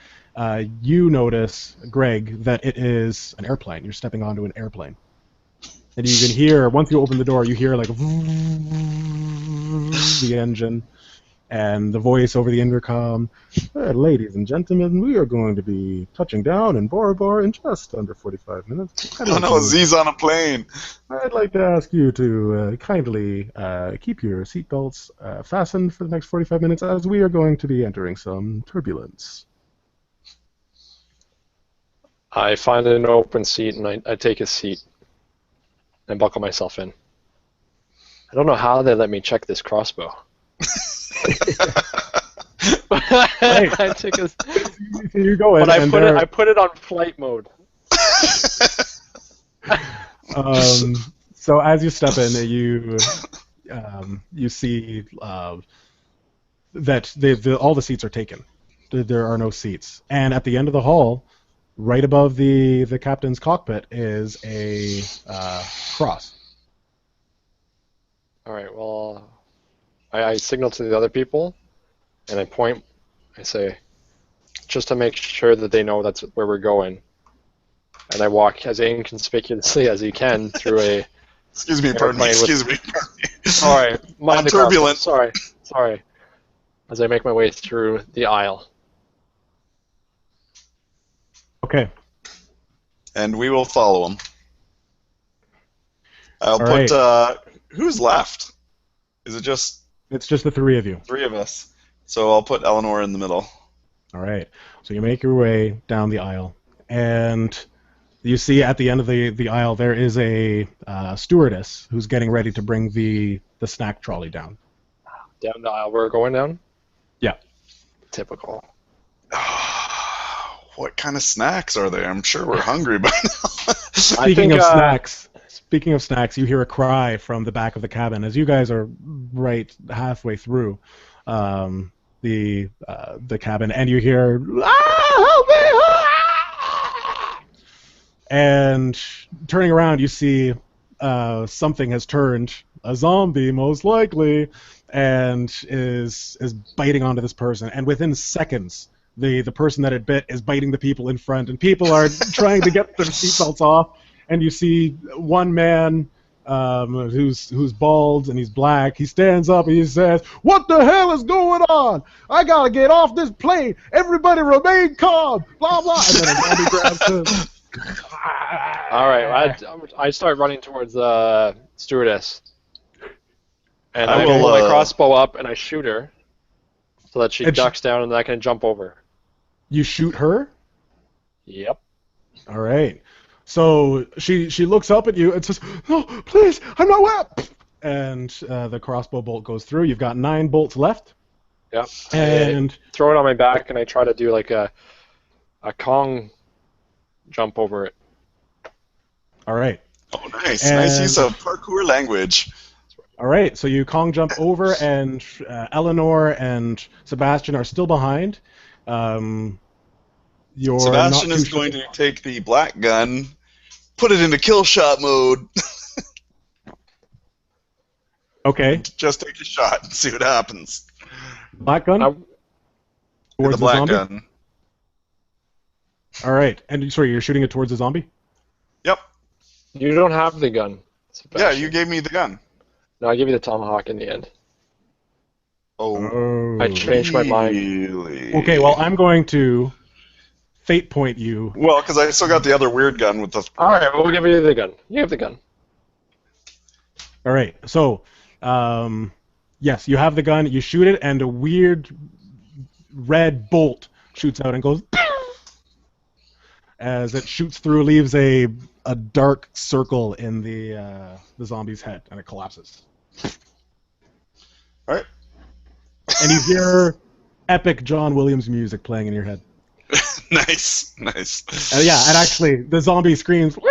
you notice, Greg, that it is an airplane. You're stepping onto an airplane, and you can hear, once you open the door, you hear like the engine. And the voice over the intercom, ladies and gentlemen, we are going to be touching down in Bora Bora in just under 45 minutes. Oh no, Z's on a plane. I'd like to ask you to kindly keep your seatbelts fastened for the next 45 minutes, as we are going to be entering some turbulence. I find an open seat and I take a seat and buckle myself in. I don't know how they let me check this crossbow. I took a, you go in, but I put it on flight mode. So as you step in, you see that all the seats are taken. There are no seats, and at the end of the hall, right above the captain's cockpit, is a cross. All right. Well, I signal to the other people, and I point. I say, just to make sure that they know that's where we're going. And I walk as inconspicuously as you can through a. Excuse me, pardon me. Excuse me. Sorry, I'm turbulent. Sorry. As I make my way through the aisle. Okay. And we will follow him. I'll put. Who's left? Is it just? It's just the three of you. Three of us. So I'll put Eleanor in the middle. All right. So you make your way down the aisle, and you see at the end of the aisle there is a stewardess who's getting ready to bring the snack trolley down. Down the aisle. We're going down? Yeah. Typical. What kind of snacks are there? I'm sure we're hungry by now. Speaking of snacks, you hear a cry from the back of the cabin as you guys are right halfway through the cabin, and you hear, "Help me!" And turning around, you see something has turned, a zombie most likely, and is biting onto this person. And within seconds, the person that it bit is biting the people in front, and people are trying to get their seatbelts off. And you see one man who's bald and he's black. He stands up and he says, "What the hell is going on? I gotta get off this plane. Everybody remain calm." Blah blah. And then a zombie grabs him. All right, I start running towards the stewardess, and I pull my crossbow up and I shoot her, so that she ducks down and I can jump over. You shoot her? Yep. All right. So she looks up at you and says, "No, please, I'm not wet." And the crossbow bolt goes through. You've got 9 bolts left. Yep. And I throw it on my back and I try to do like a Kong jump over it. All right. Oh, nice. Nice use of parkour language. All right. So you Kong jump over, and Eleanor and Sebastian are still behind. Sebastian is going to take the black gun, put it into kill shot mode. Okay. Just take a shot and see what happens. Black gun? Towards the black gun. All right. And sorry, you're shooting it towards the zombie? Yep. You don't have the gun, Sebastian. Yeah, you gave me the gun. No, I gave you the tomahawk in the end. Oh. I changed my mind. Okay, well, I'm going to fate point you. Well, because I still got the other weird gun with the... All right, we'll give you the gun. You have the gun. All right, so, yes, you have the gun. You shoot it, and a weird red bolt shoots out and goes... As it shoots through, leaves a dark circle in the zombie's head, and it collapses. All right. And you hear epic John Williams music playing in your head. Nice. Yeah, and actually, the zombie screams. Kind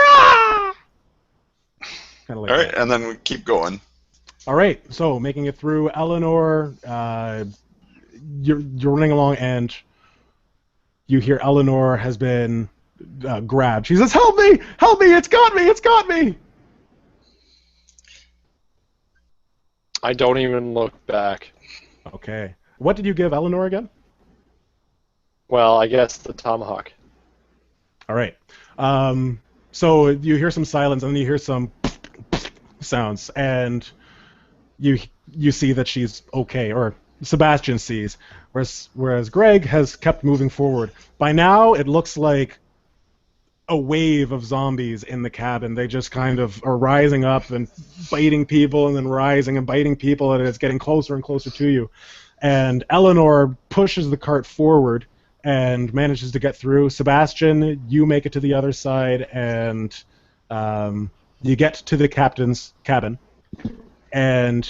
of like all right, that. and then we keep going. All right, so making it through, Eleanor, you're running along, and you hear Eleanor has been grabbed. She says, "Help me! Help me! It's got me! It's got me!" I don't even look back. Okay. What did you give Eleanor again? Well, I guess the tomahawk. All right. So you hear some silence, and then you hear some sounds, and you see that she's okay, or Sebastian sees, whereas Greg has kept moving forward. By now, it looks like a wave of zombies in the cabin. They just kind of are rising up and biting people, and then rising and biting people, and it's getting closer and closer to you. And Eleanor pushes the cart forward and manages to get through. Sebastian, you make it to the other side, and you get to the captain's cabin, and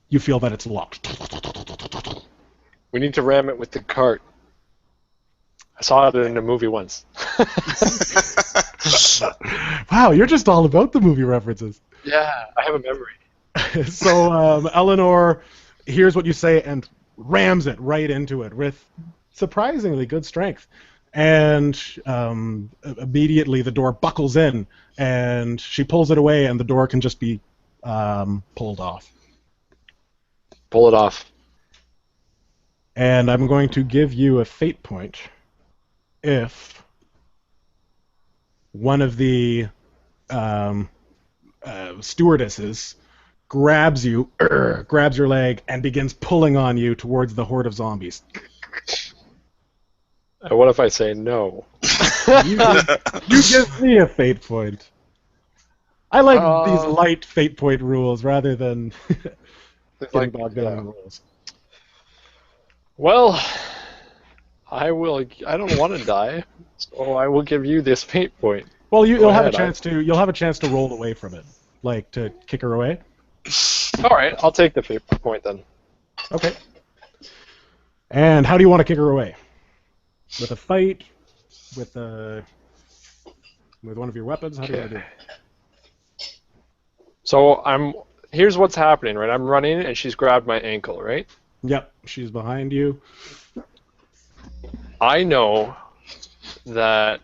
you feel that it's locked. We need to ram it with the cart. I saw it in a movie once. Wow, you're just all about the movie references. Yeah, I have a memory. So Eleanor hears what you say and rams it right into it with surprisingly good strength. And immediately the door buckles in, and she pulls it away, and the door can just be pulled off. Pull it off. And I'm going to give you a fate point if one of the stewardesses grabs your leg and begins pulling on you towards the horde of zombies. What if I say no? You give me a fate point. I like these light fate point rules rather than getting bogged down in rules. Well, I don't want to die, so I will give you this fate point. Well, you'll have a chance to roll away from it, like to kick her away. All right, I'll take the fate point then. Okay. And how do you want to kick her away? With a fight? With one of your weapons? How do you want to do it? So here's what's happening, right? I'm running and she's grabbed my ankle, right? Yep, she's behind you. I know that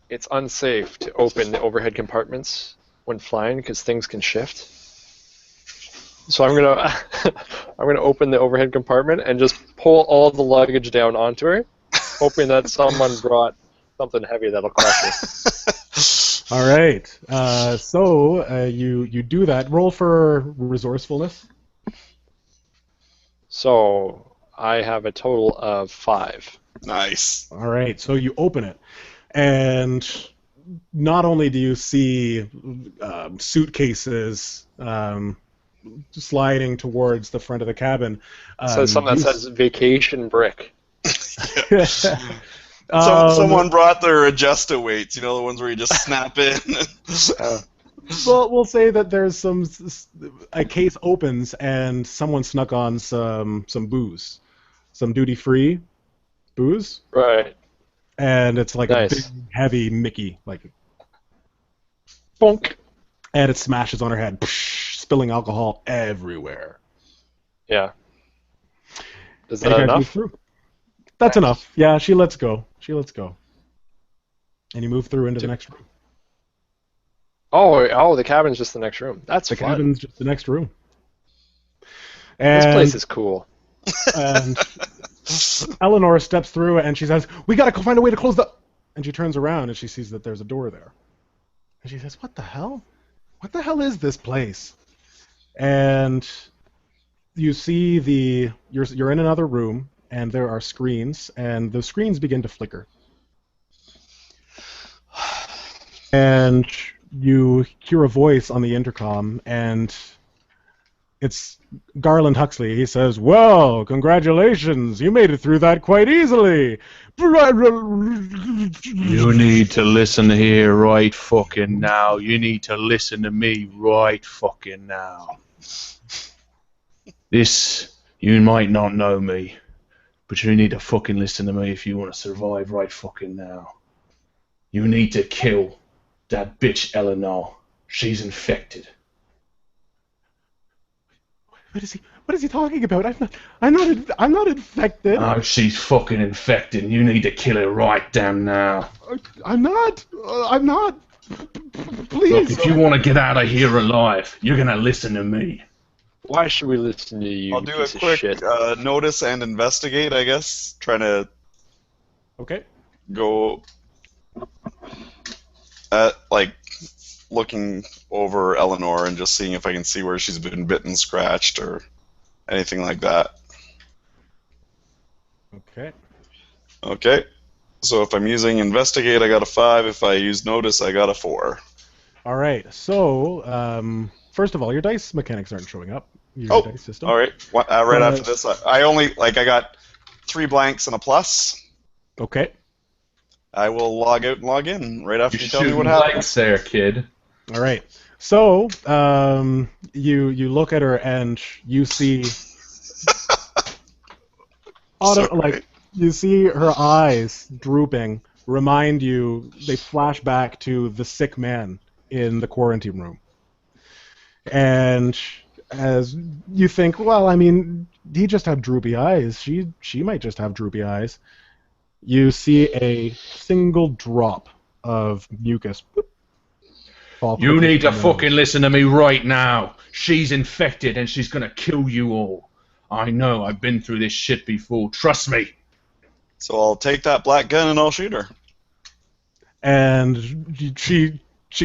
it's unsafe to open the overhead compartments when flying because things can shift. So I'm gonna open the overhead compartment and just pull all the luggage down onto her, hoping that someone brought something heavy that'll crush her. All right. So you do that. Roll for resourcefulness. So I have a total of 5. Nice. All right. So you open it, and not only do you see suitcases sliding towards the front of the cabin. So something that says vacation brick. Someone brought their adjust-a-weights, the ones where you just snap in. Well, we'll say that there's a case opens and someone snuck on some booze, some duty-free booze. Right. And it's like nice. A big, heavy Mickey, like bonk, and it smashes on her head, spilling alcohol everywhere. Yeah. Is that enough? That's enough. Yeah, she lets go. And you move through into the next room. Oh, the cabin's just the next room. That's the fun. cabin's just the next room. And, this place is cool. And Eleanor steps through and she says, "We gotta find a way to close the..." And she turns around and she sees that there's a door there. And she says, "What the hell? What the hell is this place?" And you see you're in another room and there are screens, and the screens begin to flicker. And you hear a voice on the intercom, and it's Garland Huxley. He says, "Well, congratulations, you made it through that quite easily." You need to listen here right fucking now. You need to listen to me right fucking now. You might not know me, but you need to fucking listen to me if you want to survive right fucking now. You need to kill that bitch Eleanor. She's infected. What is he talking about? I'm not infected. Oh, she's fucking infected. You need to kill her right damn now. I'm not. Look, Please. if you want to get out of here alive, you're gonna listen to me. Why should we listen to you? I'll do a piece of quick shit? notice and investigate, I guess. Trying to Okay. go at, like, looking over Eleanor and just seeing if I can see where she's been bitten, scratched, or anything like that. Okay. Okay. So if I'm using investigate, I got a 5. If I use notice, I got a 4. All right. So, first of all, your dice mechanics aren't showing up. Your dice system. All right. Right after this, I only I got 3 blanks and a plus. Okay. I will log out and log in right after You're you tell me shooting what happened. blanks there, kid. All right. So, you look at her and you see, Sorry. you see her eyes drooping. Remind you, they flash back to the sick man in the quarantine room. And as you think, well, I mean, he just had droopy eyes. She might just have droopy eyes. You see a single drop of mucus. fall You quickly need to from the fucking nose. listen to me right now. She's infected and she's gonna kill you all. I know, I've been through this shit before. Trust me. So I'll take that black gun and I'll shoot her. And she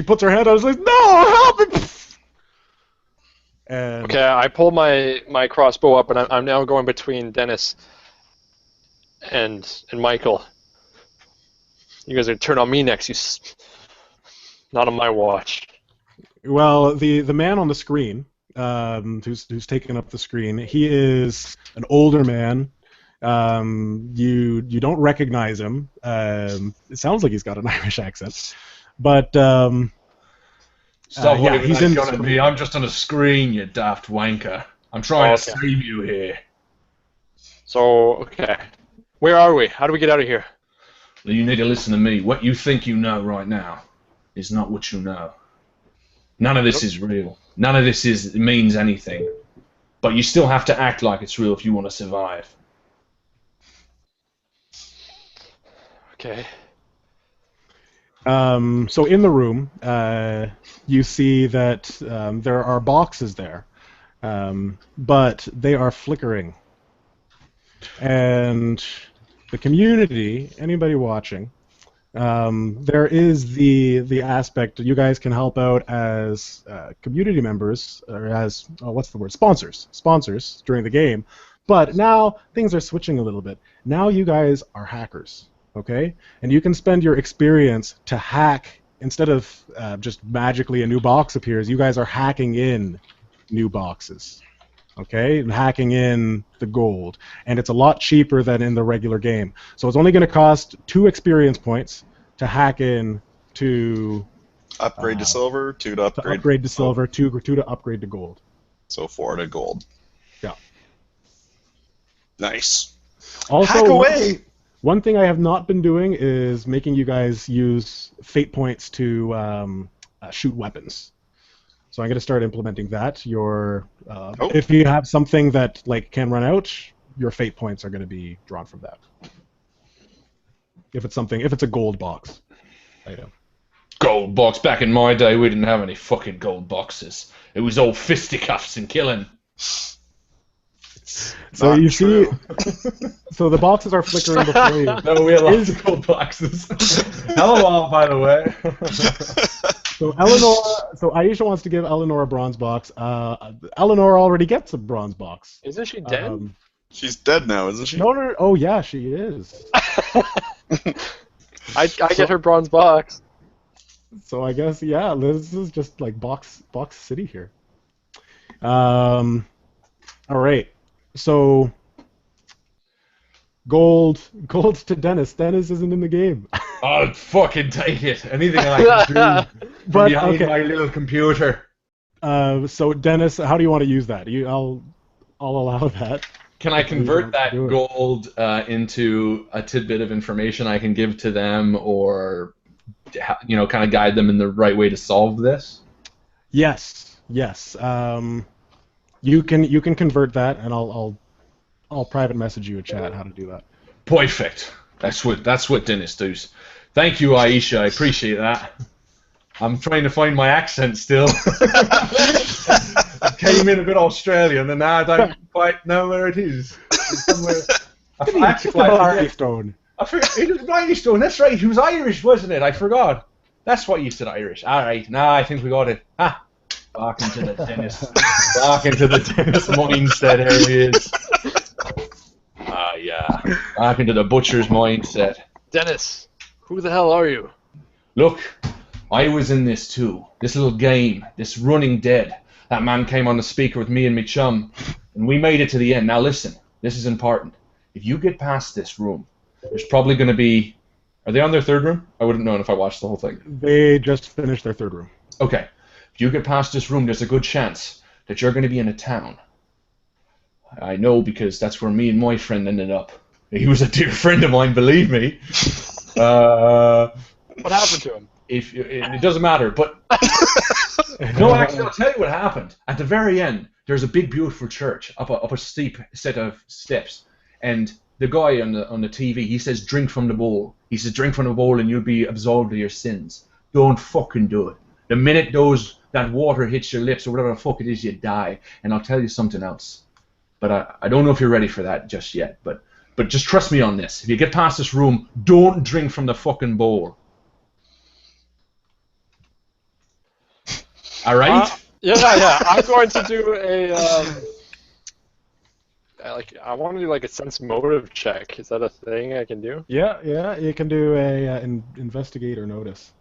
puts her head out and says, "No, help me!" And Okay, I pull my crossbow up, and I'm now going between Dennis and Mycl. You guys are gonna turn on me next. Not on my watch. well, the man on the screen, who's taking up the screen, he is an older man. You don't recognize him. It sounds like he's got an Irish accent, but Stop yeah, waving he's that in gun the at me. I'm just on a screen, you daft wanker. I'm trying to Okay. save you here. So, okay. Where are we? How do we get out of here? You need to listen to me. What you think you know right now is not what you know. None of this is real. None of this means anything. But you still have to act like it's real if you want to survive. Okay. So in the room, you see that there are boxes there, but they are flickering. And the community, anybody watching, there is the aspect you guys can help out as community members, or as, what's the word, sponsors during the game. But now things are switching a little bit. Now you guys are hackers. Okay, and you can spend your experience to hack instead of just magically a new box appears. You guys are hacking in new boxes, okay, and hacking in the gold, and it's a lot cheaper than in the regular game. So it's only going to cost 2 experience points to hack in to Upgrade to silver, 2 to upgrade. to silver, 2 to upgrade to gold. So 4 to gold. Yeah. Nice. Also, Hack away! One thing I have not been doing is making you guys use fate points to shoot weapons. So I'm going to start implementing that. If you have something that can run out, your fate points are going to be drawn from that. If it's a gold box item. Gold box. Back in my day, we didn't have any fucking gold boxes. It was all fisticuffs and killing. So Not you true. see, so the boxes are flickering before you. No, we had lots of gold boxes. Hello, by the way. So Aisha wants to give Eleanor a bronze box. Eleanor already gets a bronze box. Isn't she dead? She's dead now, isn't she? No. Oh yeah, she is. I get her bronze box. So I guess this is just like box city here. All right. So gold to Dennis. Dennis isn't in the game. I'll fucking take it. Anything I can do from But, behind okay. my little computer. So Dennis, how do you want to use that? I'll allow that. Can I convert that Do it. gold into a tidbit of information I can give to them, or kind of guide them in the right way to solve this? Yes. You can convert that, and I'll private message you a chat how to do that. Perfect. That's what Dennis does. Thank you, Aisha. I appreciate that. I'm trying to find my accent still. I came in a bit Australian, and now I don't quite know where it is. It's somewhere. Stone. I forgot. It was Blarney Stone. That's right. He was Irish, wasn't it? I forgot. That's what you said, Irish. All right. Now I think we got it. Ah, back into the Dennis. Back into the Dennis mindset. Here he is. Ah, yeah. Back into the butcher's mindset. Dennis, who the hell are you? Look, I was in this too. This little game, this Running Dead. That man came on the speaker with me and my chum, and we made it to the end. Now listen, this is important. If you get past this room, there's probably going to be... Are they on their third room? I wouldn't know if I watched the whole thing. They just finished their third room. Okay. If you get past this room, there's a good chance that you're going to be in a town. I know because that's where me and my friend ended up. He was a dear friend of mine, believe me. What happened to him? It doesn't matter, but... No, actually, I'll tell you what happened. At the very end, there's a big, beautiful church up a steep set of steps, and the guy on the TV, he says, "Drink from the bowl." He says, "Drink from the bowl, and you'll be absolved of your sins." Don't fucking do it. The minute that water hits your lips or whatever the fuck it is, you die. And I'll tell you something else, but I don't know if you're ready for that just yet. But just trust me on this. If you get past this room, don't drink from the fucking bowl. All right? Yeah. I'm going to do I want to do like a sense motive check. Is that a thing I can do? Yeah. You can do a investigate or notice.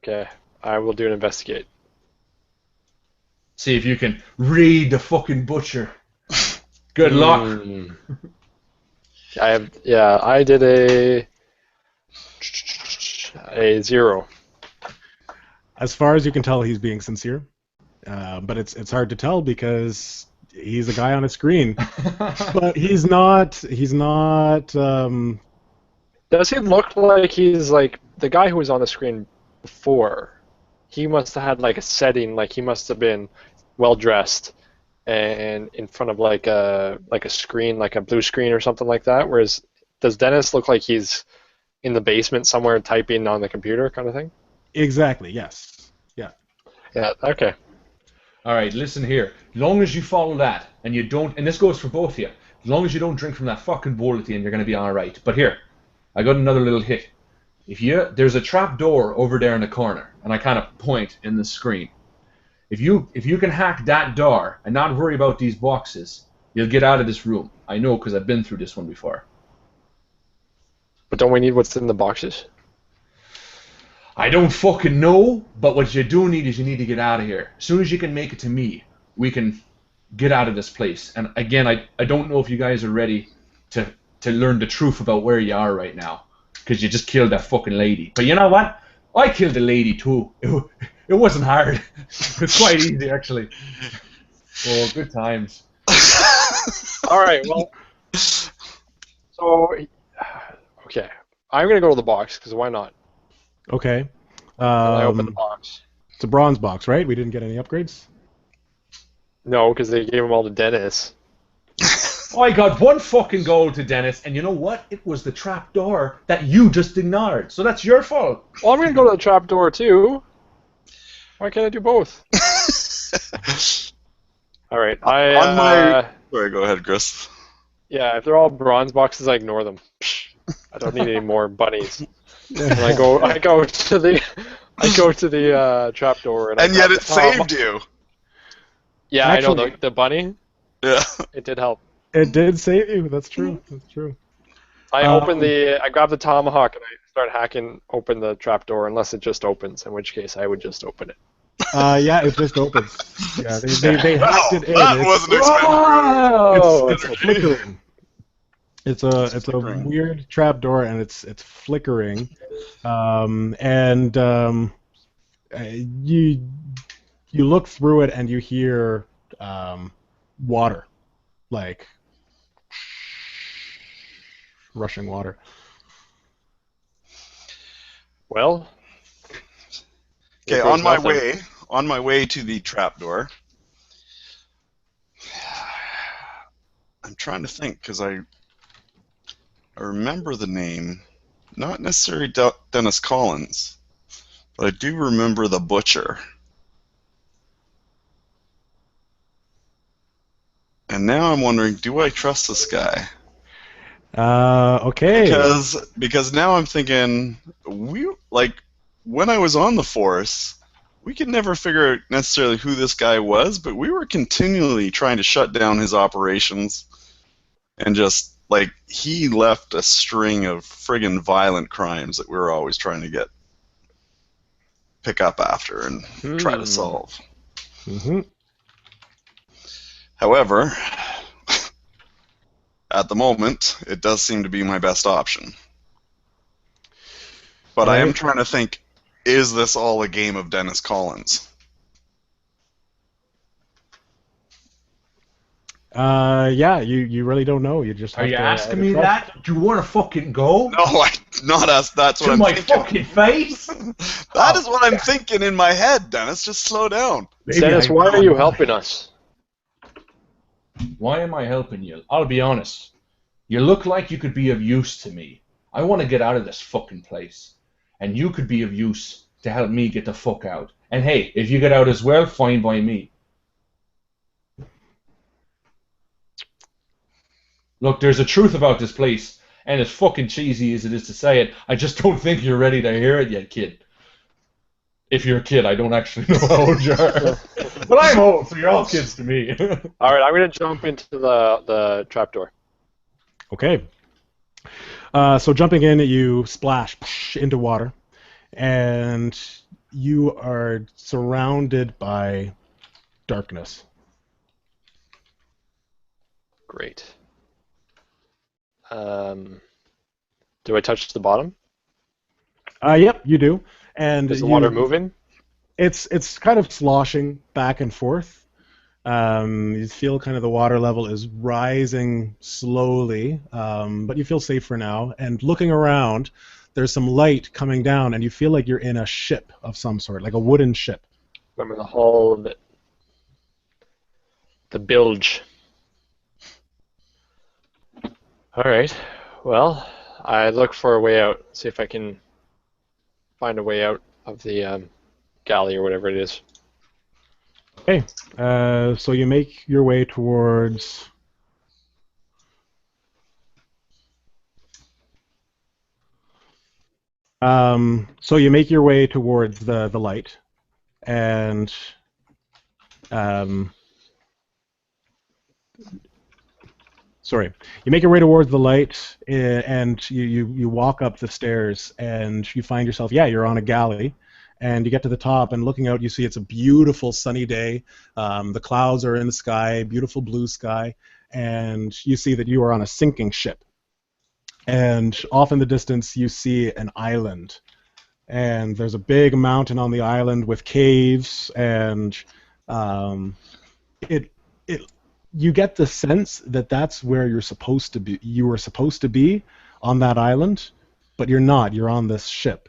Okay, I will do an investigate. See if you can read the fucking butcher. Good luck. I did a 0. As far as you can tell, he's being sincere, but it's hard to tell because he's a guy on a screen. But he's not. Does he look like he's like the guy who was on the screen before? He must have had like a setting, like he must have been well dressed and in front of like a screen, like a blue screen or something like that. Whereas, does Dennis look like he's in the basement somewhere typing on the computer, kind of thing? Exactly. Yes. Yeah. Yeah. Okay. All right, listen here. As long as you follow that, and you don't, and this goes for both of you, as long as you don't drink from that fucking bowl at the end, you're going to be all right. But here, I got another little hit. There's a trap door over there in the corner, and I kind of point in the screen. If you can hack that door and not worry about these boxes, you'll get out of this room. I know because I've been through this one before. But don't we need what's in the boxes? I don't fucking know, but what you do need is you need to get out of here. As soon as you can make it to me, we can get out of this place. And again, I don't know if you guys are ready to learn the truth about where you are right now, because you just killed that fucking lady. But you know what? I killed a lady too. It wasn't hard. It's quite easy, actually. Oh, good times. All right, well, so, okay. I'm going to go to the box, because why not? Okay. And I open the box. It's a bronze box, right? We didn't get any upgrades? No, because they gave them all to Dennis. I got 1 fucking gold to Dennis, and you know what? It was the trap door that you just ignored. So that's your fault. Well, I'm going to go to the trap door, too. Why can't I do both? All right. Sorry, go ahead, Chris. Yeah, if they're all bronze boxes, I ignore them. I don't need any more bunnies. And I go to the trap door, and yet it saved you. Yeah, Actually, I know the bunny. Yeah. It did help. It did save you. That's true. That's true. I grab the tomahawk and I start hacking open the trap door, unless it just opens, in which case I would just open it. Yeah, it just opens. Yeah, they hacked it in. That wasn't expected. Oh! It's flickering. It's a weird trap door, and it's flickering, you look through it and you hear water, like rushing water. Well. Okay, on my way to the trapdoor, I'm trying to think because I remember the name, not necessarily Dennis Collins, but I do remember the butcher. And now I'm wondering, do I trust this guy? Okay. Because now I'm thinking, when I was on the force, we could never figure out necessarily who this guy was, but we were continually trying to shut down his operations, and just he left a string of friggin' violent crimes that we were always trying to pick up after and try to solve. Mm-hmm. However, at the moment, it does seem to be my best option. But I am trying to think, is this all a game of Dennis Collins? Yeah, you really don't know. You just have Are you to asking me trust. that? Do you want to fucking go? No, not us. That's what To I'm my thinking. fucking face? That is what I'm thinking in my head, Dennis. Just slow down. Maybe Dennis, I- why are you helping us? Why am I helping you? I'll be honest. You look like you could be of use to me. I want to get out of this fucking place. And you could be of use to help me get the fuck out. And hey, if you get out as well, fine by me. Look, there's a truth about this place, and as fucking cheesy as it is to say it, I just don't think you're ready to hear it yet, kid. If you're a kid, I don't actually know how old you are. But I'm old, so you're all kids to me. All right, I'm going to jump into the trapdoor. Okay. So jumping in, you splash into water, and you are surrounded by darkness. Great. Do I touch the bottom? Yep, you do. And Is the water moving? It's kind of sloshing back and forth. You feel kind of the water level is rising slowly, but you feel safe for now. And looking around, there's some light coming down, and you feel like you're in a ship of some sort, like a wooden ship. Remember the hull of it. The bilge. All right. Well, I look for a way out. See if I can find a way out of the galley or whatever it is. Okay, so you make your way towards... so you make your way towards the light, and sorry, you make your way towards the light, and you walk up the stairs, and you find yourself, you're on a galley. And you get to the top, and looking out, you see it's a beautiful sunny day. The clouds are in the sky, beautiful blue sky, and you see that you are on a sinking ship. And off in the distance, you see an island. And there's a big mountain on the island with caves, and you get the sense that that's where you're supposed to be. You were supposed to be on that island, but you're not. You're on this ship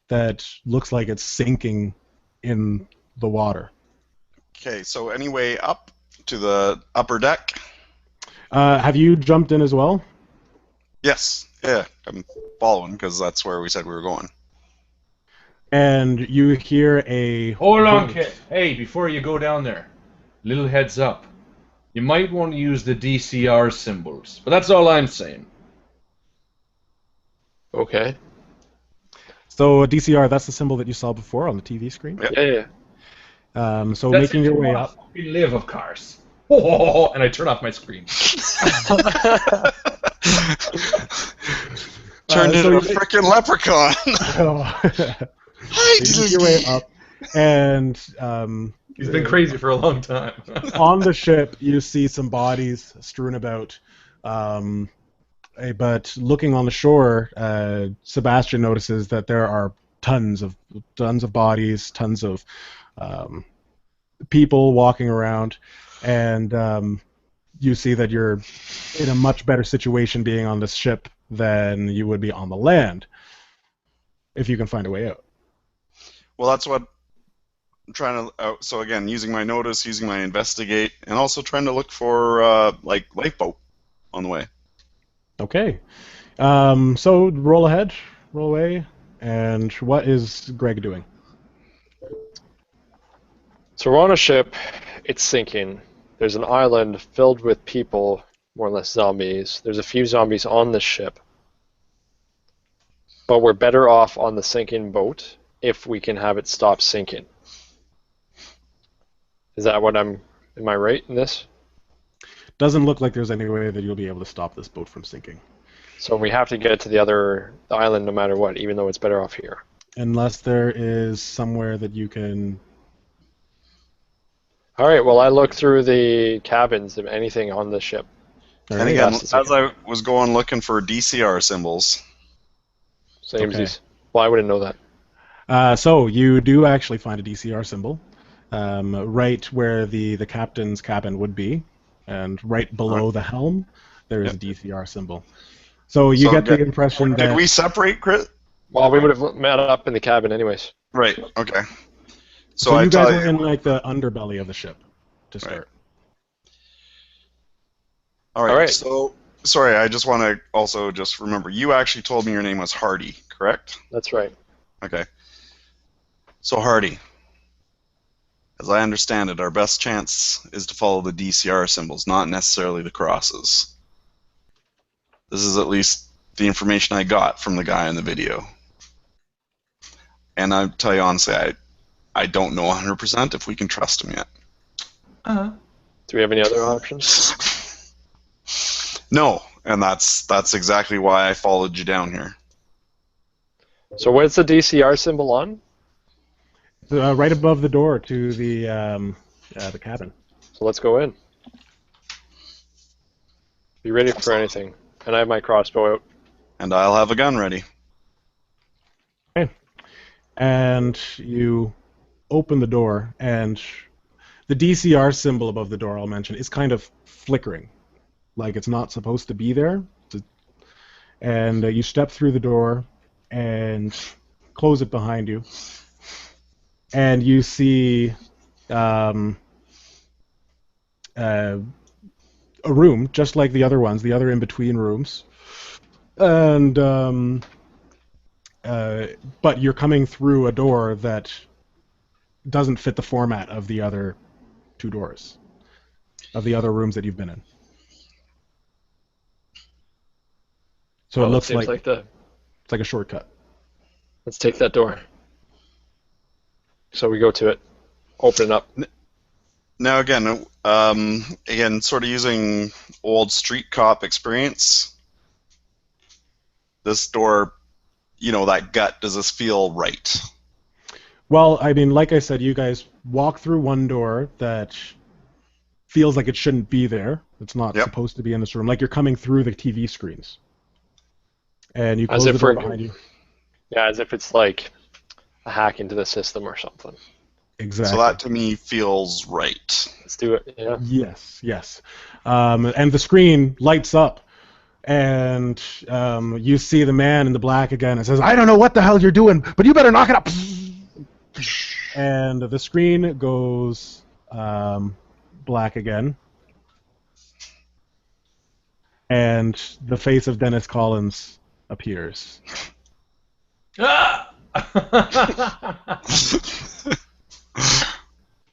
that looks like it's sinking in the water. Okay, so anyway, up to the upper deck? Have you jumped in as well? Yes, yeah, I'm following because that's where we said we were going. And you hear a... Hold on, kid. Hey, before you go down there, little heads up. You might want to use the DCR symbols, but that's all I'm saying. Okay. So a DCR, that's the symbol that you saw before on the TV screen? Yeah. So That's making if your you way wanna up... fucking live, of course. Oh, and I turn off my screen. Turned so into a frickin' leprechaun. Hi, you make your way up, and He's been crazy for a long time. on the ship, you see some bodies strewn about. But looking on the shore, Sebastian notices that there are tons of bodies, tons of people walking around, and you see that you're in a much better situation being on this ship than you would be on the land, if you can find a way out. Well, that's what I'm trying to... so again, using my notice, using my investigate, and also trying to look for, lifeboat. on the way. Okay. So roll ahead, roll away, and what is Greg doing? So we're on a ship. It's sinking. There's an island filled with people, more or less zombies. There's a few zombies on the ship. But we're better off on the sinking boat if we can have it stop sinking. Is that what am I right in this? Doesn't look like there's any way that you'll be able to stop this boat from sinking. So we have to get to the island no matter what, even though it's better off here. Unless there is somewhere that you can... All right, well, I look through the cabins of anything on the ship. All And right. again, That's as I was going looking for DCR symbols, Same Okay. as well, I wouldn't know that. So you do actually find a DCR symbol right where the captain's cabin would be, and right below the helm there is a DCR symbol. So you get the impression that... Did we separate, Chris? Well, we would have met up in the cabin anyways. Right. Okay. So I you tell guys were in like the underbelly of the ship to start. All right. All right. So sorry, I just want to also just remember you actually told me your name was Hardy, correct? That's right. Okay. So Hardy, as I understand it, our best chance is to follow the DCR symbols, not necessarily the crosses. This is at least the information I got from the guy in the video. And I'll tell you honestly, I don't know 100% if we can trust him yet. Do we have any other options? No, and that's exactly why I followed you down here. So where's the DCR symbol on? Right above the door to the cabin. So let's go in. Be ready for anything. And I have my crossbow out. And I'll have a gun ready. Okay. And you open the door, and the DCR symbol above the door, I'll mention, is kind of flickering. Like it's not supposed to be there. And you step through the door and close it behind you. And you see a room, just like the other ones, the other in-between rooms. And but you're coming through a door that doesn't fit the format of the other two doors, of the other rooms that you've been in. So Well, it looks seems like it's like a shortcut. Let's take that door. So we go to it, open it up. Now again, sort of using old street cop experience. This door, that gut, does this feel right? Well, I mean, like I said, you guys walk through one door that feels like it shouldn't be there. It's not supposed to be in this room. Like you're coming through the TV screens. And you close the door behind you. Yeah, as if it's like a hack into the system or something. Exactly. So that to me feels right. Let's do it, yeah. Yes. And the screen lights up. And you see the man in the black again and says, "I don't know what the hell you're doing, but you better knock it up." And the screen goes black again. And the face of Dennis Collins appears.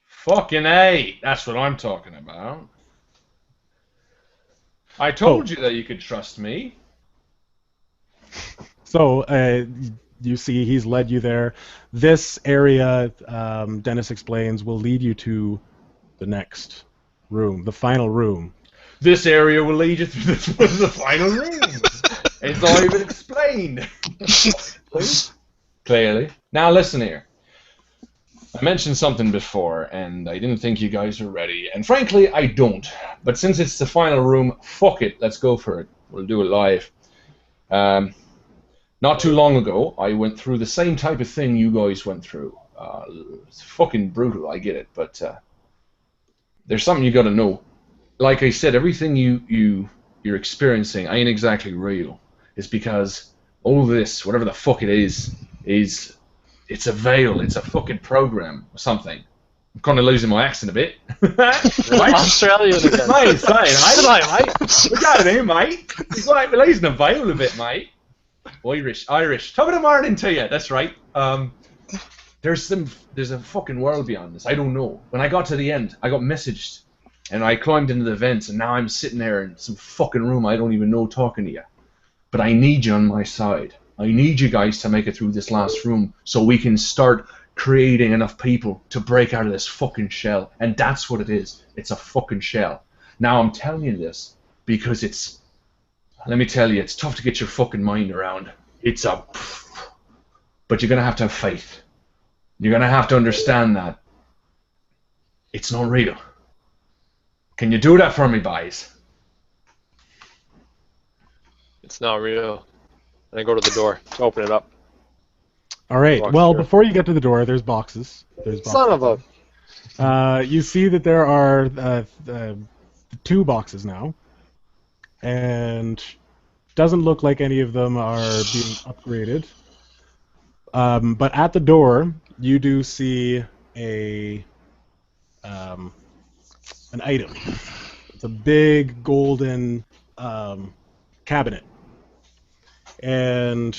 Fucking A! That's what I'm talking about. I told you that you could trust me. So you see he's led you there. This area, Dennis explains, will lead you to the next room, the final room. This area will lead you through the final room. It's not even explained. Clearly. Now listen here. I mentioned something before, and I didn't think you guys were ready. And frankly, I don't. But since it's the final room, fuck it. Let's go for it. We'll do it live. Not too long ago, I went through the same type of thing you guys went through. It's fucking brutal, I get it. But there's something you got to know. Like I said, everything you're experiencing ain't exactly real. It's because all this, whatever the fuck it is it's a veil, it's a fucking program or something. I'm kind of losing my accent a bit. Australian again. Mate, saying, hey, mate. We got it here, mate. He's like, we're losing the veil a bit, mate. Irish. Top of the morning to you. That's right. There's a fucking world beyond this. I don't know. When I got to the end, I got messaged, and I climbed into the vents, and now I'm sitting there in some fucking room I don't even know talking to you. But I need you on my side. I need you guys to make it through this last room so we can start creating enough people to break out of this fucking shell. And that's what it is. It's a fucking shell. Now I'm telling you this because let me tell you, it's tough to get your fucking mind around. But you're going to have faith. You're going to have to understand that it's not real. Can you do that for me, boys? It's not real. And I go to the door to open it up. All right. Box Well, door. before you get to the door, there's boxes. Son of a... You see that there are 2 boxes now, and doesn't look like any of them are being upgraded. But at the door, you do see an item. It's a big golden cabinet, and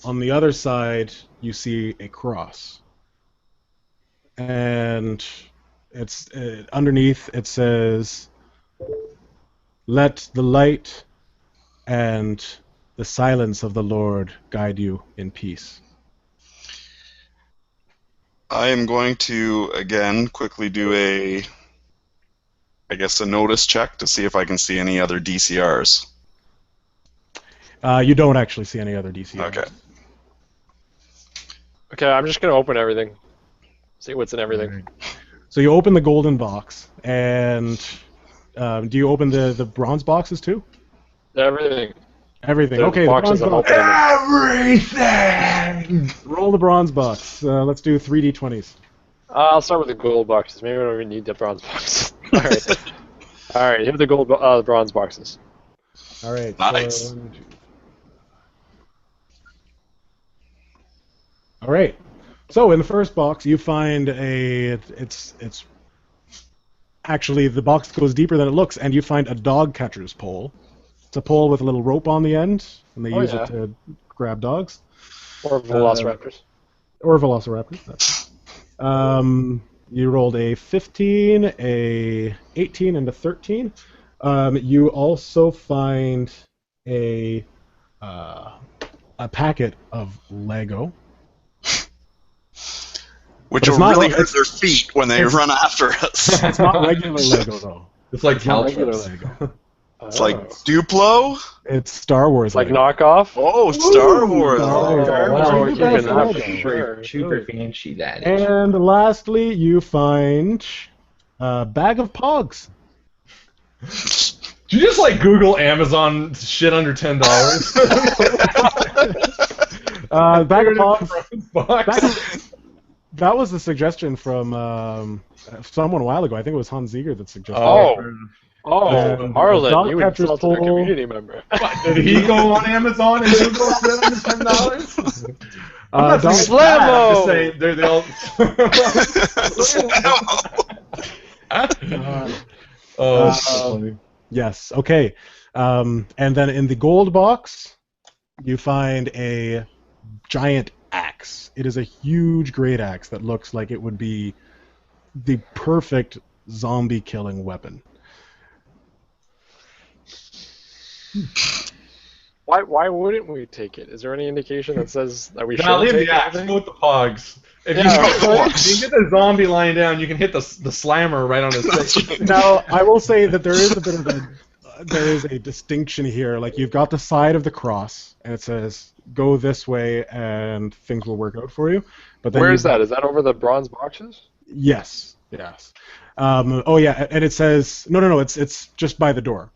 on the other side, you see a cross. And it's underneath it says, "Let the light and the silence of the Lord guide you in peace." I am going to, again, quickly do a notice check to see if I can see any other DCRs. You don't actually see any other DCRs. Okay. Okay, I'm just going to open everything. See what's in everything. Right. So you open the golden box, and do you open the bronze boxes too? Everything. Everything. The Okay, the boxes bronze I'm box. opening. Everything! Roll the bronze box. Let's do 3d20s. I'll start with the gold boxes. Maybe I don't even need the bronze boxes. Alright. Alright, here are the bronze boxes. All right. Nice. So, all right. So in the first box, you find it's actually the box goes deeper than it looks, and you find a dog catcher's pole. It's a pole with a little rope on the end, and they use it to grab dogs. Or velociraptors. Or velociraptors. You rolled a 15, a 18, and a 13. You also find a packet of Lego. Which But it's will not- really hurt their feet when they run after us. It's not regular Lego, though. It's like It's not regular Caltrans. Lego. It's like Duplo? It's Star Wars Like Lego. knockoff? Oh, Star Wars. Star Wars. Oh, Wow, we're you keeping guys that know for that. sure. Super fancy that is. And lastly, you find a bag of Pogs. Did you just like Google Amazon shit under $10? Bag of Pogs. Box. That was a suggestion from someone a while ago. I think it was Hans Ziegler that suggested. Oh, Harlan, dog you catcher's insulted a pole. community member. Did he go on Amazon and Google shit under $10? I'm not dog- saying bad, I'm just Slammo! saying funny. Yes. Okay. And then in the gold box, you find a giant axe. It is a huge great axe that looks like it would be the perfect zombie killing weapon. Why wouldn't we take it? Is there any indication that says that we Now shouldn't leave take the axe. anything? Go with the pogs. If you, Yeah, if you get the zombie lying down, you can hit the slammer right on his face. Now, I will say that there is a bit of a distinction here. Like, you've got the side of the cross, and it says, go this way, and things will work out for you. But then Where is that? Is that over the bronze boxes? Yes. Oh, yeah, and it says... No, it's just by the door.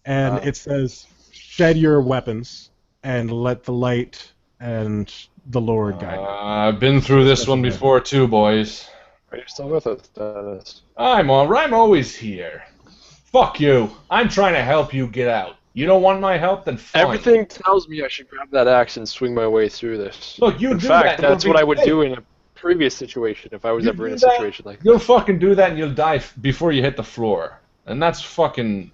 And it says, shed your weapons, and let the light and the Lord guide you. I've been through this one before too, boys. Are you still with us, Dennis? I'm always here. Fuck you. I'm trying to help you get out. You don't want my help, then fine. Everything tells me I should grab that axe and swing my way through this. Look, you In do fact, that. that's what I would do in a previous situation if I was You ever in do a that, situation like you'll that. fucking do that and you'll die before you hit the floor. And that's fucking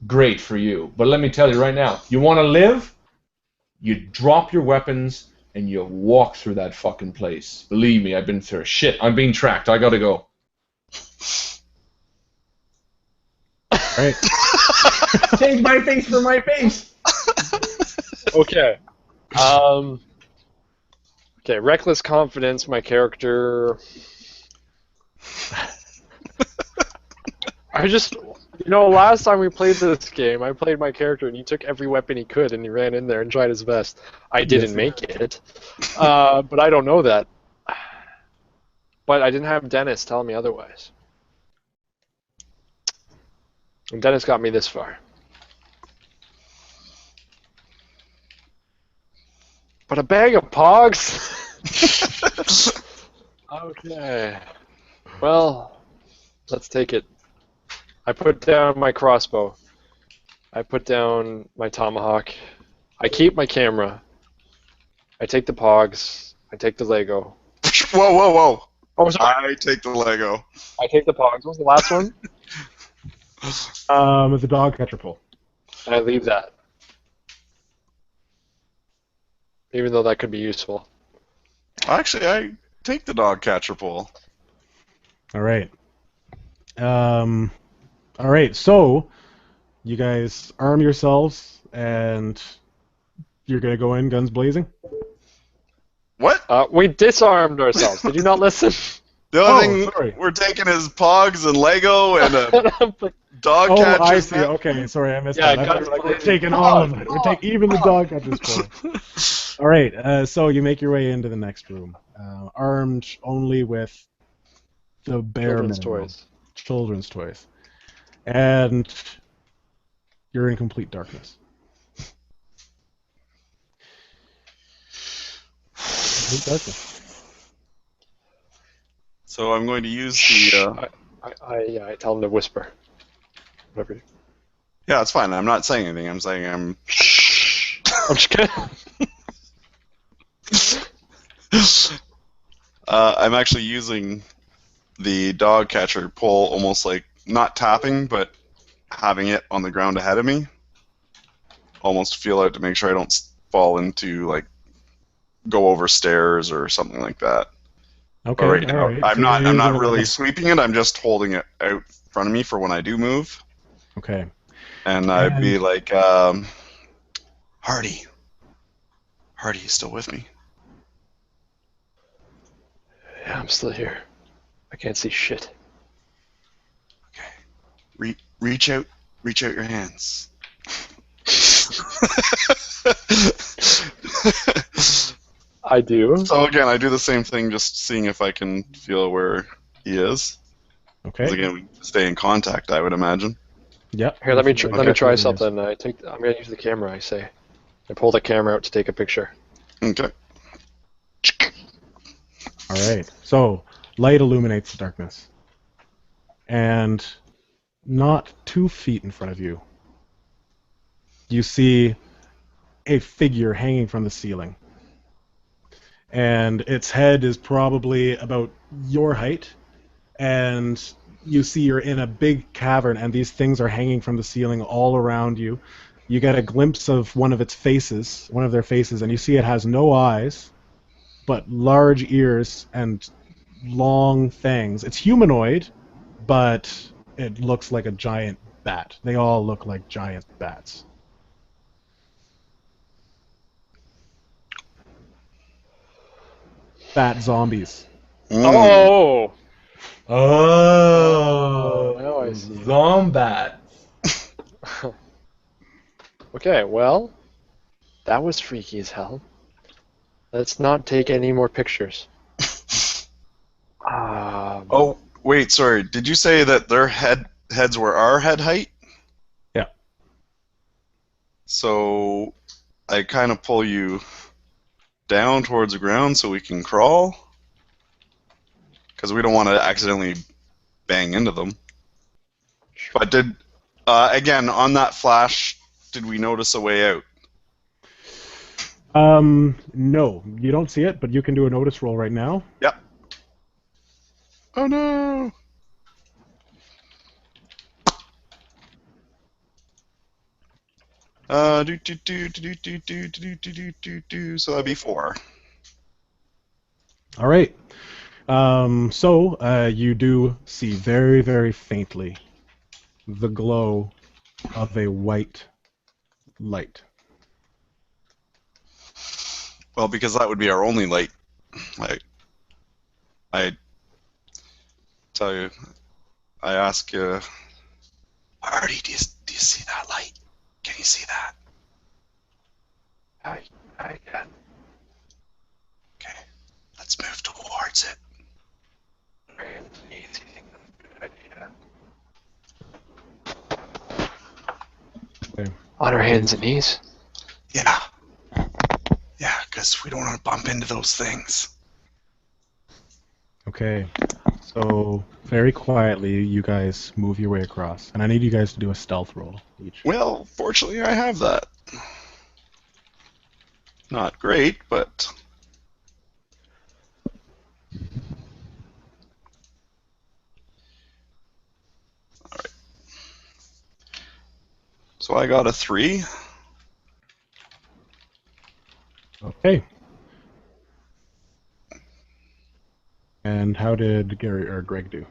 great for you. But let me tell you right now, you want to live, you drop your weapons and you walk through that fucking place. Believe me, I've been through shit. I'm being tracked. I gotta go. Right. Change my face for my face. Okay. Okay, reckless confidence, my character. Last time we played this game, I played my character and he took every weapon he could and he ran in there and tried his best. I didn't make it, but I don't know that. But I didn't have Dennis tell me otherwise. And Dennis got me this far. But a bag of pogs? Okay. Well, let's take it. I put down my crossbow. I put down my tomahawk. I keep my camera. I take the pogs. I take the Lego. Whoa. Oh, sorry. I take the Lego. I take the pogs. What was the last one? The dog catcher pole. And I leave that. Even though that could be useful. Actually, I take the dog catcher pole. All right. All right. So, you guys arm yourselves, and you're gonna go in guns blazing. What? We disarmed ourselves. Did you not listen? The only thing sorry. we're taking is pogs and Lego and a dog catcher. I see. Okay, sorry, I missed Yeah, that. I guns thought we're blazing. taking all of it. We're taking even the dog catcher's pole. All right. So you make your way into the next room, armed only with the bare Children's minimum. toys. Children's toys, and you're in complete darkness. Complete darkness. So I'm going to use the. I tell him to whisper. Whatever. Yeah, it's fine. I'm not saying anything. I'm saying I'm. I'm just kidding. I'm actually using the dog catcher pole, almost like not tapping, but having it on the ground ahead of me. Almost feel out to make sure I don't fall into go over stairs or something like that. Okay. But right now, all right. I'm So not. you're I'm not using really it- sweeping it. I'm just holding it out in front of me for when I do move. Okay. And I'd be like, Hardy, you still with me? Yeah, I'm still here. I can't see shit. Okay. Reach out your hands. I do. So again, I do the same thing, just seeing if I can feel where he is. Okay. 'Cause again, we stay in contact, I would imagine. Yep. Here, let me That's let me try exactly what it is. something. I'm gonna use the camera. I say. I pull the camera out to take a picture. Okay. All right. So light illuminates the darkness, and not 2 feet in front of you, you see a figure hanging from the ceiling, and its head is probably about your height, and you see you're in a big cavern, and these things are hanging from the ceiling all around you. You get a glimpse of one of their faces, and you see it has no eyes, but large ears and long fangs. It's humanoid, but it looks like a giant bat. They all look like giant bats. Bat zombies. Oh. Oh, now I see. Zombat. Okay, well, that was freaky as hell. Let's not take any more pictures. Oh, wait, sorry. Did you say that their heads were our head height? Yeah. So I kind of pull you down towards the ground so we can crawl? Because we don't want to accidentally bang into them. But did, again, on that flash, did we notice a way out? No, you don't see it, but you can do a notice roll right now. Yep. Oh no! So that'd be 4. All right. So you do see very, very faintly the glow of a white light. Well, because that would be our only light. I tell you, I ask you, Hardy, do you see that light? Can you see that? I can. Okay, let's move towards it. Okay. On our hands and knees. Yeah. Yeah, because we don't want to bump into those things. Okay. So very quietly, you guys move your way across, and I need you guys to do a stealth roll each. Well, fortunately, I have that. Not great, but... Alright. So I got a 3. Okay. And how did Gary or Greg do?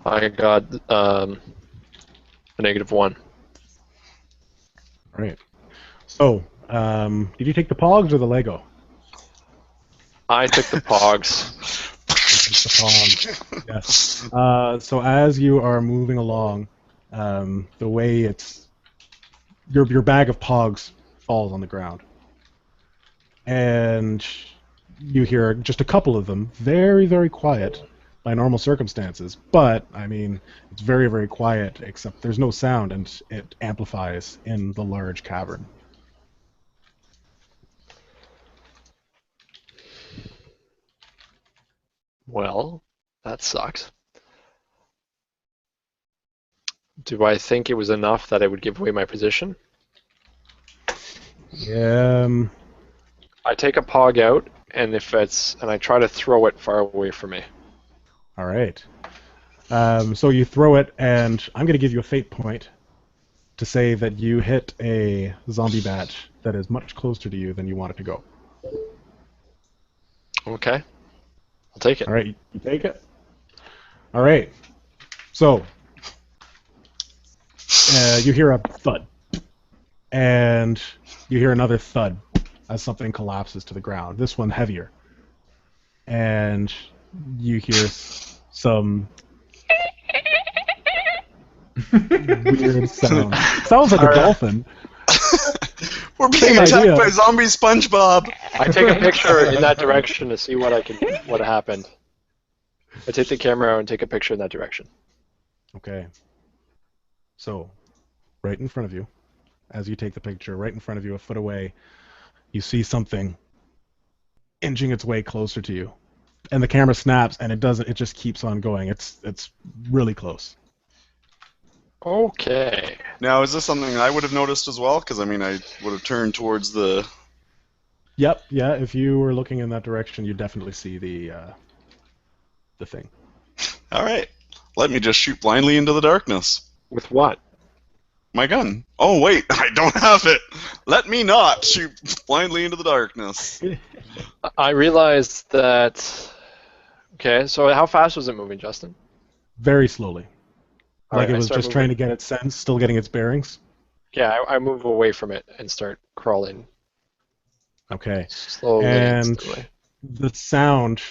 I got a -1. All right. So, did you take the Pogs or the Lego? I took the Pogs. The Pogs. Yes. So as you are moving along, the way it's your bag of Pogs falls on the ground, and you hear just a couple of them, very, very quiet by normal circumstances. But I mean, it's very, very quiet. Except there's no sound, and it amplifies in the large cavern. Well, that sucks. Do I think it was enough that it would give away my position? I take a Pog out, and I try to throw it far away from me. All right. So you throw it, and I'm going to give you a fate point to say that you hit a zombie bat that is much closer to you than you want it to go. Okay. I'll take it. All right, you take it? All right. So, you hear a thud, and you hear another thud as something collapses to the ground, this one heavier. And you hear some weird sound. Sounds like a dolphin. We're being Same attacked idea. by zombie SpongeBob. I take a picture in that direction to see what happened. I take the camera out and take a picture in that direction. Okay. So, right in front of you, as you take the picture, right in front of you, a foot away, you see something inching its way closer to you. And the camera snaps, and it just keeps on going. It's really close. Okay. Now, is this something I would have noticed as well? Because, I mean, I would have turned towards the... Yep, yeah, if you were looking in that direction, you'd definitely see the thing. Alright. Let me just shoot blindly into the darkness. With what? My gun. Oh, wait, I don't have it. Let me not shoot blindly into the darkness. I realized that... Okay, so how fast was it moving, Justin? Very slowly. Alright, Like it I was start just trying to moving. get its sense, still getting its bearings. Yeah, I move away from it and start crawling. Okay. Slowly And slowly. the sound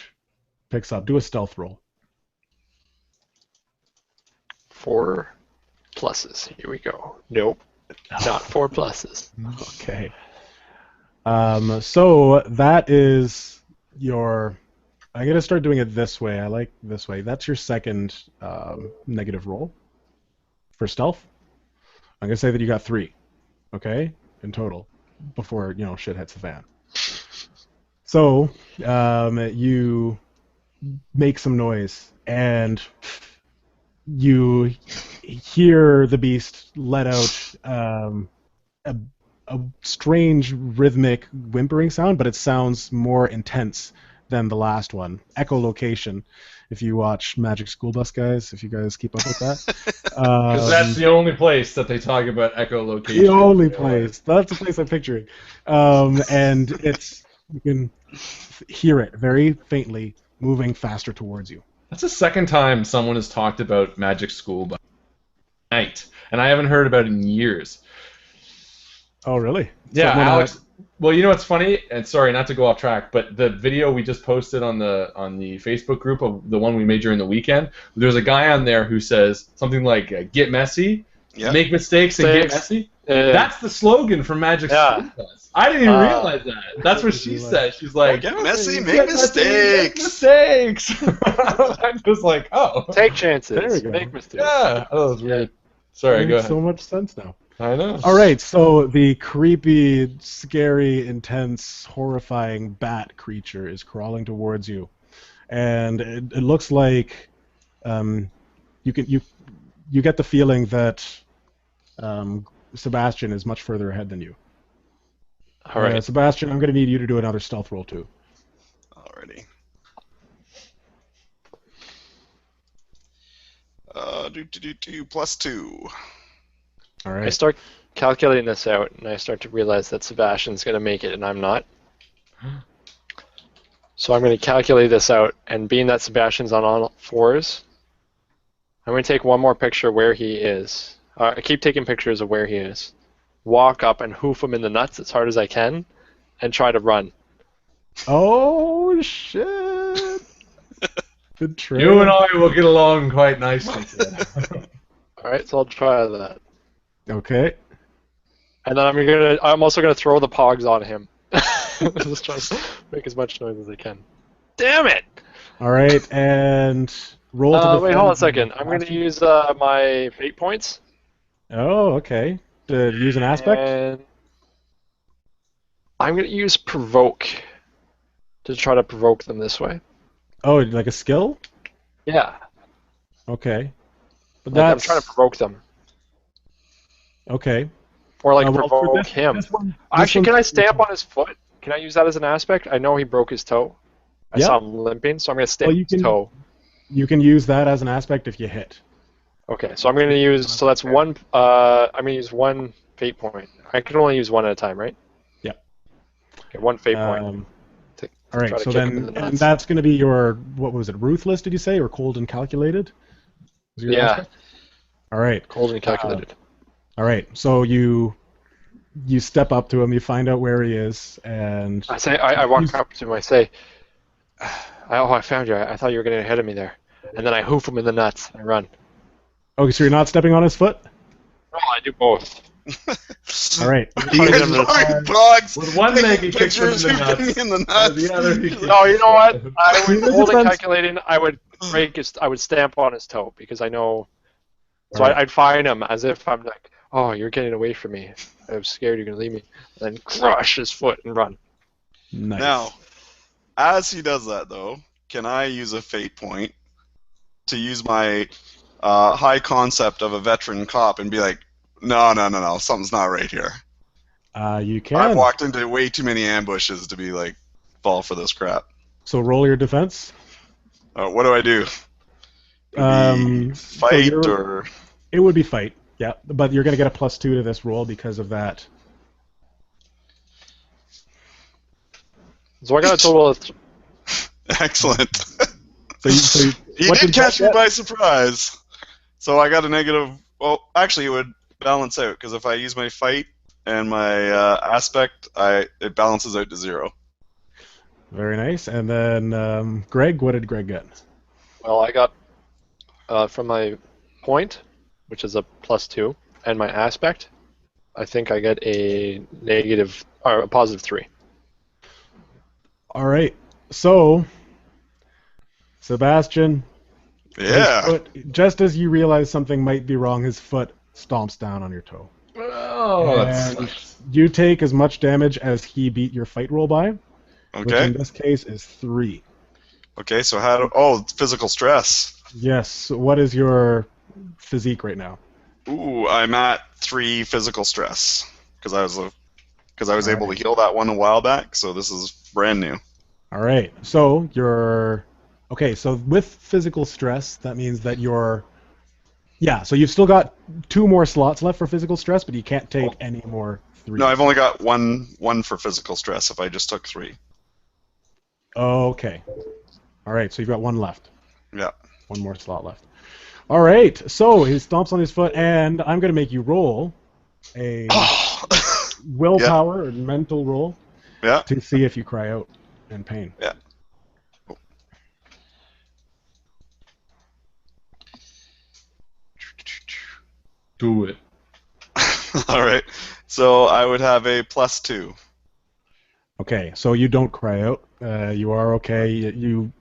picks up. Do a stealth roll. 4 pluses. Here we go. Nope. Not 4 pluses. Okay. So that is your... I'm going to start doing it this way. I like this way. That's your second negative roll for stealth. I'm going to say that you got 3, okay, in total, before, shit hits the fan. So you make some noise, and you hear the beast let out a a strange rhythmic whimpering sound, but it sounds more intense than the last one. Echolocation. If you watch Magic School Bus, guys, if you guys keep up with that. Because that's the only place that they talk about echolocation. The only place. That's the place I'm picturing. And you can hear it very faintly moving faster towards you. That's the second time someone has talked about Magic School Bus night, and I haven't heard about it in years. Oh, really? Yeah, Someone, Alex. Well, you know what's funny? And sorry, not to go off track, but the video we just posted on the Facebook group of the one we made during the weekend, there's a guy on there who says something like "Get messy, make mistakes, and get messy." That's the slogan for Magic School Bus. I didn't even realize that. That's what she said. She's like, "Get messy, make mistakes." Mistakes. I'm just like, oh, take chances, there we go. make mistakes. Yeah, that was weird. Sorry, go ahead. So much sense now. I know. All right, so the creepy, scary, intense, horrifying bat creature is crawling towards you, and it looks like you get the feeling that Sebastian is much further ahead than you. All right, Sebastian, I'm going to need you to do another stealth roll too. Alrighty. +2. All right. I start calculating this out, and I start to realize that Sebastian's going to make it, and I'm not. So I'm going to calculate this out, and being that Sebastian's on all fours, I'm going to take one more picture where he is. I keep taking pictures of where he is. Walk up and hoof him in the nuts as hard as I can, and try to run. Oh, shit. Good trick. You and I will get along quite nicely. All right, so I'll try that. Okay. And then I'm also gonna throw the pogs on him. Just try to make as much noise as I can. Damn it! All right, and roll to defend. Wait, hold on a second. I'm gonna use my fate points. Oh, okay. To use an aspect? And I'm gonna use provoke to try to provoke them this way. Oh, like a skill? Yeah. Okay. But Like I'm trying to provoke them. Okay. Or like well, provoke him. Actually, can I stamp on his foot? Can I use that as an aspect? I know he broke his toe. I saw him limping, so I'm going to stamp his toe. You can use that as an aspect if you hit. Okay, so I'm going to use, so that's one, I'm going to use one fate point. I can only use one at a time, right? Yeah. Okay, one fate point. All right, so then, and that's going to be your, what was it, ruthless, did you say, or cold and calculated? Yeah. Aspect? All right. Cold and calculated. All right, so you step up to him, you find out where he is, and I walk up to him, I say, oh, I found you. I thought you were getting ahead of me there. And then I hoof him in the nuts. I run. Okay, so you're not stepping on his foot? No, I do both. All right. With one leg he kicks him in the nuts. The other he no, you know what? I would hold it calculating. I would stamp on his toe because I know. So I'd find him as if I'm like, oh, you're getting away from me. I'm scared you're gonna leave me. And then crush his foot and run. Nice. Now, as he does that though, can I use a fate point to use my high concept of a veteran cop and be like, no, something's not right here. You can. I've walked into way too many ambushes to be like, fall for this crap. So roll your defense. What do I do? Fight or? It would be fight, yeah. But you're going to get a +2 to this roll because of that. So I got a total of... Excellent. So he did catch me by surprise. So I got a negative... Well, actually, it would balance out, because if I use my fight and my aspect, it balances out to 0. Very nice. And then, Greg, what did Greg get? Well, I got, from my point, which is a +2, and my aspect, I think I get a +3. All right. So, Sebastian. Yeah. Just as you realize something might be wrong, his foot stomps down on your toe. Oh, and you take as much damage as he beat your fight roll by. Okay. Which in this case is 3. Okay, so how do... Oh, physical stress. Yes. So what is your physique right now? Ooh, I'm at 3 physical stress, because I was because I was able to heal that one a while back, so this is brand new. All right. So you're okay. So with physical stress, that means that you're so you've still got 2 more slots left for physical stress, but you can't take any more 3s. No, I've only got one for physical stress. If I just took 3. Okay. All right. So you've got 1 left. Yeah. 1 more slot left. All right. So he stomps on his foot, and I'm going to make you roll a willpower or mental roll to see if you cry out in pain. Yeah. Do it. All right. So I would have a +2. Okay. So you don't cry out. You are okay. You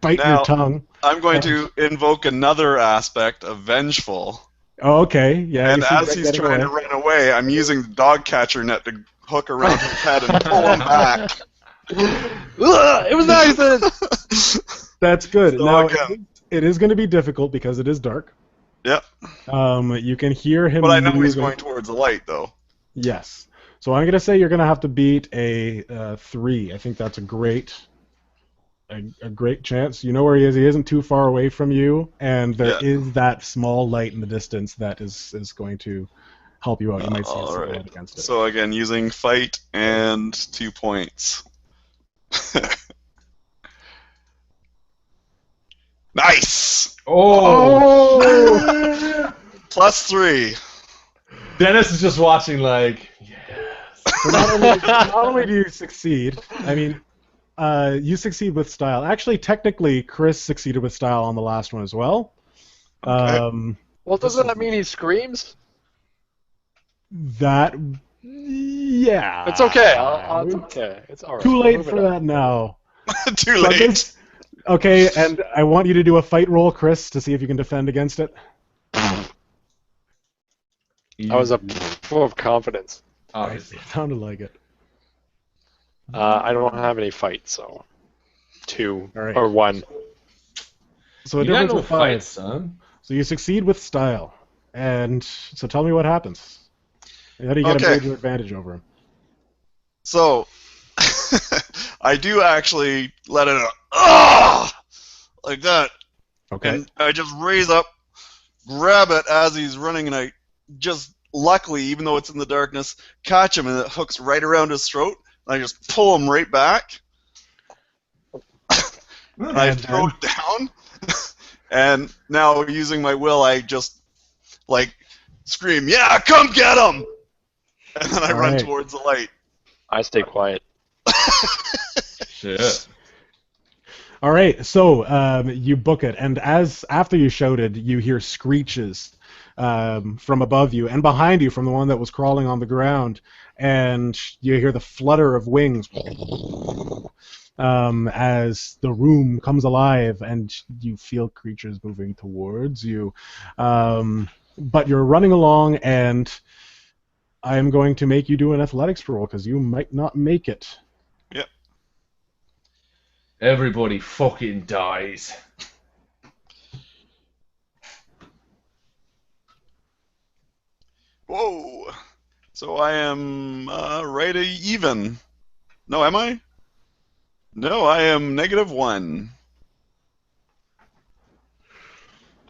bite your tongue. I'm going to invoke another aspect of vengeful. Oh, okay. Yeah. And as he's trying to run away, I'm using the dog catcher net to hook around his head and pull him back. It was nice. That's good. So now, again, it is going to be difficult because it is dark. Yep. You can hear him. But I know he's moving. going towards the light, though. Yes. So I'm going to say you're going to have to beat a 3. I think that's a great chance. You know where he is. He isn't too far away from you, and there is that small light in the distance that is going to help you out. You might see a silhouette against it. So again, using fight and 2 points. Nice! Oh! +3. Dennis is just watching like, So not only do you succeed, I mean, you succeed with style. Actually, technically, Chris succeeded with style on the last one as well. Okay. Well, doesn't that mean he screams? That, yeah. It's okay. It's okay. It's all right. Too late for that now. Too So late. Okay, and I want you to do a fight roll, Chris, to see if you can defend against it. I was full of confidence. obviously. It sounded like it. I don't have any fights, so 2 right. or 1. So a You got difference no of 5. fight, son. So you succeed with style, and so tell me what happens. How do you get a major advantage over him? So, I do actually let it out, like that. Okay. And I just raise up, grab it as he's running, and I just, luckily, even though it's in the darkness, catch him, and it hooks right around his throat, and I just pull him right back. And I throw it down, and now using my will, I just, like, scream, "Yeah, come get him!" And then I run towards the light. I stay quiet. Shit. All right, so you book it, and after you shouted, you hear screeches from above you and behind you from the one that was crawling on the ground, and you hear the flutter of wings as the room comes alive, and you feel creatures moving towards you. But you're running along, and I am going to make you do an athletics roll because you might not make it. Yep. Everybody fucking dies. Whoa. So I am right even. No, am I? No, I am -1.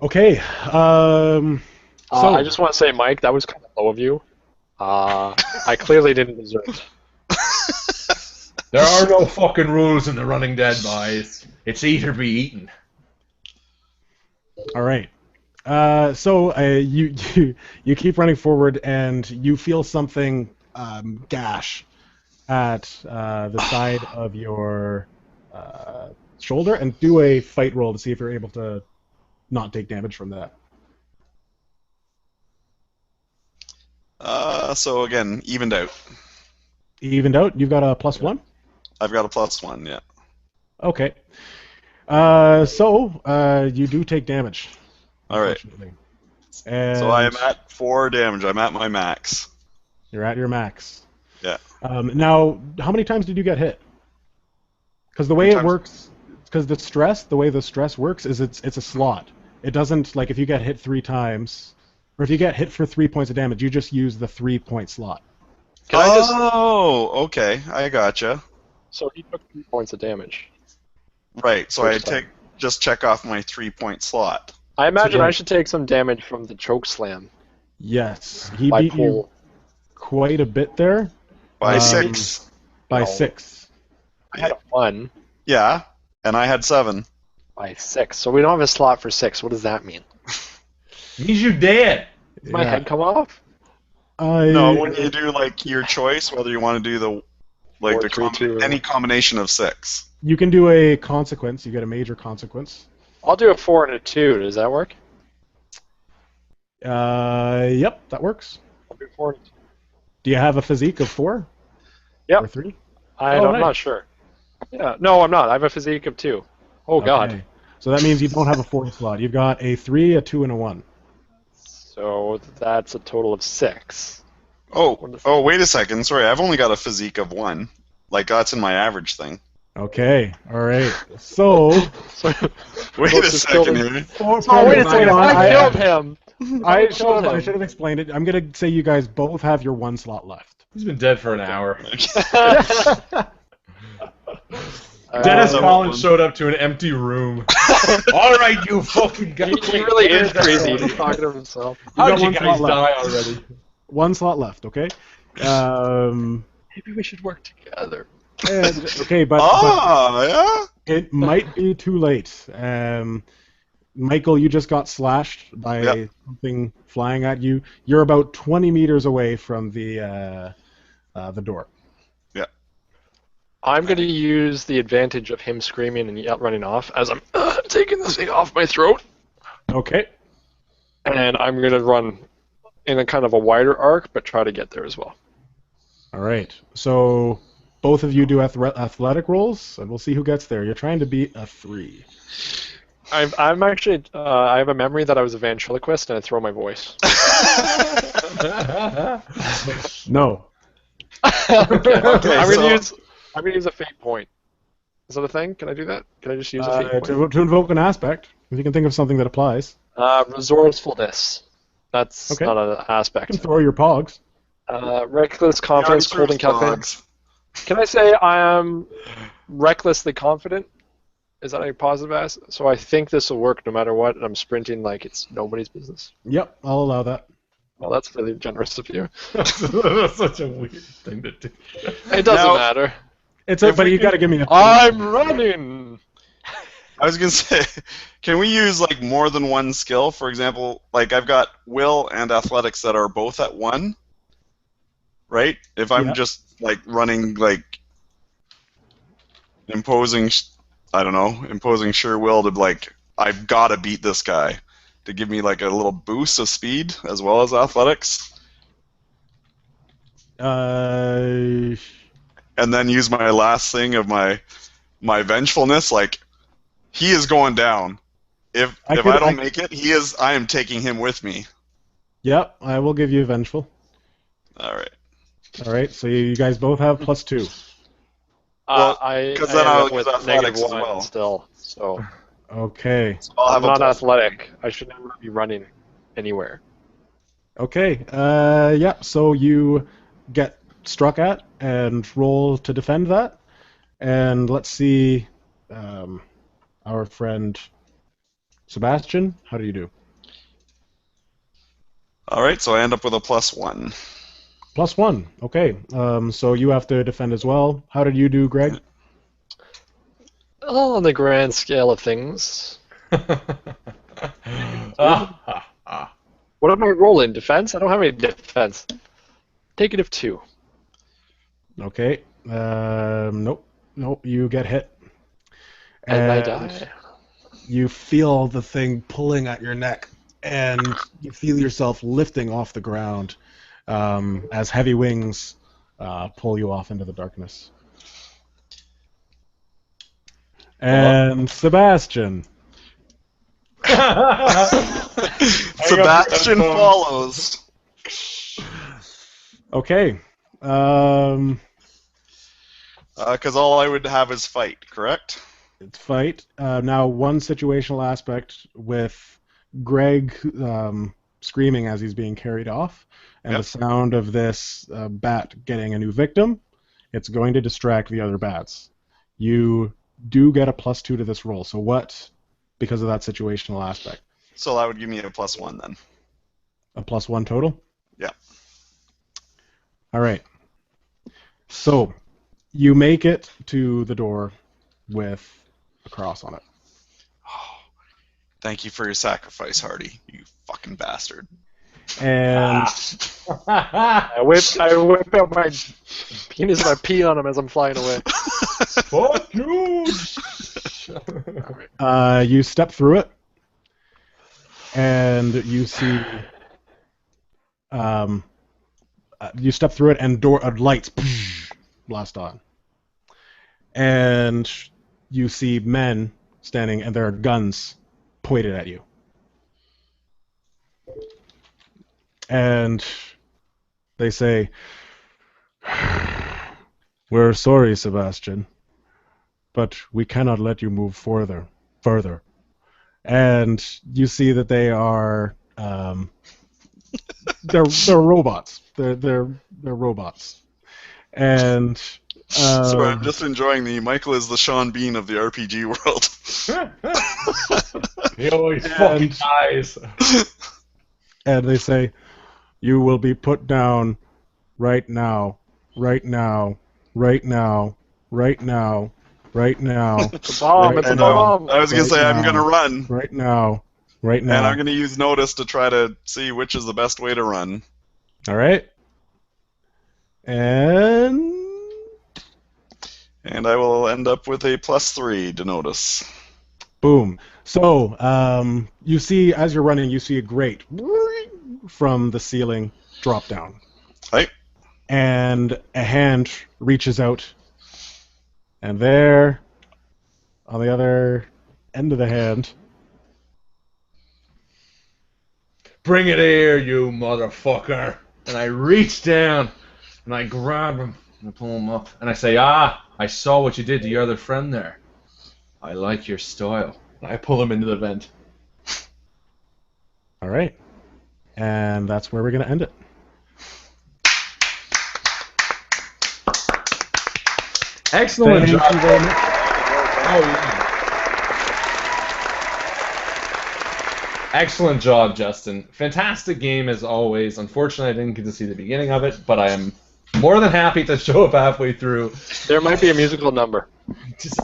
Okay. I just want to say, Mike, that was kind of low of you. I clearly didn't deserve it. There are no fucking rules in the Running Dead, boys. It's eat or be eaten. All right. So you keep running forward, and you feel something gash at the side of your shoulder, and do a fight roll to see if you're able to not take damage from that. So again, evened out. Evened out. You've got a +1. I've got a +1, yeah. Okay. So you do take damage. All right. And So I am at 4 damage. I'm at my max. You're at your max. Yeah. Now, how many times did you get hit? Because the way it works, because the way the stress works is it's a slot. It doesn't, like, if you get hit 3 times, or if you get hit for 3 points of damage, you just use the 3-point slot. Can I just? Oh, okay, I gotcha. So he took 3 points of damage. Right, so I First time. just check off my 3-point slot. I imagine So- I should take some damage from the choke slam Yes, he by beat you pull. quite a bit there. By Um, 6. By No. 6. I had a 1 Yeah, and I had 7. by 6. So we don't have a slot for 6. What does that mean? Means you dead. Does my head come off? No, when you do like your choice, whether you want to do the like 4, the 3, 2. any combination of 6. You can do a consequence. You get a major consequence. I'll do a 4 and a 2. Does that work? Yep, that works. I'll do 4 and a 2. Do you have a physique of 4? Yep. Or 3? I'm nice. not sure. Yeah, no, I'm not. I have a physique of 2. Oh, God. Okay. So that means you don't have a 4 slot. You've got a 3, a 2, and a 1. So that's a total of 6. Oh, wait a second. Sorry, I've only got a physique of 1. Like that's in my average thing. Okay, alright. So, Wait a second here. Oh, wait a second. If I killed him. I killed him. should have explained it. I'm going to say you guys both have your 1 slot left. He's been dead for an hour. Uh, Dennis Um, Collins showed up to an empty room. All right, you fucking guys. He really is crazy. He's talking to himself. How'd got you one guys slot die left. already? 1 slot left, okay? Maybe we should work together. Okay, but Yeah. it might be too late. Michael, you just got slashed by Yep. something flying at you. You're about 20 meters away from the door. I'm going to use the advantage of him screaming and running off as I'm taking this thing off my throat. Okay. And I'm going to run in a kind of a wider arc, but try to get there as well. All right. So both of you do athletic rolls, and we'll see who gets there. You're trying to beat a 3. I'm actually, I have a memory that I was a ventriloquist and I throw my voice. No. Okay, I'm gonna use a fate point. Is that a thing? Can I do that? Can I just use a fate point? To invoke an aspect, if you can think of something that applies. Resourcefulness. That's Okay. not an You can aspect. throw your pogs. Reckless confidence, cold and calculated. Can I say I am recklessly confident? Is that a positive So I think this will work no matter what, and I'm sprinting like it's nobody's business. Yep, I'll allow that. Well, that's really generous of you. That's such a weird thing to do. It doesn't Now- matter. But you got to give me a. I'm running! I was gonna say, can we use like more than one skill? For example, like I've got will and athletics that are both at 1, right? If I'm Yeah. just like running like imposing sure will to like I've got to beat this guy to give me like a little boost of speed as well as athletics, and then use my last thing of my vengefulness. Like he is going down. If I don't make it, I am taking him with me. Yep, I will give you vengeful. All right. All right, so you guys both have +2. Well, I 'cause then end I'll up with use athletics as -1 well. still. So Okay. I'll I'm have not a plus. athletic. I should never be running anywhere. Okay. Yeah. So you get struck at and roll to defend that, and let's see, our friend Sebastian. How do you do? All right, so I end up with a +1. +1. Okay. So you have to defend as well. How did you do, Greg? On the grand scale of things. What am I rolling? Defense? I don't have any defense. -2. Okay. Nope. Nope. You get hit. And I die. You feel the thing pulling at your neck, and you feel yourself lifting off the ground as heavy wings pull you off into the darkness. And Sebastian. Sebastian follows. Okay. Because all I would have is fight, correct? It's fight. Now, one situational aspect with Greg screaming as he's being carried off, and the sound of this bat getting a new victim, it's going to distract the other bats. You do get a +2 to this roll. So what, because of that situational aspect? So that would give me a +1 then. A +1 total? Yeah. All right. So you make it to the door with a cross on it. Oh, thank you for your sacrifice, Hardy. You fucking bastard. And I whip out my penis and I pee on him as I'm flying away. Fuck you! you step through it, and you see. You step through it, and lights blast on, and you see men standing, and there are guns pointed at you. And they say, "We're sorry, Sebastian, but we cannot let you move further." And you see that they are they're robots. They're robots. And sorry, I'm just enjoying the Mycl is the Sean Bean of the RPG world. He always fucking dies. And they say, "You will be put down right now, right now, right now, right now, right now." It's a bomb, right it's a now, bomb. I was going right to say, I'm now, going to run. Right now, right now. And I'm going to use notice to try to see which is the best way to run. All right. And I will end up with a +3 to notice. boom. So, you see, as you're running, you see a grate from the ceiling drop down. Right. And a hand reaches out. And there, on the other end of the hand, Bring it here, you motherfucker! And I reach down, and I grab him, and I pull him up, and I say, I saw what you did to your other friend there. I like your style. And I pull him into the vent. all right. And that's where we're going to end it. Excellent Thank job. you very much. Oh, yeah. Excellent job, Justin. Fantastic game as always. Unfortunately, I didn't get to see the beginning of it, but I am more than happy to show up halfway through. There might be a musical number.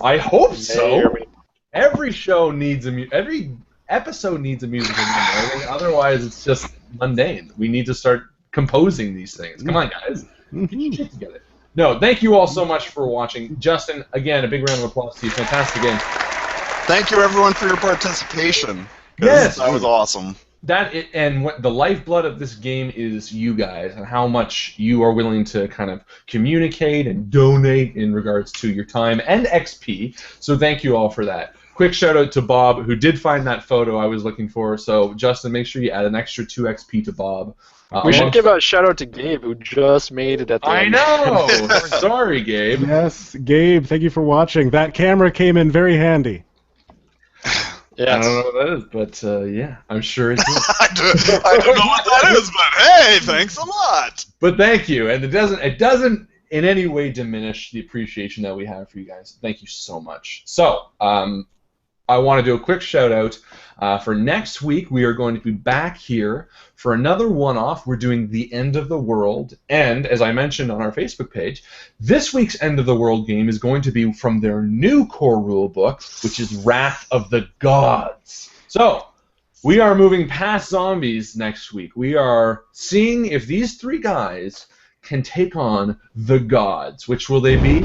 I hope so. Maybe. Every show needs every episode needs a musical number. I think otherwise, it's just mundane. We need to start composing these things. Come on, guys. Get your shit together. No, thank you all so much for watching. Justin, again, a big round of applause to you. Fantastic game. Thank you, everyone, for your participation. Yes. That was awesome. And what the lifeblood of this game is you guys, and how much you are willing to kind of communicate and donate in regards to your time and XP. So thank you all for that. Quick shout out to Bob, who did find that photo I was looking for. So Justin, make sure you add an extra 2 XP to Bob. We should give a shout out to Gabe, who just made it at the I end. know. Sorry, Gabe. Yes, Gabe, thank you for watching. That camera came in very handy. Yes. I don't know what that is, but yeah, I'm sure it is. I don't know what that is, but hey, thanks a lot. But thank you, and it doesn't in any way diminish the appreciation that we have for you guys. Thank you so much. So, I want to do a quick shout out for next week. We are going to be back here for another one-off. We're doing the End of the World, and as I mentioned on our Facebook page, this week's End of the World game is going to be from their new core rule book, which is Wrath of the Gods. So, we are moving past zombies next week. We are seeing if these 3 guys can take on the gods. Which will they be?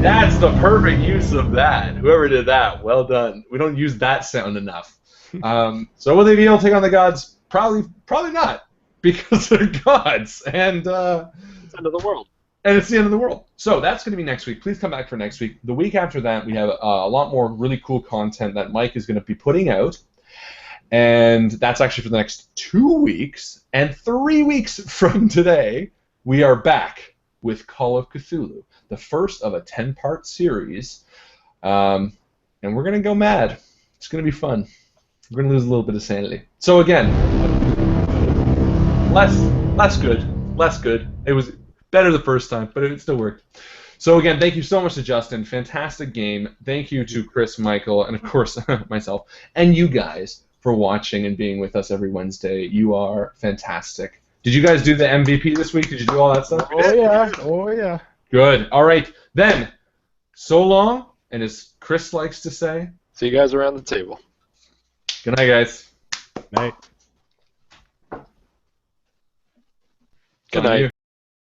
That's the perfect use of that. Whoever did that, well done. We don't use that sound enough. So will they be able to take on the gods? Probably not, because they're gods, and It's the end of the world. And it's the end of the world. So that's going to be next week. Please come back for next week. The week after that, we have a lot more really cool content that Mike is going to be putting out, and that's actually for the next 2 weeks. And 3 weeks from today, we are back with Call of Cthulhu, the first of a 10-part series, and we're going to go mad. It's going to be fun. We're going to lose a little bit of sanity. So again, less good. Less good. It was better the first time, but it still worked. So again, thank you so much to Justin. Fantastic game. Thank you to Chris, Mycl, and of course myself, and you guys for watching and being with us every Wednesday. You are fantastic. Did you guys do the MVP this week? Did you do all that stuff? Oh yeah, oh yeah. Good. All right. Then, so long, and as Chris likes to say, See you guys around the table. good night, guys. Night. Good night.